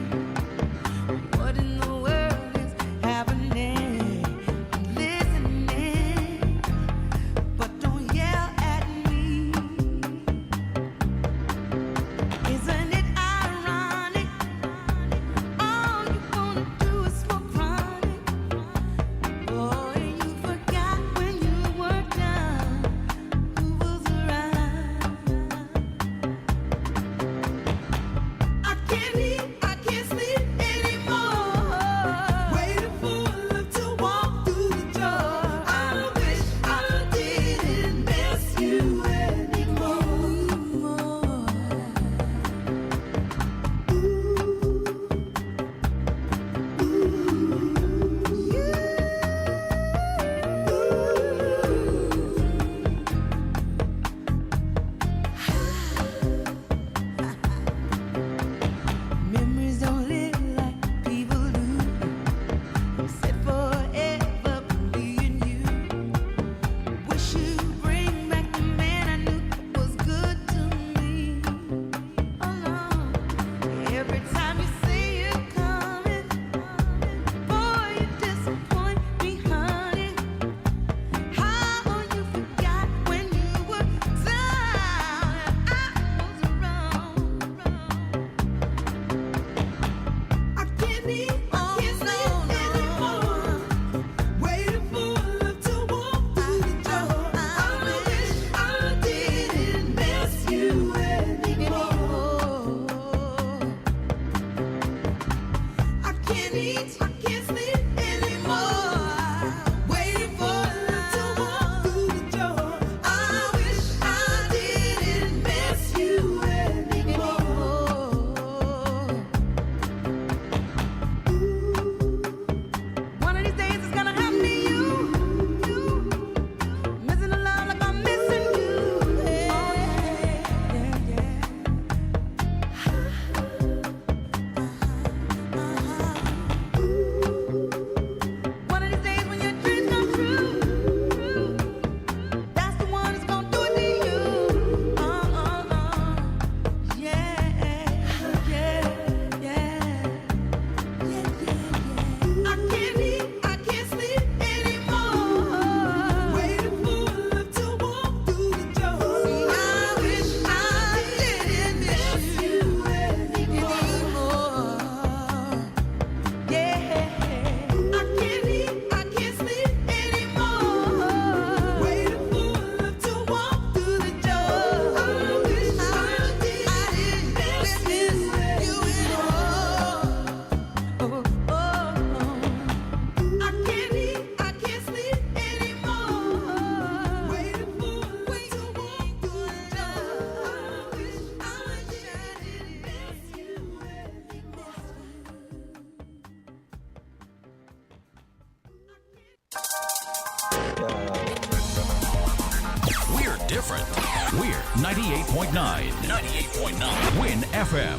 What in the world is happening? I'm listening, but don't yell at me. Isn't it ironic? All you wanna do is smoke chronic. Boy, you forgot when you were down, who was around. I can't eat, I can't sleep anymore. Waiting for love to walk through the door. I wish I didn't miss you anymore. Memories don't live like people do. I'm set forever from being you. Wish you'd bring back the man I knew was good to me. Oh no, every time you say you're coming, boy, you disappoint me, honey. How you forgot when you were down and I was around. I can't eat, I can't sleep anymore. Waiting for love to walk through the door. I wish I didn't miss you anymore. I can't eat, I can't sleep anymore. Waiting for love to walk through the door. I wish I didn't miss you anymore. One of these days it's gonna happen to you. Missing a love like I'm missing you. Yeah, yeah, yeah. different. We're 98.9. 98.9 Win FM.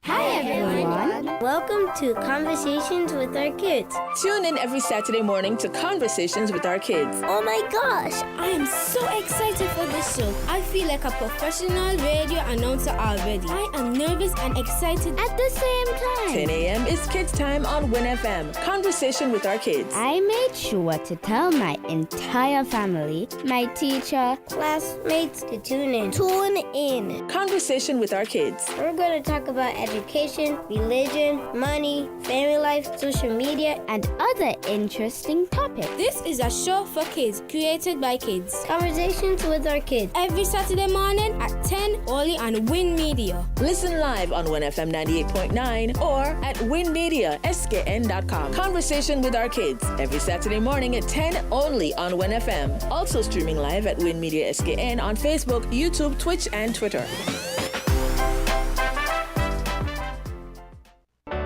Hi everyone. Welcome to Conversations with Our Kids. Tune in every Saturday morning to Conversations with Our Kids. Oh my gosh, I am so excited for this show. I feel like a professional radio announcer already. I am nervous and excited at the same time. 10 a.m. is Kids Time on Win FM. Conversation with Our Kids. I made sure to tell my entire family, my teacher, classmates to tune in. Tune in. Conversation with Our Kids. We're going to talk about education, religion, money, family life, social media, and other interesting topics. This is a show for kids, created by kids. Conversations with Our Kids. Every Saturday morning at 10, only on WINNmedia. Listen live on Win FM 98.9 or at WINNmediaSKN.com. Conversation with Our Kids. Every Saturday morning at 10, only on Win FM. Also streaming live at WINNmedia SKN on Facebook, YouTube, Twitch, and Twitter.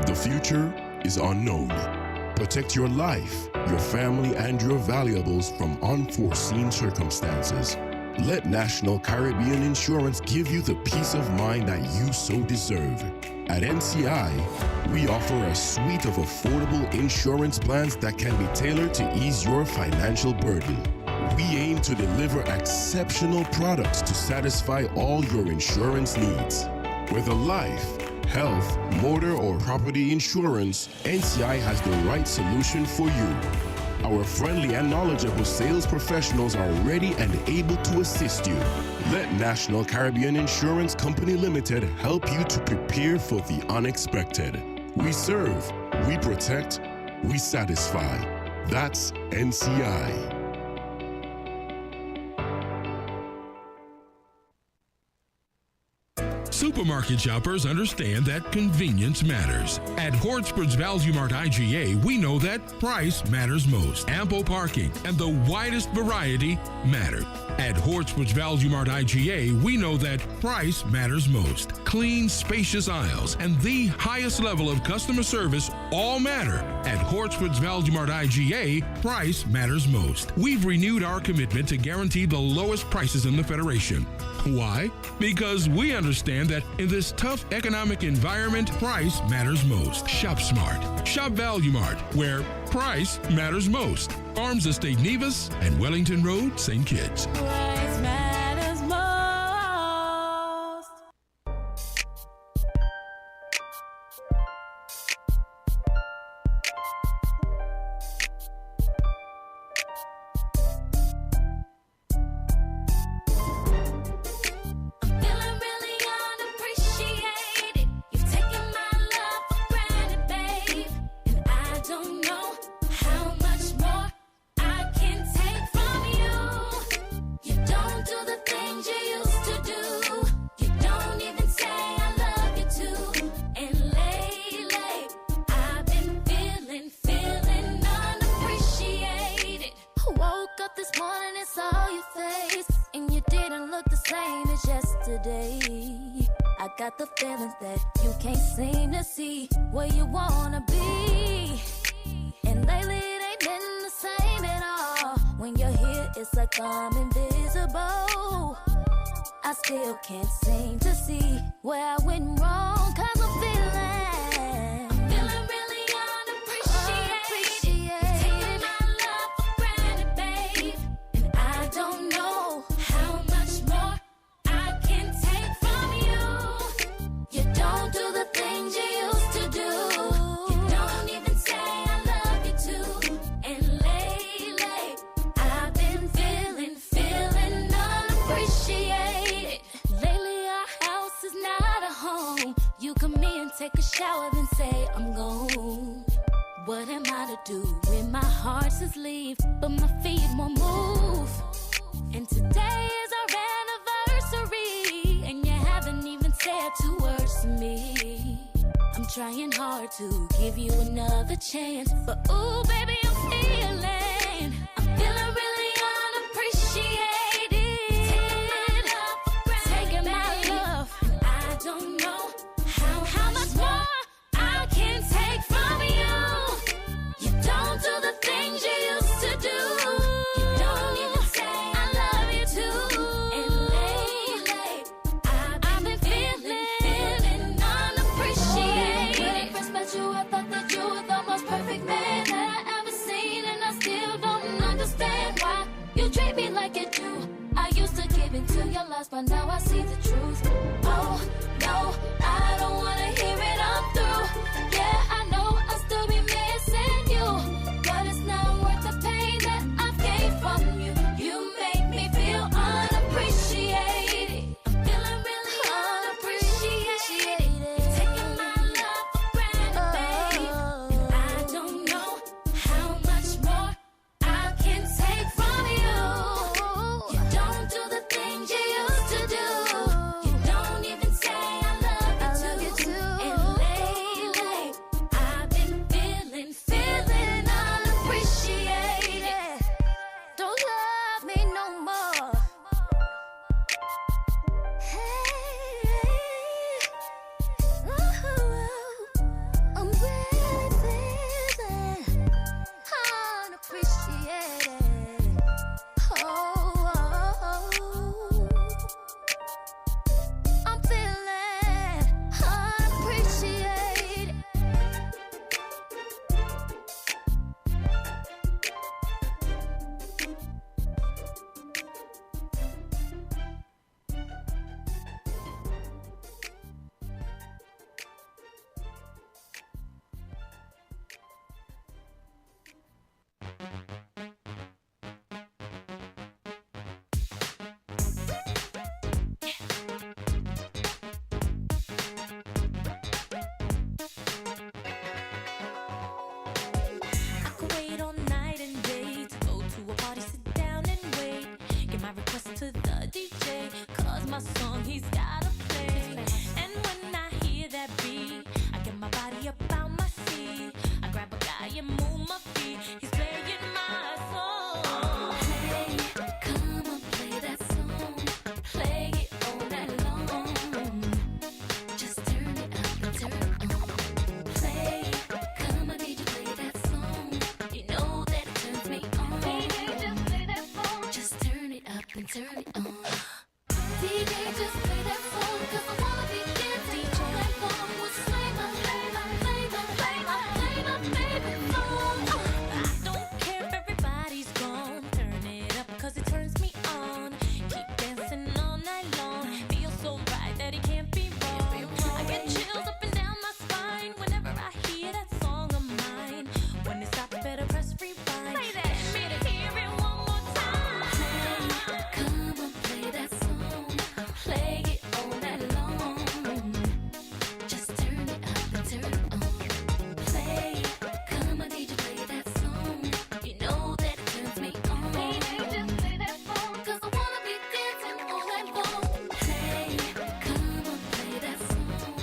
The future is unknown. Protect your life, your family, and your valuables from unforeseen circumstances. Let National Caribbean Insurance give you the peace of mind that you so deserve. At NCI, we offer a suite of affordable insurance plans that can be tailored to ease your financial burden. We aim to deliver exceptional products to satisfy all your insurance needs. Whether life, health, motor, or property insurance, NCI has the right solution for you. Our friendly and knowledgeable sales professionals are ready and able to assist you. Let National Caribbean Insurance Company Limited help you to prepare for the unexpected. We serve, we protect, we satisfy. That's NCI. Supermarket shoppers understand that convenience matters. At Hortsport's Value Mart IGA, we know that price matters most. Ample parking and the widest variety matter. At Hortsport's Value Mart IGA, we know that price matters most. Clean, spacious aisles and the highest level of customer service all matter. At Hortsport's Value Mart IGA, price matters most. We've renewed our commitment to guarantee the lowest prices in the Federation. Why? Because we understand that in this tough economic environment, price matters most. Shop smart. Shop Value Mart, where price matters most. Farms Estate Nevis and Wellington Road, St. Kitts. Price matters most. Got the feeling that you can't seem to see where you wanna be. And lately it ain't been the same at all. When you're here, it's like I'm invisible. I still can't seem to see where I went wrong, 'cause I'm feeling really unappreciated. Taking my love for granted, babe. And I don't know how much more I can take from you. You don't do the things you used to do. You don't even say I love you too. And lately, I've been feeling unappreciated. Lately, our house is not a home. You come in, take a shower, then say I'm gone. What am I to do when my heart's asleep, but my feet won't move? And today is our anniversary, and you haven't even said 2 words to me. I'm trying hard to give you another chance, but ooh, baby, I'm feeling really unappreciated. Taking my love, and I don't know how much more I can take from you. You don't do the things you used to do. You don't even say I love you too. by now I see the truth. Oh, no, I don't wanna hear it, I'm through. Yeah, I know I'll still be missing you, but it's not worth the pain that I've gained from you. You make me feel unappreciated. I'm feeling really unappreciated. You're taking my love for granted, babe. And I don't know how much more I can take from you. You don't do the things you used to do. You don't even say I love you too. And lately, I've been feeling unappreciated. Don't love me no more. I'm really feeling unappreciated. I'm feeling unappreciated. I could wait all night and day to go to a party, sit down and wait. Get my request to the DJ, cause my song he's gotta play. And when I hear that beat, I get my body up on my seat. I grab a guy and move my feet. He's playing my song. Play, come on, play that song. Play it all night long. Just turn it up and turn it on. Play, come on, DJ, play that song. You know that it turns me on. DJ, just play that song. Just turn it up and turn it on. DJ, just play that song, cause I wanna be dancing on that phone. Will play my favorite song. I don't care if everybody's gone. Turn it up cause it turns me on. Keep dancing all night long. Feel so right that it can't be wrong. I get chills up and down my spine whenever I hear that song of mine. When it stops, better press rewind. Play that shit and hear it one more time. Play, come on, play that song. Play it all night long. Just turn it up and turn it on. Play, come on, DJ, play that song. You know that it turns me on. DJ, just play that song, cause I wanna be dancing all night long. Play, come on, play that song.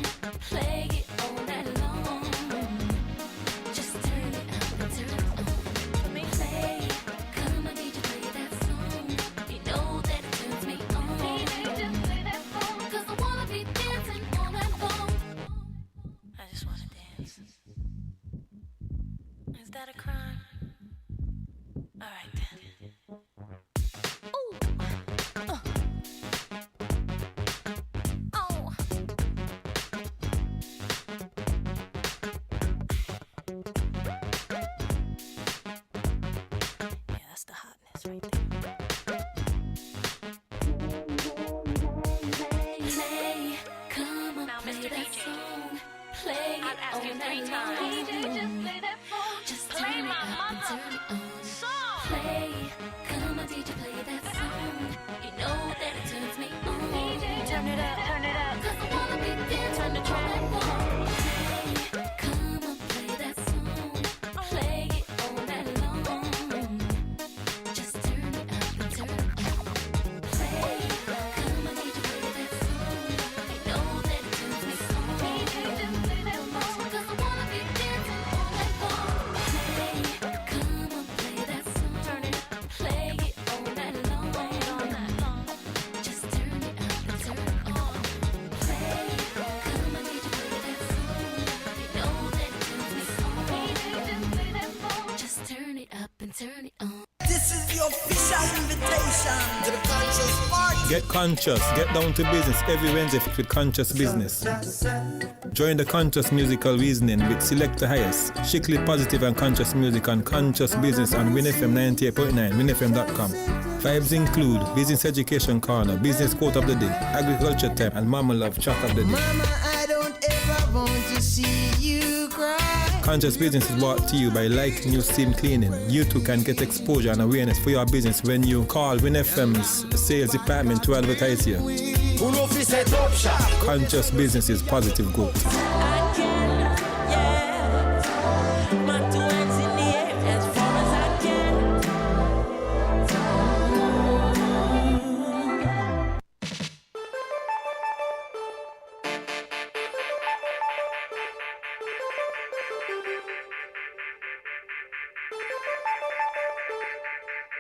Play it all night long. Just turn it up and turn it on. Play, come on, DJ, play that song. You know that it turns me on. DJ, just play that song, cause I wanna be dancing all night long. I just wanna dance. Is that a crime? Alright then. Ooh. Oh. Yeah, that's the hotness right there. Play, come on, play that song. Play it all night long. DJ, just play that song. Just play my mother. Play, come on, DJ, play that song. You know that it turns me on. DJ, turn it up, turn it up. Cause I wanna be dancing. Turn the track on. Play, come on, play that song. Play it all night long. Just turn it up and turn it on. Play, come on, DJ, play that song. You know that it turns me on. DJ, just play that song. Cause I wanna be dancing all night long. Play, come on, play that song. Turn it up. Play it all night long. Just turn it up and turn it on. Play, come on, DJ, play that song. You know that it turns me on. DJ, just play that song. Just turn it up and turn it on. This is the official invitation to the conscious party. Get conscious, get down to business every Wednesday with Conscious Business. Join the Conscious Musical Reasoning with Selector Highest, Strictly Positive and Conscious Music on Conscious Business on WINNFM 98.9, WINNFM.com. Vibes include Business Education Corner, Business Quote of the Day, Agriculture Time, and Mama Love Chat of the Day. Mama, I don't ever want to see you cry. Conscious Business is brought to you by Like New Steam Cleaning. You too can get exposure and awareness for your business when you call WinFM's sales department to advertise here. Conscious Business is positive growth.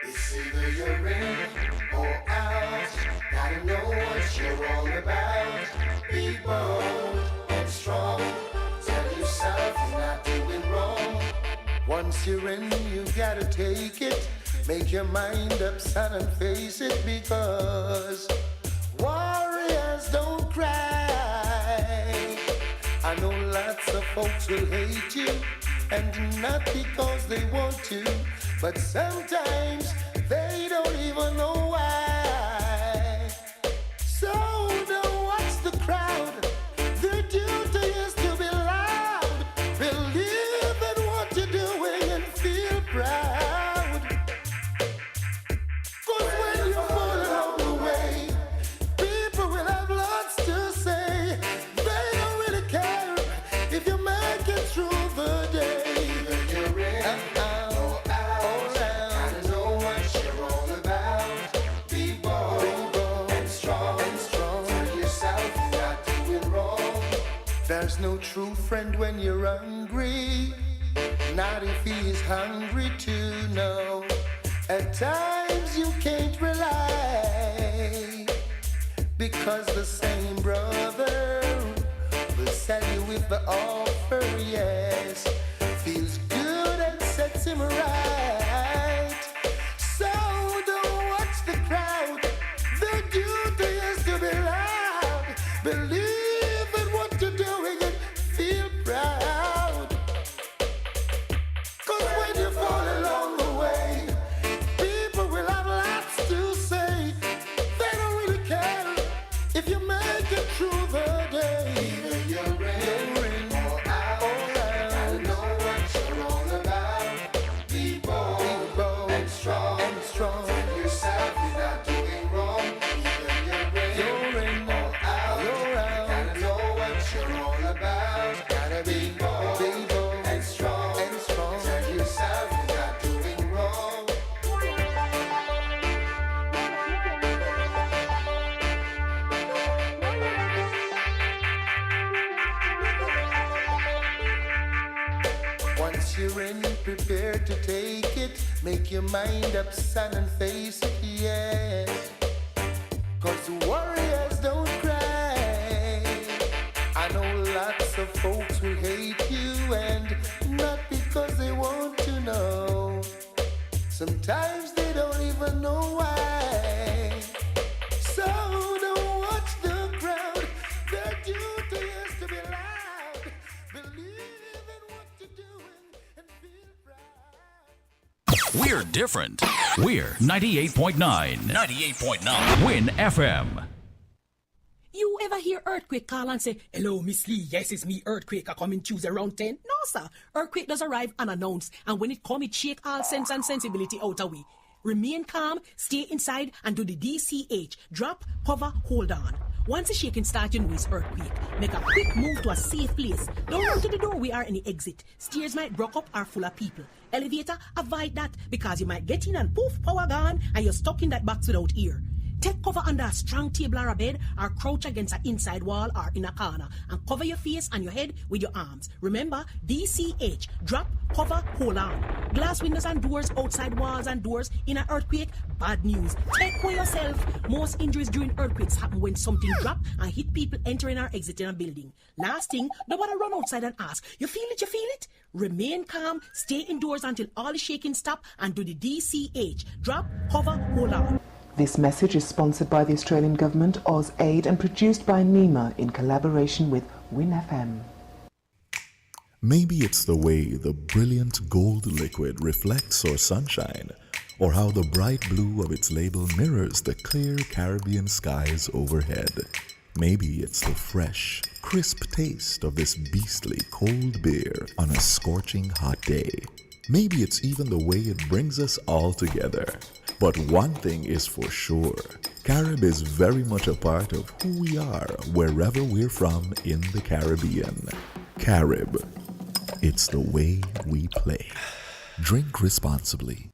It's either you're in or out. Gotta know what you're all about. Be bold and strong. Tell yourself you're not doing wrong. Once you're in, you gotta take it. Make your mind up, son, and face it. Because warriors don't cry. I know lots of folks will hate you, and not because they want to, but sometimes they don't even know why. So don't watch the crowd. Their duty is to be loud. Believe in what you're doing and feel proud. 'Cause when you fall along the way, people will have lots to say. They don't really care if you make it through the day. You're in or out. Gotta know what you're all about. Be bold and strong. Tell yourself you're not doing wrong. There's no true friend when you're hungry. Not if he's hungry too, no. At times you can't rely, because the same brother will sell you with the offer, yes. Feels good and sets him right. So don't watch the crowd. The duty is to be loud. Believe in what you're doing and feel proud. 'Cause when you fall along the way, people will have lots to say. They don't really care if you make it through the day. Either you're in or out. Gotta know what you're all about. Be bold and strong. Tell yourself you're not doing wrong. Either you're in or out. Gotta know what you're all about. Gotta be bold and strong. Tell yourself you're not doing wrong. Once you're in, prepare to take it. Make your mind up, son, and face it, yes. 'Cause warriors don't cry. I know lots of folks will hate you, and not because they want to know. Sometimes they don't even know why. So don't watch the crowd. Their duty is to be loud. Believe in what you're doing and feel proud. We're different. We're 98.9. 98.9. Win FM. You ever hear earthquake call and say, "Hello, Miss Lee, yes, it's me, earthquake, I coming Tuesday around 10? No, sir. Earthquake does arrive unannounced, and when it come, it shake all sense and sensibility out of we. Remain calm, stay inside, and do the DCH. Drop, cover, hold on. Once the shaking starts, you know it's earthquake. Make a quick move to a safe place. Don't run to the doorway or any exit. Stairs might broke up or full of people. Elevator, avoid that, because you might get in and poof, power gone, and you're stuck in that box without ear. Take cover under a strong table or a bed, or crouch against an inside wall or in a corner, and cover your face and your head with your arms. Remember, DCH, drop, cover, hold on. Glass windows and doors, outside walls and doors in an earthquake, bad news. Take care yourself. Most injuries during earthquakes happen when something drop and hit people entering or exiting a building. Last thing, don't want to run outside and ask, you feel it, you feel it? Remain calm, stay indoors until all the shaking stop, and do the DCH, drop, cover, hold on. This message is sponsored by the Australian Government, AusAid, and produced by NEMA in collaboration with WinFM. Maybe it's the way the brilliant gold liquid reflects or sunshine, or how the bright blue of its label mirrors the clear Caribbean skies overhead. Maybe it's the fresh, crisp taste of this beastly cold beer on a scorching hot day. Maybe it's even the way it brings us all together. But one thing is for sure, Carib is very much a part of who we are wherever we're from in the Caribbean. Carib, it's the way we play. Drink responsibly.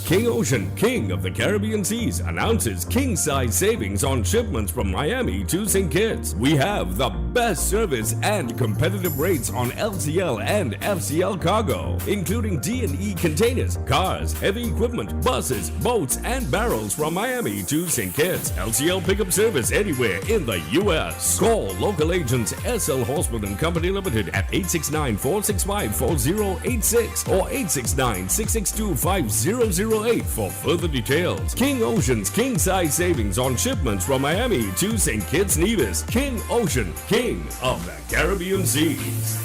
King Ocean, king of the Caribbean seas, announces king-size savings on shipments from Miami to St. Kitts. We have the best service and competitive rates on LCL and FCL cargo, including D&E containers, cars, heavy equipment, buses, boats, and barrels from Miami to St. Kitts. LCL pickup service anywhere in the U.S. Call local agents SL Horseman and Company Limited at 869-465-4086 or 869-662-5008 for further details. King Ocean's king-size savings on shipments from Miami to St. Kitts Nevis. King Ocean, king of the Caribbean seas.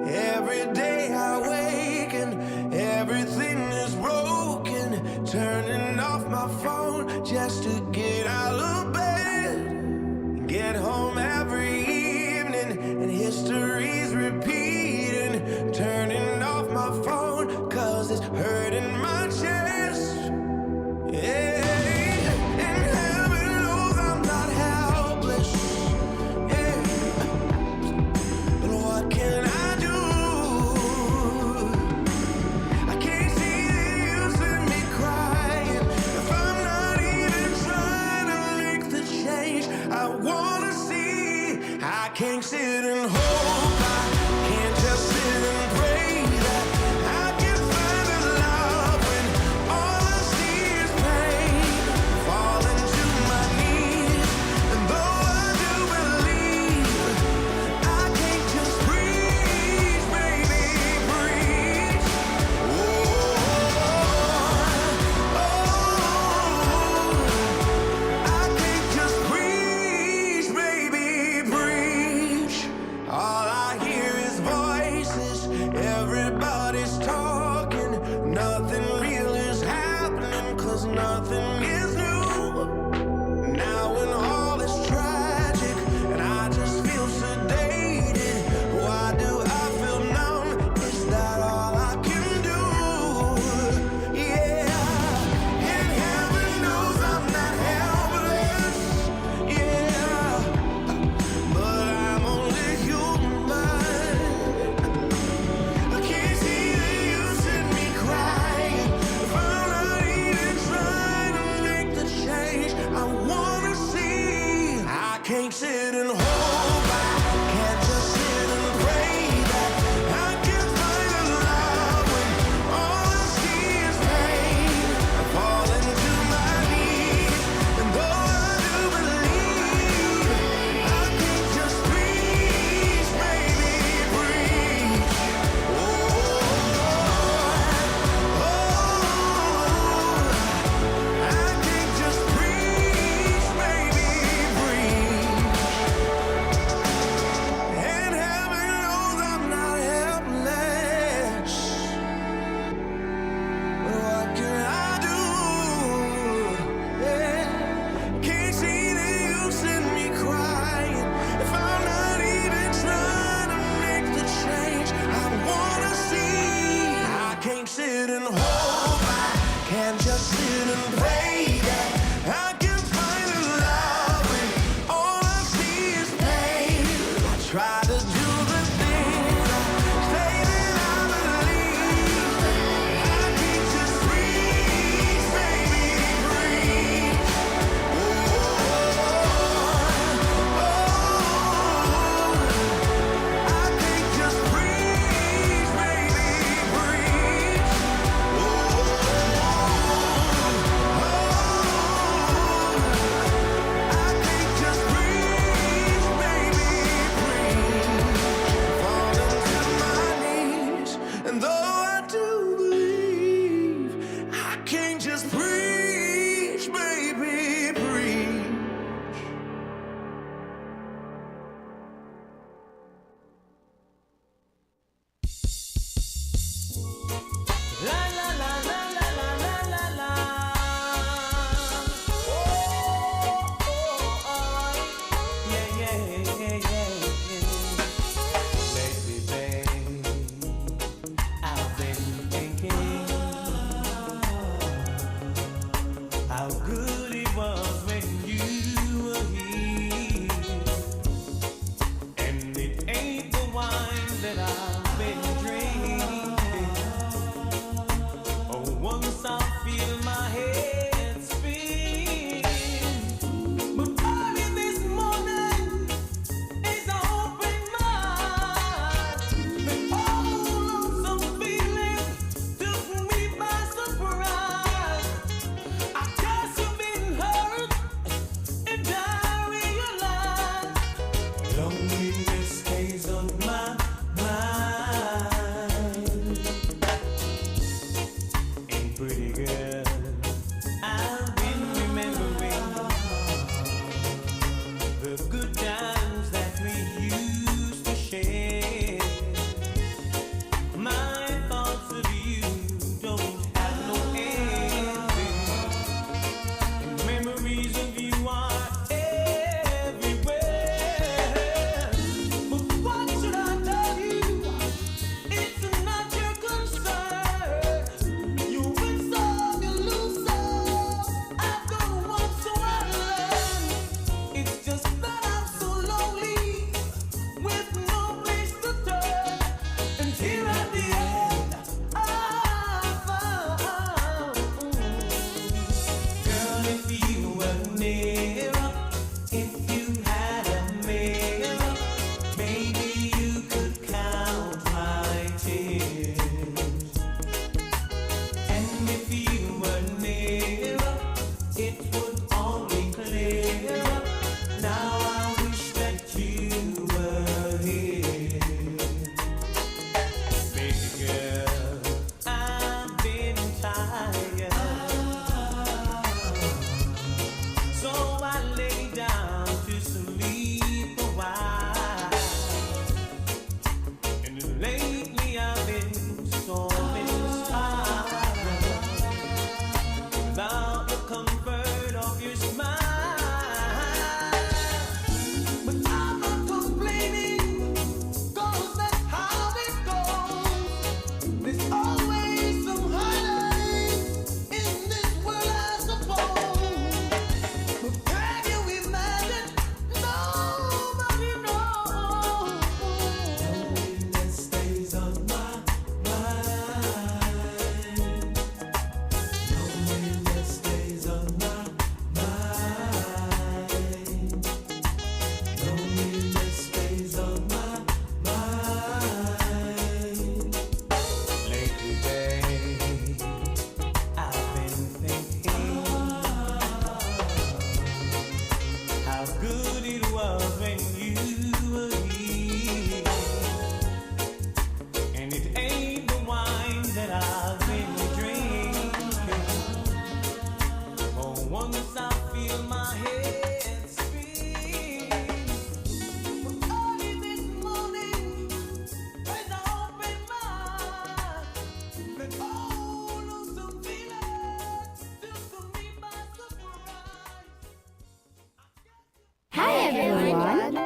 Every day I wake and everything is broken. Turning off my phone just to get out of bed. Get home every evening and history's repeating. Turning off my phone cause it's hurting my chest. Yeah. And heaven knows I'm not helpless. Yeah. But what can I do? I can't see the use in me crying if I'm not even trying to make the change I wanna see. I can't sit and hope, I can't just sit and pray that I can find a love when all I see is pain. Falling to my knees, and though I do believe, I can't just breathe, baby, breathe. I can't just breathe, baby, breathe. All I hear is voices, everybody's talking. Nothing real is happening, cause nothing is new. Now when all is tragic, and I just feel sedated. Why do I feel numb? Is that all I can do? Yeah, and heaven knows I'm not helpless. Yeah, but I'm only human. I can't see the use in me crying if I'm not even trying to make the change I wanna see. I can't sit and hope, I can't just sit and pray that I can find a love when all I see is pain. I'm falling to my knees, and though I do believe, I can't just breathe, baby, breathe. I can't just breathe, baby, breathe. And heaven knows I'm not helpless. But what can I do? Yeah. Can't see the use in me crying if I'm not even trying to make the change I wanna see. I can't sit and hope, I can't just sit and pray that I can find a love when all I see is pain. I try to do the things I say that I believe. I can't just breathe, baby, breathe. I can't just breathe, baby, breathe.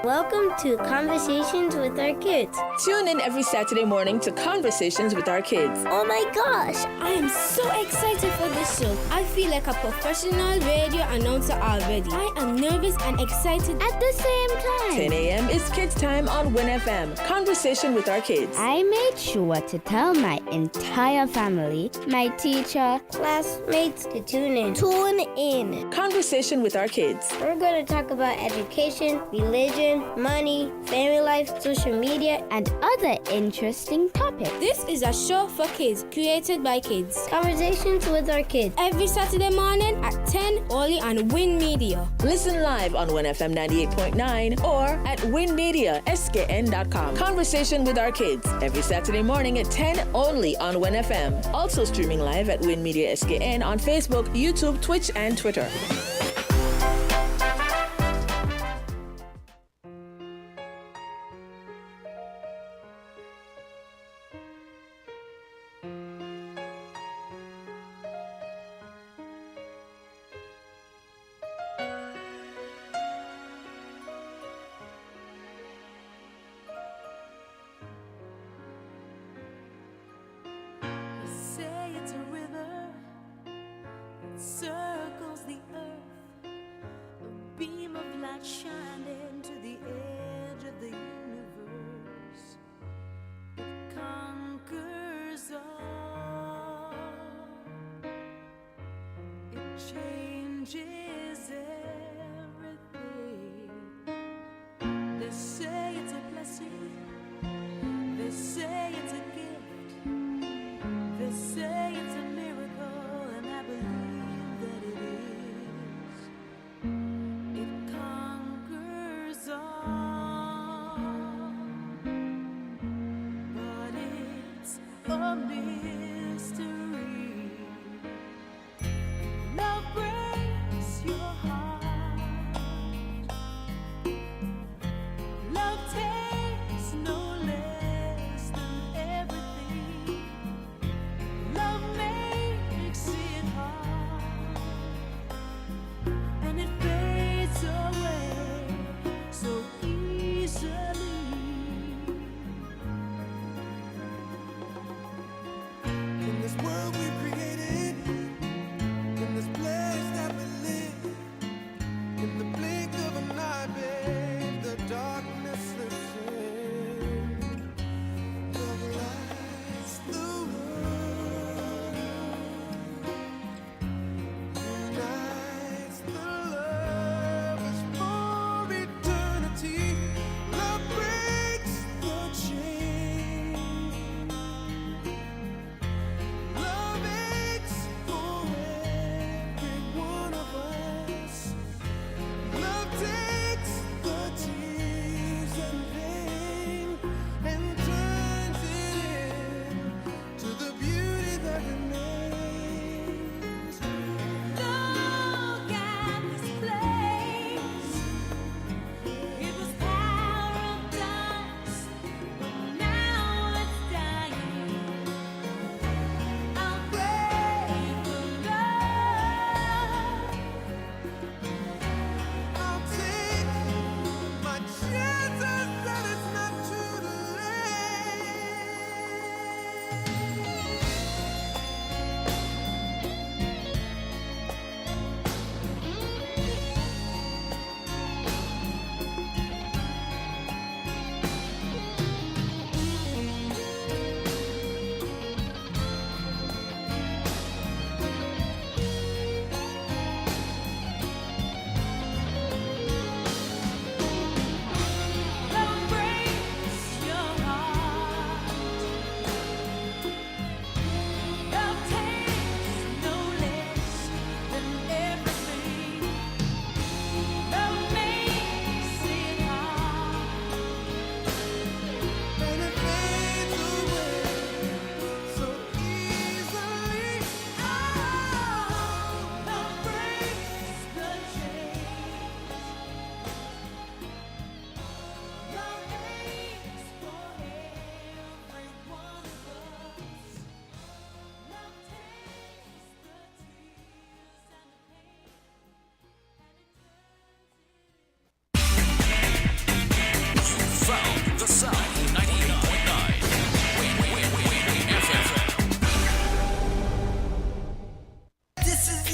Welcome to Conversations with Our Kids. Tune in every Saturday morning to Conversations with Our Kids. Oh my gosh, I am so excited for this show. I feel like a professional radio announcer already. I am nervous and excited at the same time. 10 a.m. is Kids Time on WINN-FM. Conversation with Our Kids. I made sure to tell my entire family, my teacher, classmates to tune in. Tune in. Conversation with Our Kids. We're going to talk about education, religion, money, family life, social media, and other interesting topics. This is a show for kids, created by kids. Conversations with Our Kids. Every Saturday morning at 10 only on WINNmedia. Listen live on WINN-FM 98.9 or at WINNmediaSKN.com. Conversation with Our Kids. Every Saturday morning at 10 only on WINN-FM. Also streaming live at WINNmedia SKN on Facebook, YouTube, Twitch, and Twitter. Say it's a river that circles the earth, a beam of light shining to the edge of the universe. It conquers all. It changes everything. They say it's a blessing. They say it's a gift. They say it's a miracle, and I believe that it is. It conquers all, but it's a mystery. Love breaks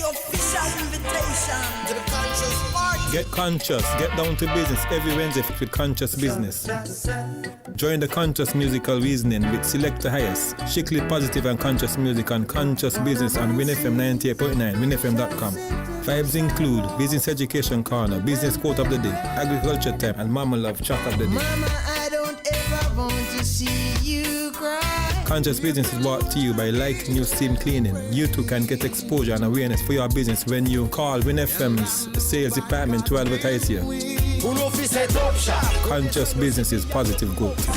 the official invitation to the conscious party. Get conscious, get down to business every Wednesday with Conscious Business. Join the Conscious Musical Reasoning with Select the Highest, strictly positive and conscious music on Conscious Business on WinFM 98.9, winfm.com. Vibes include Business Education Corner, Business Quote of the Day, Agriculture Time, and Mama Love Chat of the Day. Mama, I don't ever want to see you cry. Conscious Business is brought to you by Like New Steam Cleaning. You too can get exposure and awareness for your business when you call WinFM's sales department to advertise here. Conscious Business is positive growth.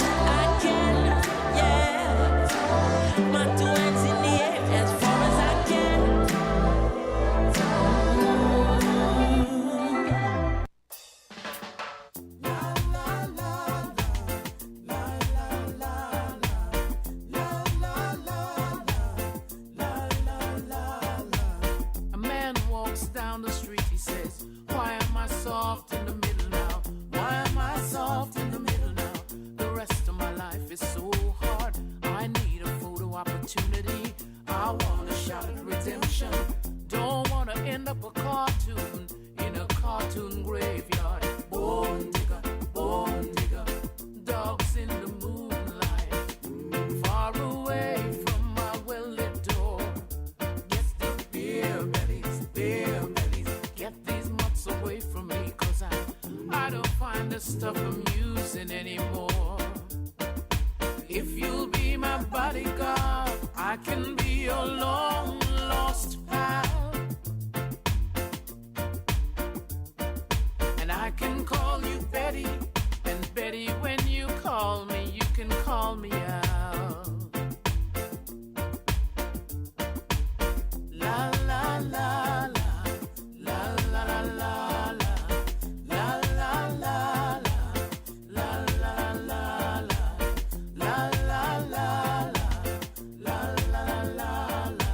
A man walks down the street, he says, why am I soft in the middle now? Why am I soft in the middle now? The rest of my life is so hard. I need a photo opportunity. I want to shout at redemption. Don't want to end up a cartoon in a cartoon graveyard. Bone digger, dogs in the moonlight, far away from my well-lit door. Get these beer bellies, get these mutts away from me, 'cause I don't find this stuff amusing anymore. If you'll be my bodyguard, I can be your long lost pal. And I can call you Betty, and Betty, when you call me, you can call me out. La la la la, la la la la la, la la la la, la la la la, la la la la, la la la la.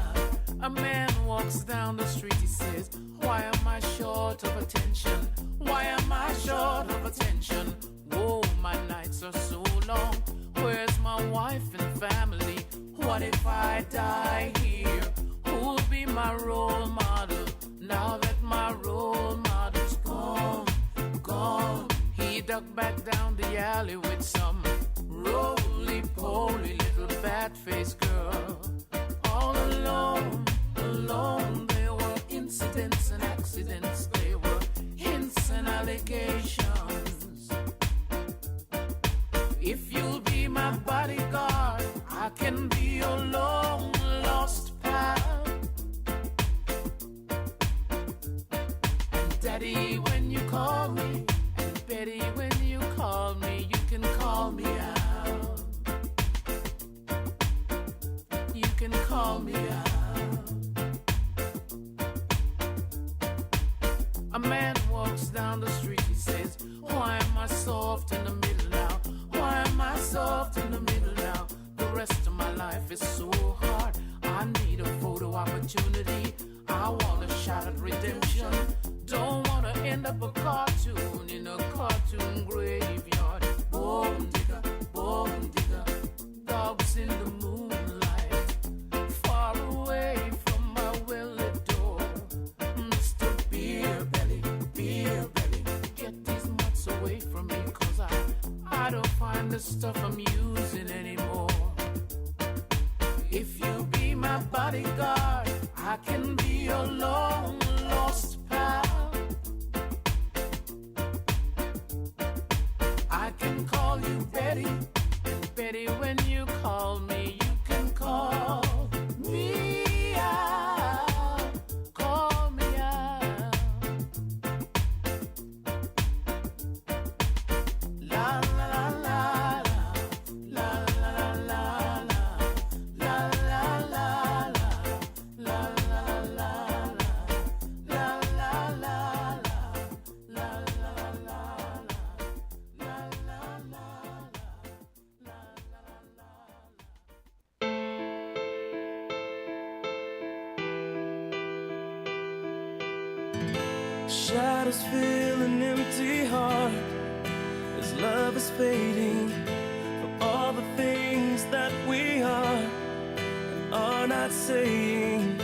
A man walks down the street, he says, why am I short of attention? Why am I short of attention? Whoa, my nights are so long. Where's my wife and family? What if I die here? Who'll be my role model now that my role model's gone? He ducked back down the alley with some roly-poly little bat-faced girl. All alone, there were incidents and accidents. There were hints and allegations. If you'll be my bodyguard, I can be your long lost pal. And Daddy, when you call me, and Betty, when you call me, you can call me out. You can call me out. A man walks down the street, he says, why am I soft in the middle now? Why am I soft in the middle now? The rest of my life is so hard. I need a photo opportunity. I want a shot at redemption. Don't want to end up a cartoon in a cartoon graveyard. Bone digger, dogs in the moonlight, far away from my well-lit door. Mr. Beer belly, get these mutts away from me, 'cause I don't find this stuff amusing anymore. If you be my bodyguard, I can be your long lost pal. I can call you Betty, and Betty, when you call me, you can call me out. Call me out. La la la la la, la la la la, la la la la, la la la la, la la la la, la Shadows fill an empty heart as love is fading from all the things that we are and are not saying.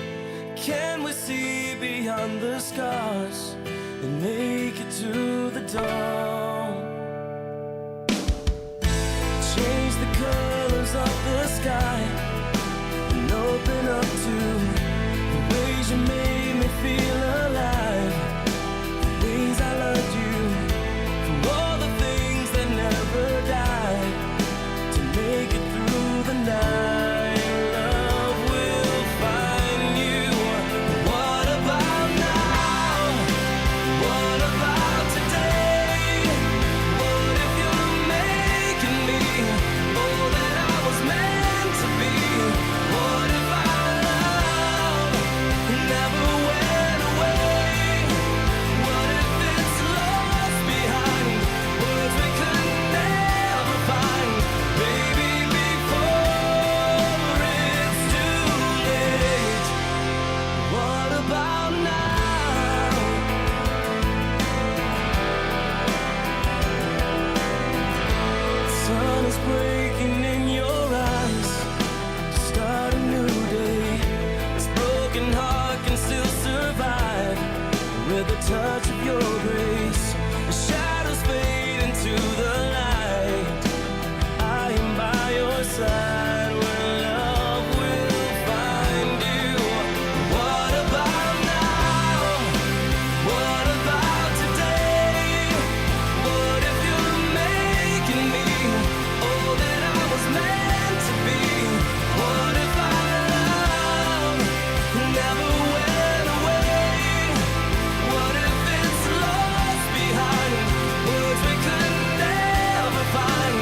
Can we see beyond the scars and make it to the dawn. Change the colors of the sky and open up to the ways you made me feel alive, the ways I loved you, from all the things that never die, to make it through the night. Touch of your grace, the shadows fade into the light. I am by your side when love will find you. What about now? What about today? What if you're making me all that I was meant to be? What if our love never went away? What if it's lost behind words we could never find?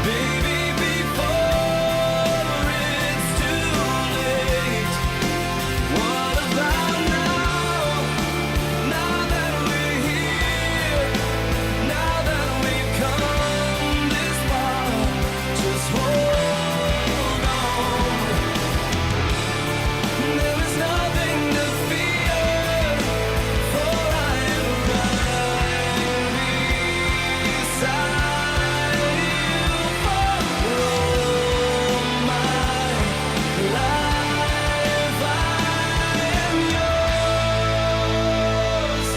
Baby, before it's too late. What about now? Now that we're here, now that we've come this far, just hold on. There is nothing to fear, for I am right beside you for all my life. I am yours.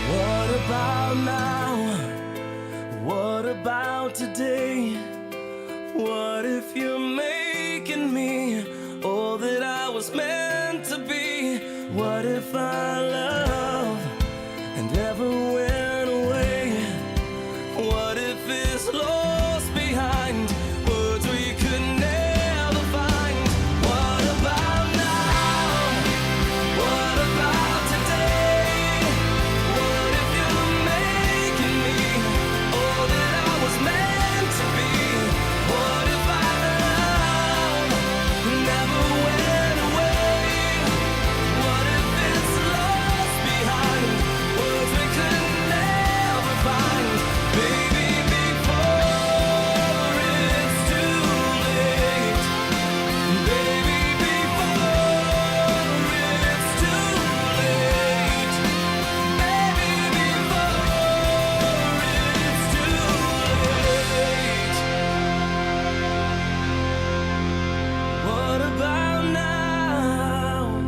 What about now? What about today? What if you're making me all that I was meant to be? What if our love and ever went away? What if it's lost behind words we could never find? What about now? What about today? What if you're making me all that I was meant to be? What if our love never went away? What if it's lost behind words we could never find? Baby, before it's too late. Baby, before it's too late. Baby, before it's too late. What about now?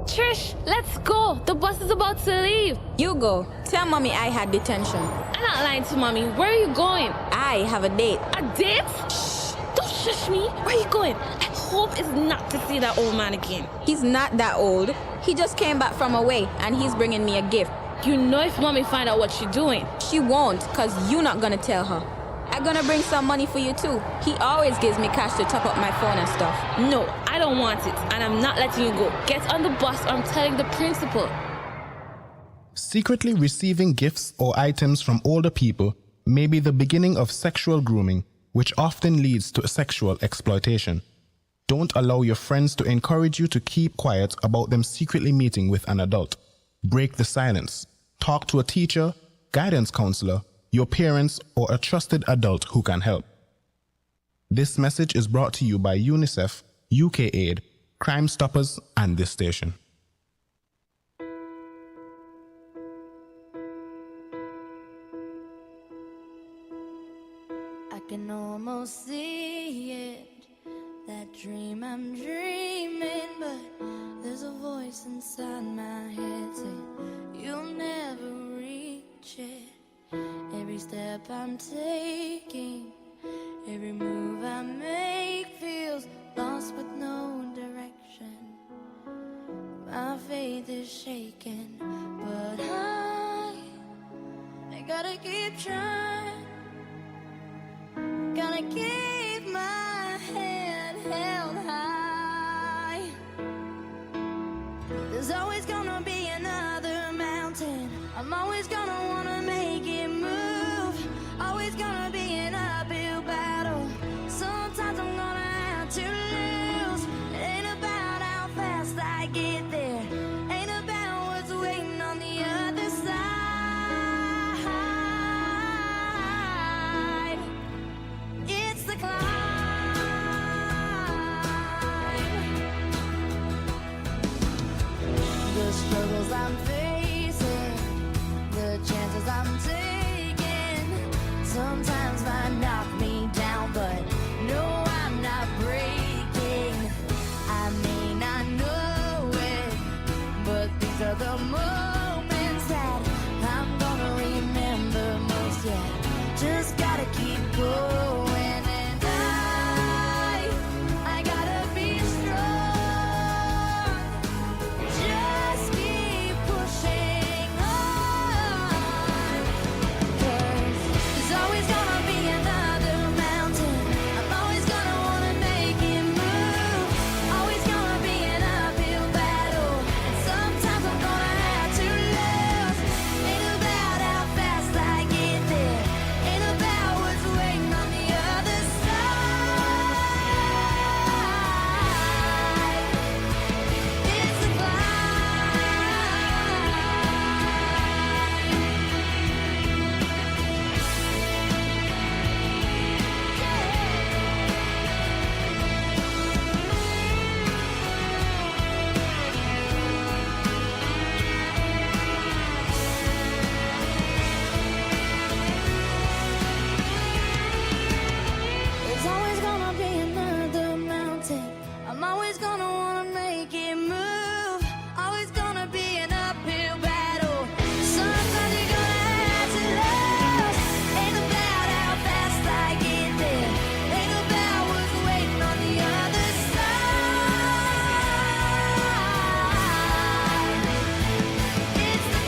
Trish, let's go. The bus is about to leave. You go. Tell mommy I had detention. I'm not lying to mommy. Where are you going? I have a date. A date? Shh. Don't shush me. Where are you going? I hope it's not to see that old man again. He's not that old. He just came back from away and he's bringing me a gift. You know if mommy find out what she's doing. She won't, cause you're not gonna tell her. I'm gonna bring some money for you too. He always gives me cash to top up my phone and stuff. No, I don't want it, and I'm not letting you go. Get on the bus or I'm telling the principal. Secretly receiving gifts or items from older people may be the beginning of sexual grooming, which often leads to sexual exploitation. Don't allow your friends to encourage you to keep quiet about them secretly meeting with an adult. Break the silence. Talk to a teacher, guidance counselor, your parents, or a trusted adult who can help. This message is brought to you by UNICEF, UK Aid, Crime Stoppers, and this station. I can almost see it. That dream I'm dreaming, but there's a voice inside my head saying you'll never reach it. Every step I'm taking, every move I make feels lost with no direction. My faith is shaking, but I gotta keep trying. Gotta keep my head held high. There's always gonna be another mountain. I'm always gonna wanna make it move. Always gonna be an uphill battle. Sometimes I'm gonna have to lose. It ain't about how fast I get there. Ain't about what's waiting on the other side. It's the climb. The struggles I'm facing, the chances I'm taking, sometimes might knock me down, but no, I'm not breaking. I may not know it, but these are the moments that I'm gonna remember most. Yeah, just gotta keep going, and I gotta be strong. Just keep pushing on, 'cause there's always gonna be another mountain. I'm always gonna wanna make it move. Always gonna be an uphill battle, and sometimes I'm gonna have to lose. Ain't about how fast I get there. Ain't about what's waiting on the other side. It's a There's always gonna be another mountain. I'm always gonna wanna make it move. Always gonna be an uphill battle. Sometimes you're gonna have to lose. Ain't about how fast I get there. Ain't about what's waiting on the other side. It's the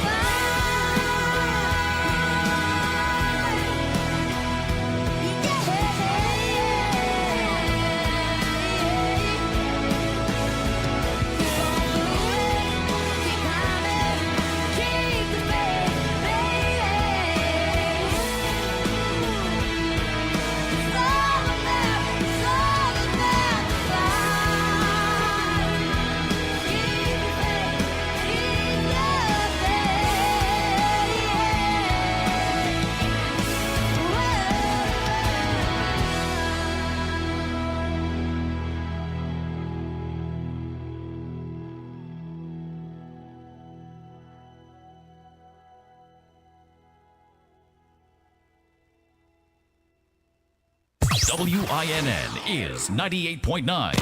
WINN is 98.9.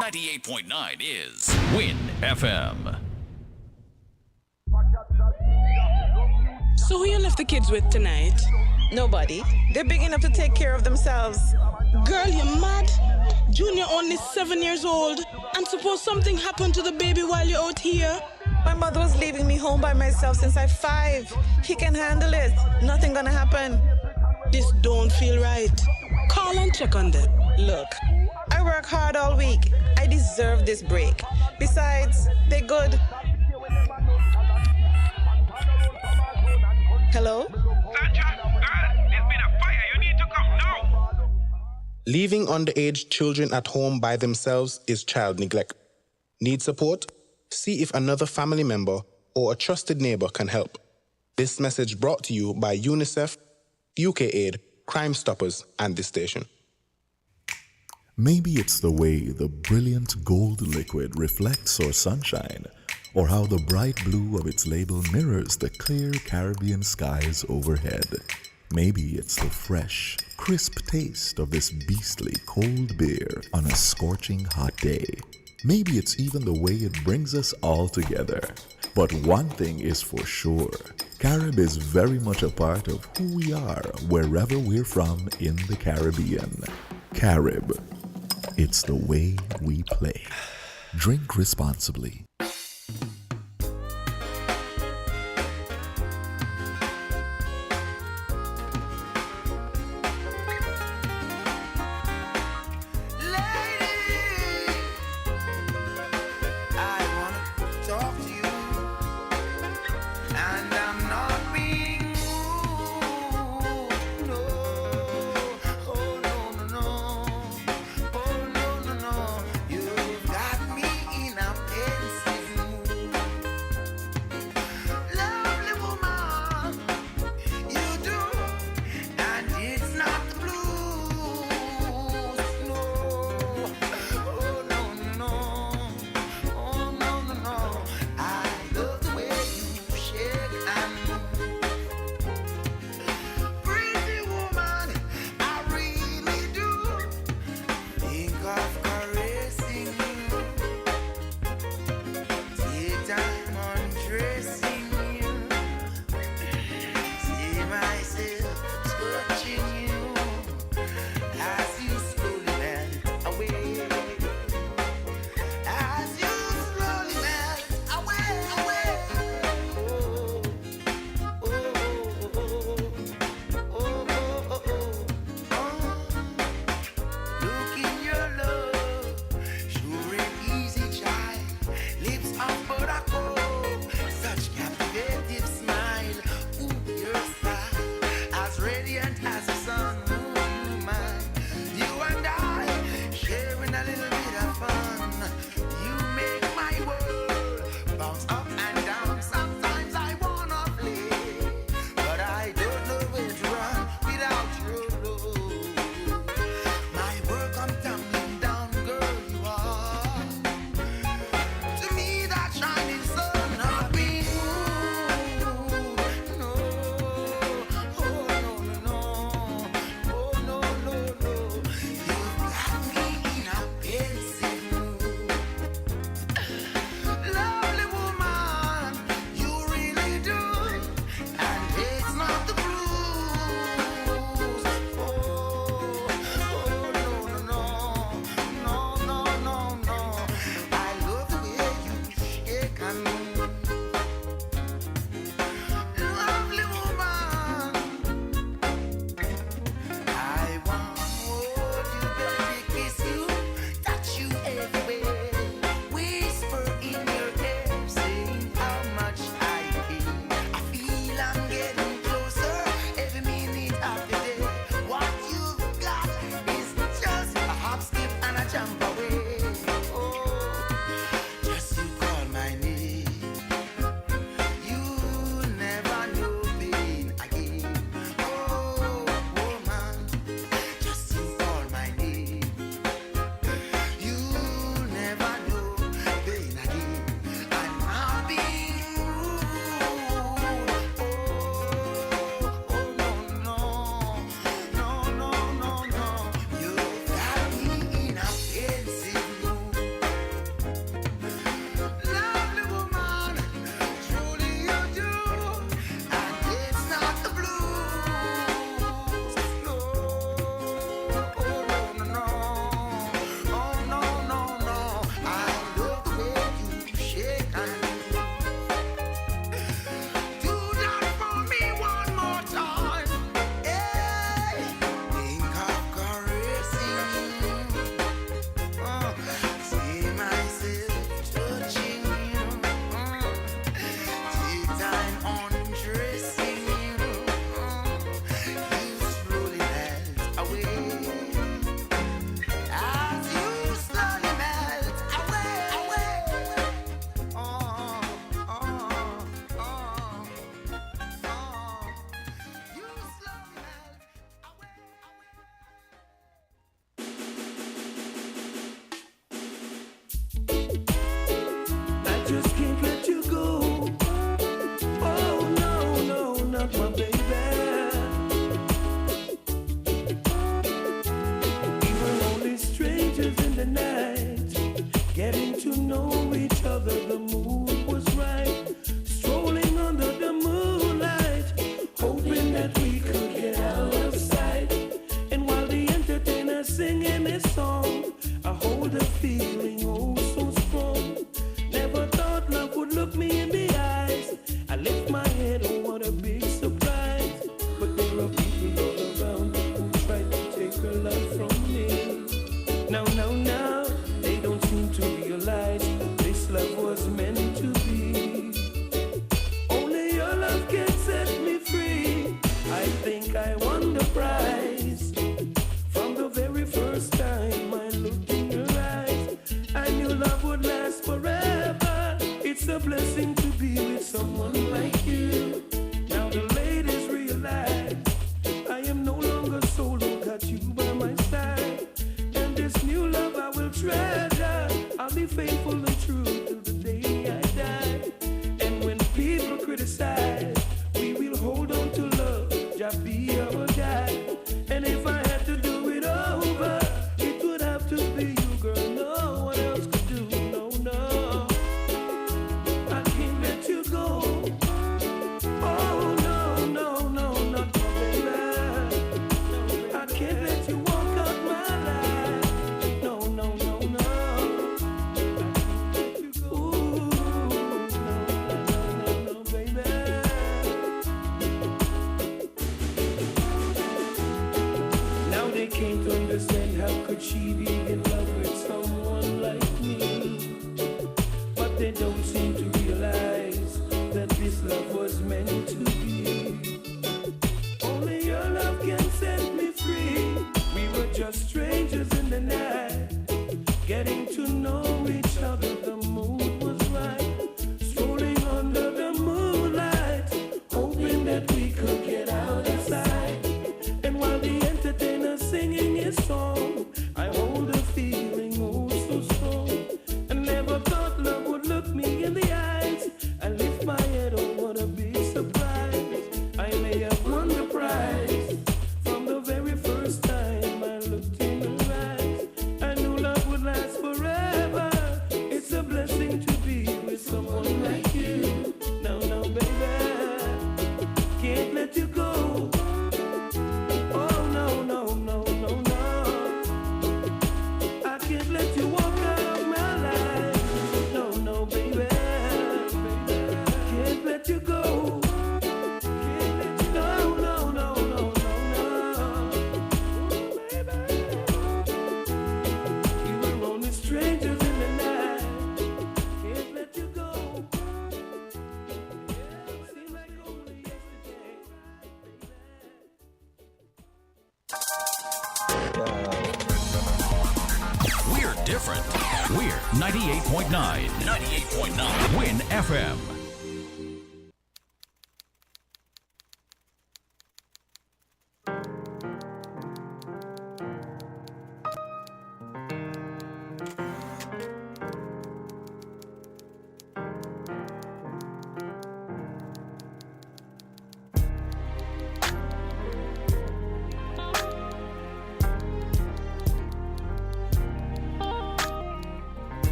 98.9 is Win FM. So who you left the kids with tonight? Nobody. They're big enough to take care of themselves. Girl, you mad? Junior only 7 years old. And suppose something happened to the baby while you're out here? My mother was leaving me home by myself since I'm 5. He can handle it. Nothing gonna happen. This don't feel right. Call and check on them. Look, I work hard all week. I deserve this break. Besides, they're good. Hello? Sandra, girl, there's been a fire. You need to come now. Leaving underage children at home by themselves is child neglect. Need support? See if another family member or a trusted neighbor can help. This message brought to you by UNICEF, UKAID, Crime Stoppers, and this station. Maybe it's the way the brilliant gold liquid reflects our sunshine, or how the bright blue of its label mirrors the clear Caribbean skies overhead. Maybe it's the fresh, crisp taste of this beastly cold beer on a scorching hot day. Maybe it's even the way it brings us all together. But one thing is for sure, Carib is very much a part of who we are wherever we're from in the Caribbean. Carib, it's the way we play. Drink responsibly. You've got me in a singing this song. I hold a feeling oh so strong. Never thought love would look me in the eyes. I lift my head, oh what a big surprise. But there are people all around who try to take her love from me. Now, they don't seem to realize this love was meant to be. Only your love can set me free. I think I won the prize. From the very first time I looked in your eyes, I knew love would last forever. It's a blessing to be with someone like you. Now the ladies realize I am no longer solo, got you by my side. And this new love I will treasure. I'll be faithful and true till the day I die. And when people criticize, we will hold on to love, just be our guide. And if I had to do it over, it would have to be you, girl. No one else could do. No, I can't let you go. Oh no, not my baby. I can't let you walk out my life. No, no, baby. Now they can't understand how could she be in love with someone like me. But they don't seem to realize that this love was meant to be. Only your love can set me free. We were just strangers in the night, getting to know each other. The mood was right, strolling under the moonlight, hoping that we could get out of sight. And while the entertainer's singing his song, I hold a feeling oh so strong. I never thought love would look me in the eyes. I lift my head, oh what a big surprise. I may have won the prize. From the very first time I looked in her eyes, I knew love would last forever. It's a blessing to be with someone like you. Now, baby, can't let you go. Oh no, I can't let you walk out of my life. No, baby, can't let you go. Can't let you go. No, baby. We were only strangers in the night. Can't let you go. Seemed like only yesterday. We're different. We're 98.9. 98.9. Win FM.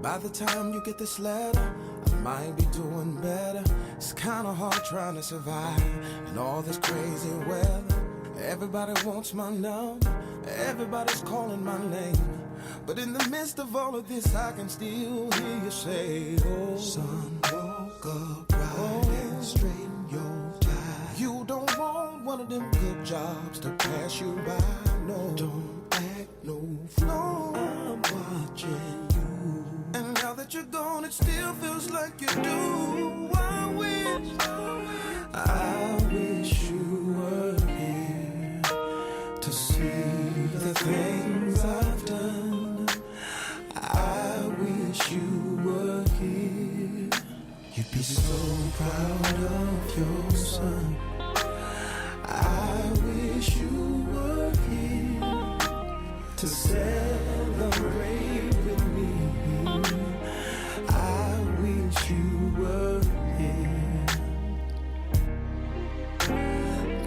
By the time you get this letter, I might be doing better. It's kinda hard trying to survive in all this crazy weather. Everybody wants my number, everybody's calling my name. But in the midst of all of this, I can still hear you say, oh, son, woke up right and straighten your tie. You don't want one of them good jobs to pass you by, no. Don't act no fool, I'm watching you. And now that you're gone, it still feels like you do. I wish you were here to see the things I've done. I wish you were here. You'd be so proud of your son. I wish you were here to celebrate with me. I wish you were here.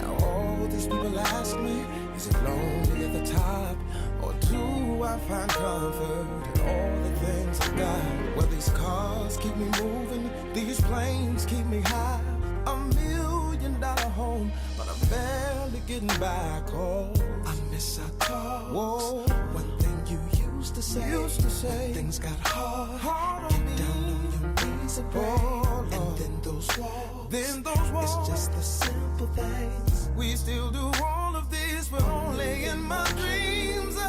Now all these people ask me, is it lonely at the top? Or do I find comfort in all the things I got? Well, these cars keep me moving, these planes keep me high. $1 million home, but I'm barely getting back home. I miss our talk. Whoa, one thing you used to say when things got hard on me. Get down on your knees and pray, and then those walls. It's just the simple things. We still do all of this, but only in my dreams. I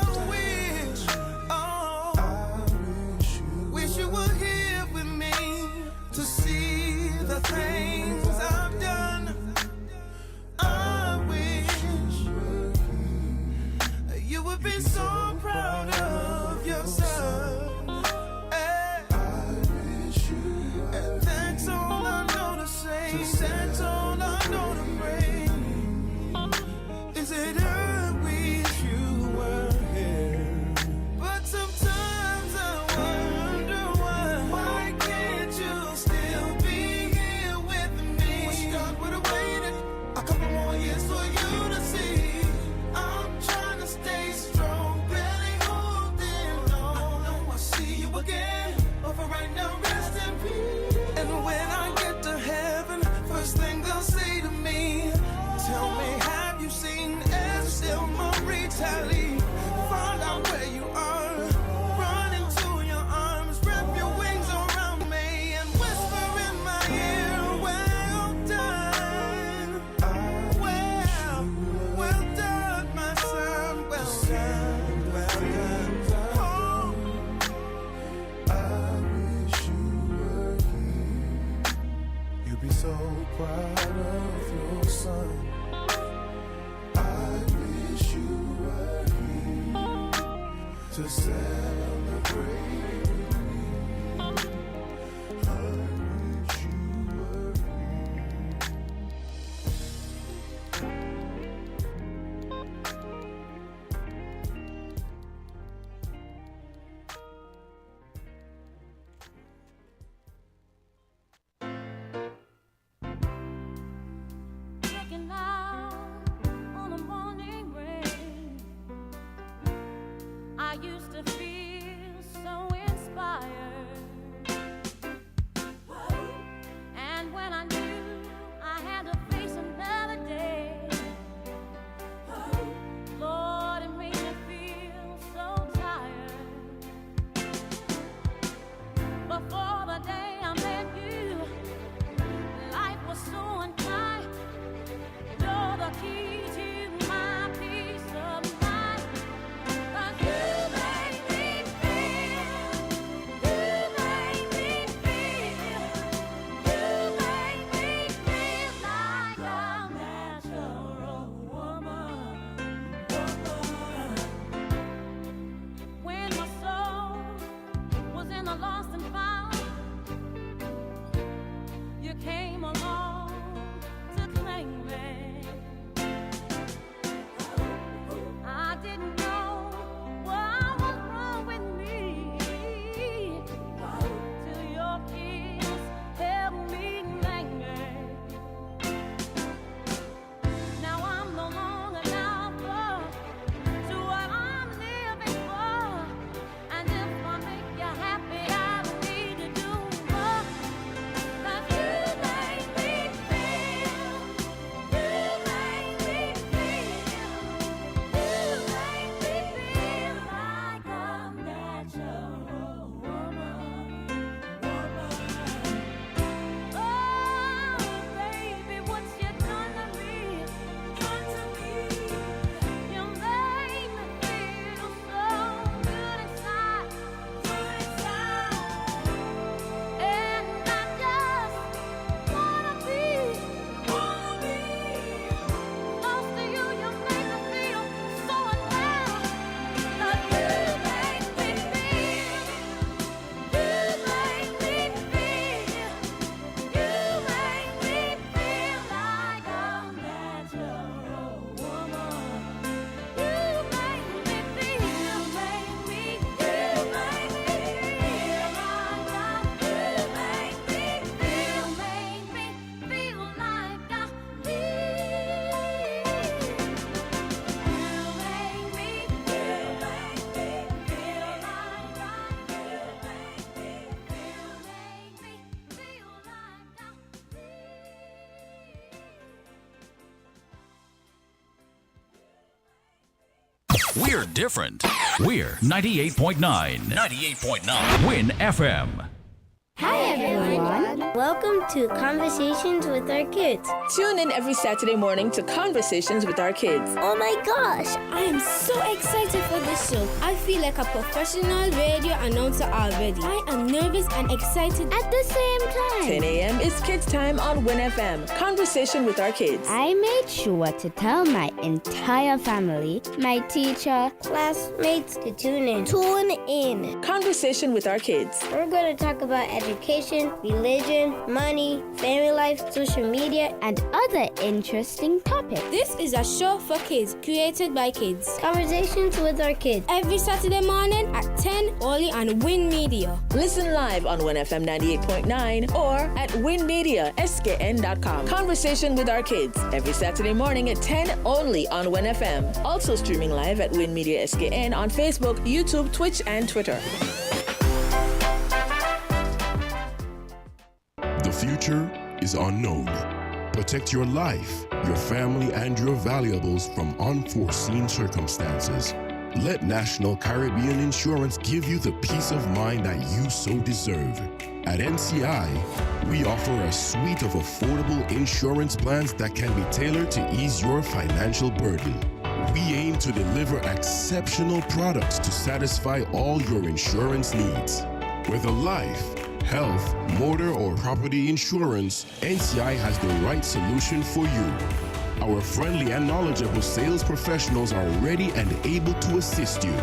wish you were here with me to see the things I've done. I wish you would be so proud of your son. And that's all I know to say. That's all I know to pray. Is that I wish you were here. But sometimes I wonder why can't you still be here with me? Wish God would have waited a couple more years for you to see. I'm trying to stay strong, barely holding on. I know I'll see you again, but for right now, rest in peace. And when I get to heaven, first thing they'll say to me, tell me, have you seen Estelle Marie Talley? Find out where you are, run into your arms, wrap your wings around me, and whisper in my ear, well done. Well done, my son, well done, well done. Oh, I wish you were here. You'd be so proud of your son. I wish you were here to celebrate with me. I wish you were Looking out on a morning rain, I used to feel so inspired. And when I knew I had to face another day, Lord, it made me feel so tired. Before the day I met you, life was so unkind. You're the key to my peace of mind. 'Cause you made me feel, you made me feel, you made me feel like a natural woman. When my soul was in the lost and found, you came along to claim me. I didn't know what was wrong with me till your kiss held me linger. Now I'm no longer down to what I'm living for. And if I make you happy, I don't need to do more. 'Cause you made me feel, you We're different. We're 98.9. 98.9. Win FM. Hi everyone! Welcome to Conversations with Our Kids. Tune in every Saturday morning to Conversations with Our Kids. Oh my gosh! I am so excited for this show. I feel like a professional radio announcer already. I am nervous and excited at the same time. 10 a.m. is Kids Time on Win FM. Conversation with Our Kids. I made sure to tell my entire family, my teacher, classmates to tune in. Tune in. Conversation with Our Kids. We're going to talk about education, religion, money, family life, social media, and other interesting topics. This is a show for kids, created by kids. Conversations with Our Kids. Every Saturday morning at 10, only on Win Media. Listen live on Win FM 98.9 or at WINNMediaSKN.com. Conversation with Our Kids. Every Saturday morning at 10, only on Win FM. Also streaming live at Win Media SKN on Facebook, YouTube, Twitch, and Twitter. The future is unknown. Protect your life, your family, and your valuables from unforeseen circumstances. Let National Caribbean Insurance give you the peace of mind that you so deserve. At NCI, we offer a suite of affordable insurance plans that can be tailored to ease your financial burden. We aim to deliver exceptional products to satisfy all your insurance needs. Whether life, health, motor, or property insurance, NCI has the right solution for you. Our friendly and knowledgeable sales professionals are ready and able to assist you.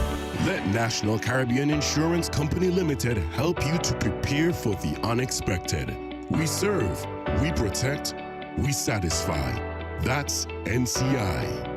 Let National Caribbean Insurance Company Limited help you to prepare for the unexpected. We serve, we protect, we satisfy. That's NCI.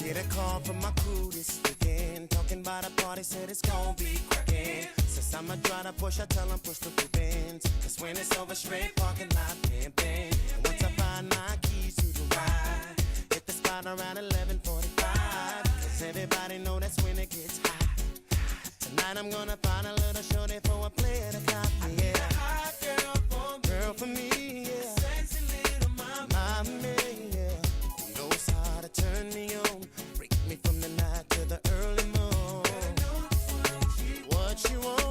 Get a call from my crew this weekend, talking about a party, said it's gonna be cracking. Since I'ma try to push, I tell them push the bins. Cause when it's over, straight parking lot pimping. And once I find my keys to the ride, hit the spot around 11:45. Cause everybody know that's when it gets hot. Tonight I'm gonna find a little shorty for a play at a cop. Yeah, a hot girl for me, yeah. Sexy little mama, yeah. Who knows how to turn me on, freak me from the night to the early morning. What you want?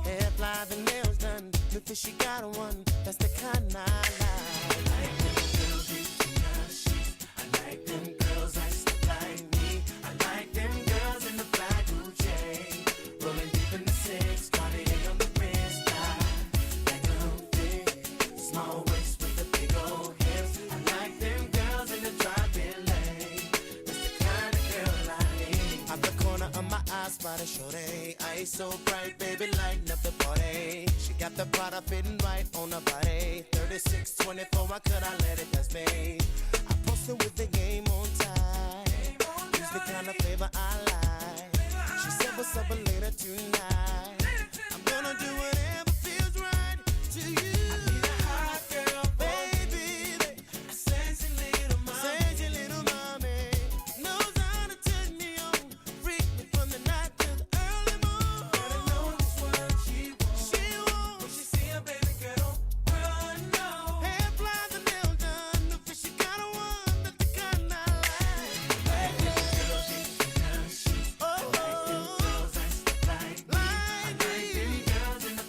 Hair fly, the nails done. Look that she got one. That's the kind I like. I like them girls in the sheets. I like them girls ice like me. I like them girls in the black Gucci, rolling deep in the six, Cartier on the wrist. I like them thick, small waist with the big old hips. I like them girls in the driving lane. That's the kind of girl I need. At the corner of my eye, spot a shorty. Eyes so bright, baby, lighten up the party. She got the product fitting right on her body. 36, 24, why could I let it pass me? I posted with the game on time. Use the kind of flavor I like. She said, what's up later tonight? I'm gonna do whatever feels right to you. I need a hot girl, baby. A sexy little mommy. Knows how to turn me on. Freak me from the night to the early morning. Gotta know just what she wants. When she see a baby girl, don't run, no. Hair flies and nails done. Look that she got a one. That's the kind I like. Like them girls in the sheets. I like them girls ice like me. I like them girls in the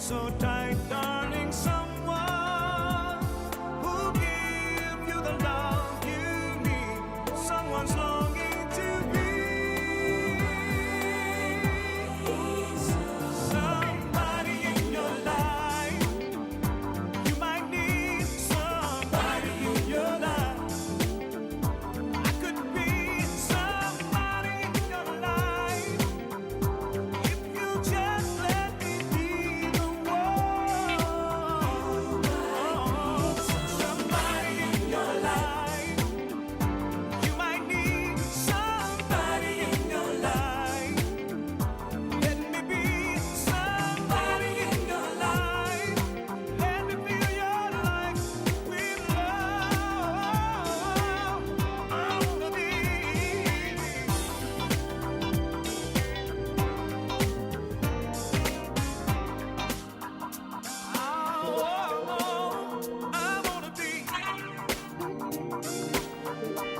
so tight, darling, someone who give you the love you need. Someone's longing to be somebody in your life. You might need somebody in your life. I could be somebody in your life if you just let me be the one. Somebody in your life. You might need somebody in your life. Let me be somebody in your life. Let me fill your life with love. I wanna be.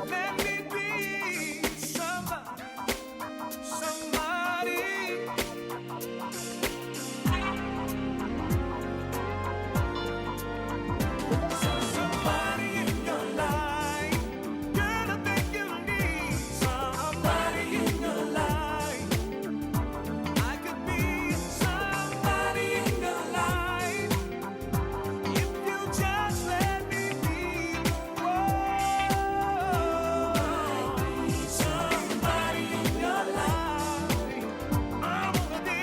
Let me be somebody. Somebody in your life. Girl, I think you need somebody in your life. I could be somebody in your life if you just let me be the one. Somebody in your life. I wanna be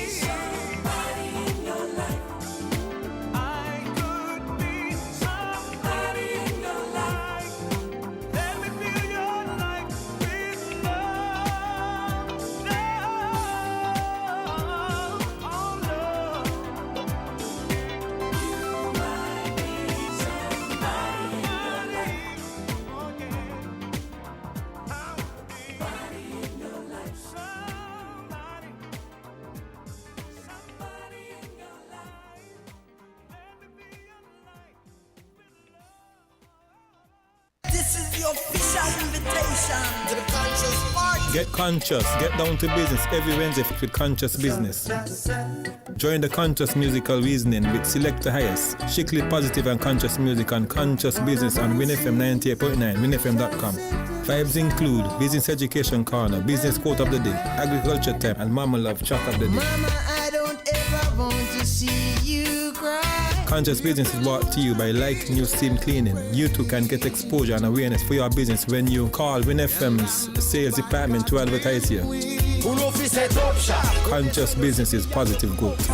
somebody in your life. I could be somebody in your life. Let me fill your life with love, oh love. You might be somebody, oh yeah. I wanna be somebody in your life, somebody in your life. This is the official invitation to the conscious party. Get conscious, get down to business every Wednesday with Conscious Business. Join the Conscious Musical Reasoning with Selector Highest, strictly positive and conscious music on Conscious Business on WINNFM 98.9, WINNFM.com. Vibes include Business Education Corner, Business Quote of the Day, Agriculture Time, and Mama Love Track of the Day. Mama, I don't ever want to see you cry. Conscious Business is brought to you by Like New Steam Cleaning. You too can get exposure and awareness for your business when you call WinFM's sales department to advertise here. Conscious Business is positive growth.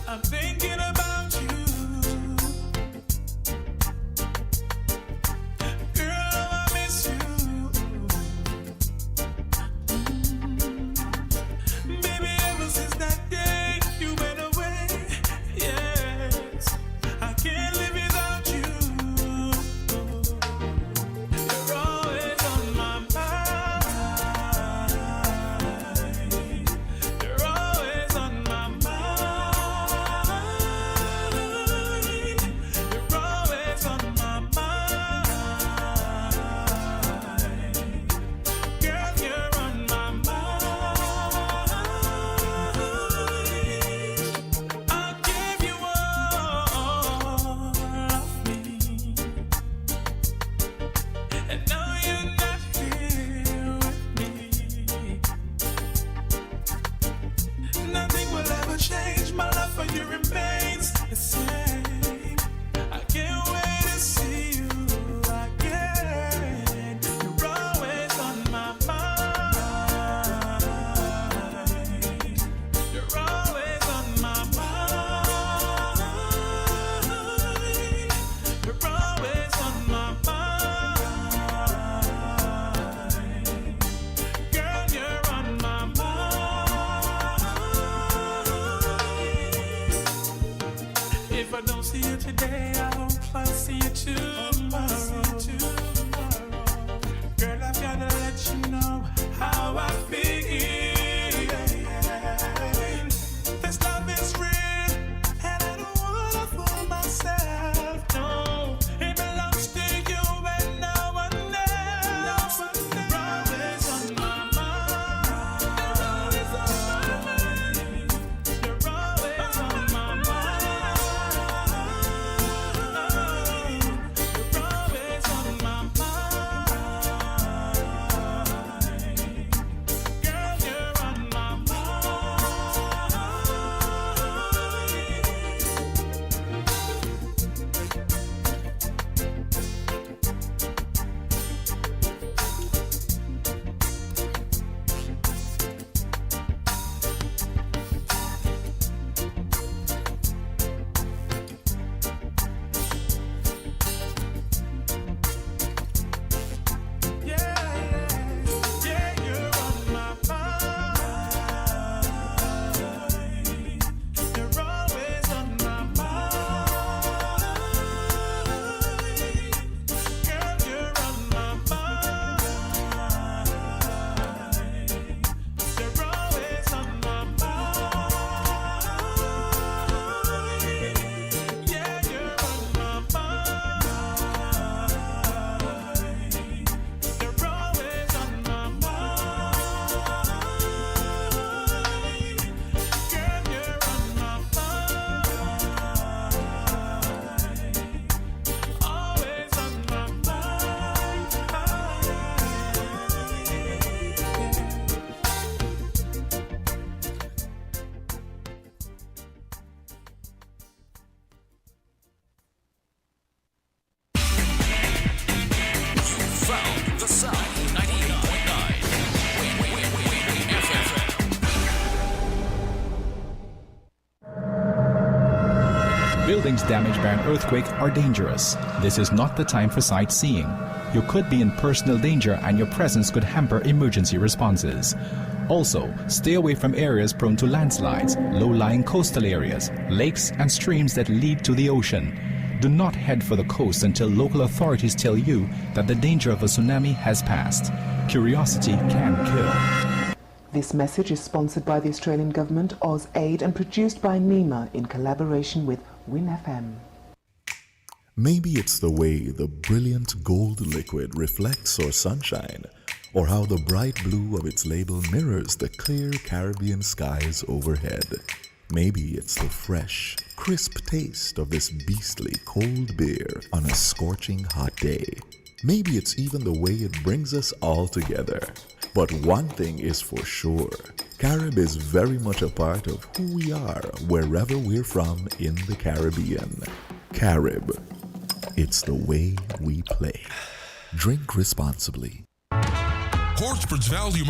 I'm thinking about you. If I don't see you today, I hope I see you tomorrow. The South, 98.9. Win FM. Buildings damaged by an earthquake are dangerous. This is not the time for sightseeing. You could be in personal danger and your presence could hamper emergency responses. Also, stay away from areas prone to landslides, low-lying coastal areas, lakes and streams that lead to the ocean. Do not head for the coast until local authorities tell you that the danger of a tsunami has passed. Curiosity can kill. This message is sponsored by the Australian Government, AusAid, and produced by NEMA in collaboration with WINNFM. Maybe it's the way the brilliant gold liquid reflects our sunshine, or how the bright blue of its label mirrors the clear Caribbean skies overhead. Maybe it's the fresh, crisp taste of this beastly cold beer on a scorching hot day. Maybe it's even the way it brings us all together. But one thing is for sure, Carib is very much a part of who we are wherever we're from in the Caribbean. Carib, it's the way we play. Drink responsibly. Horsford's Value Market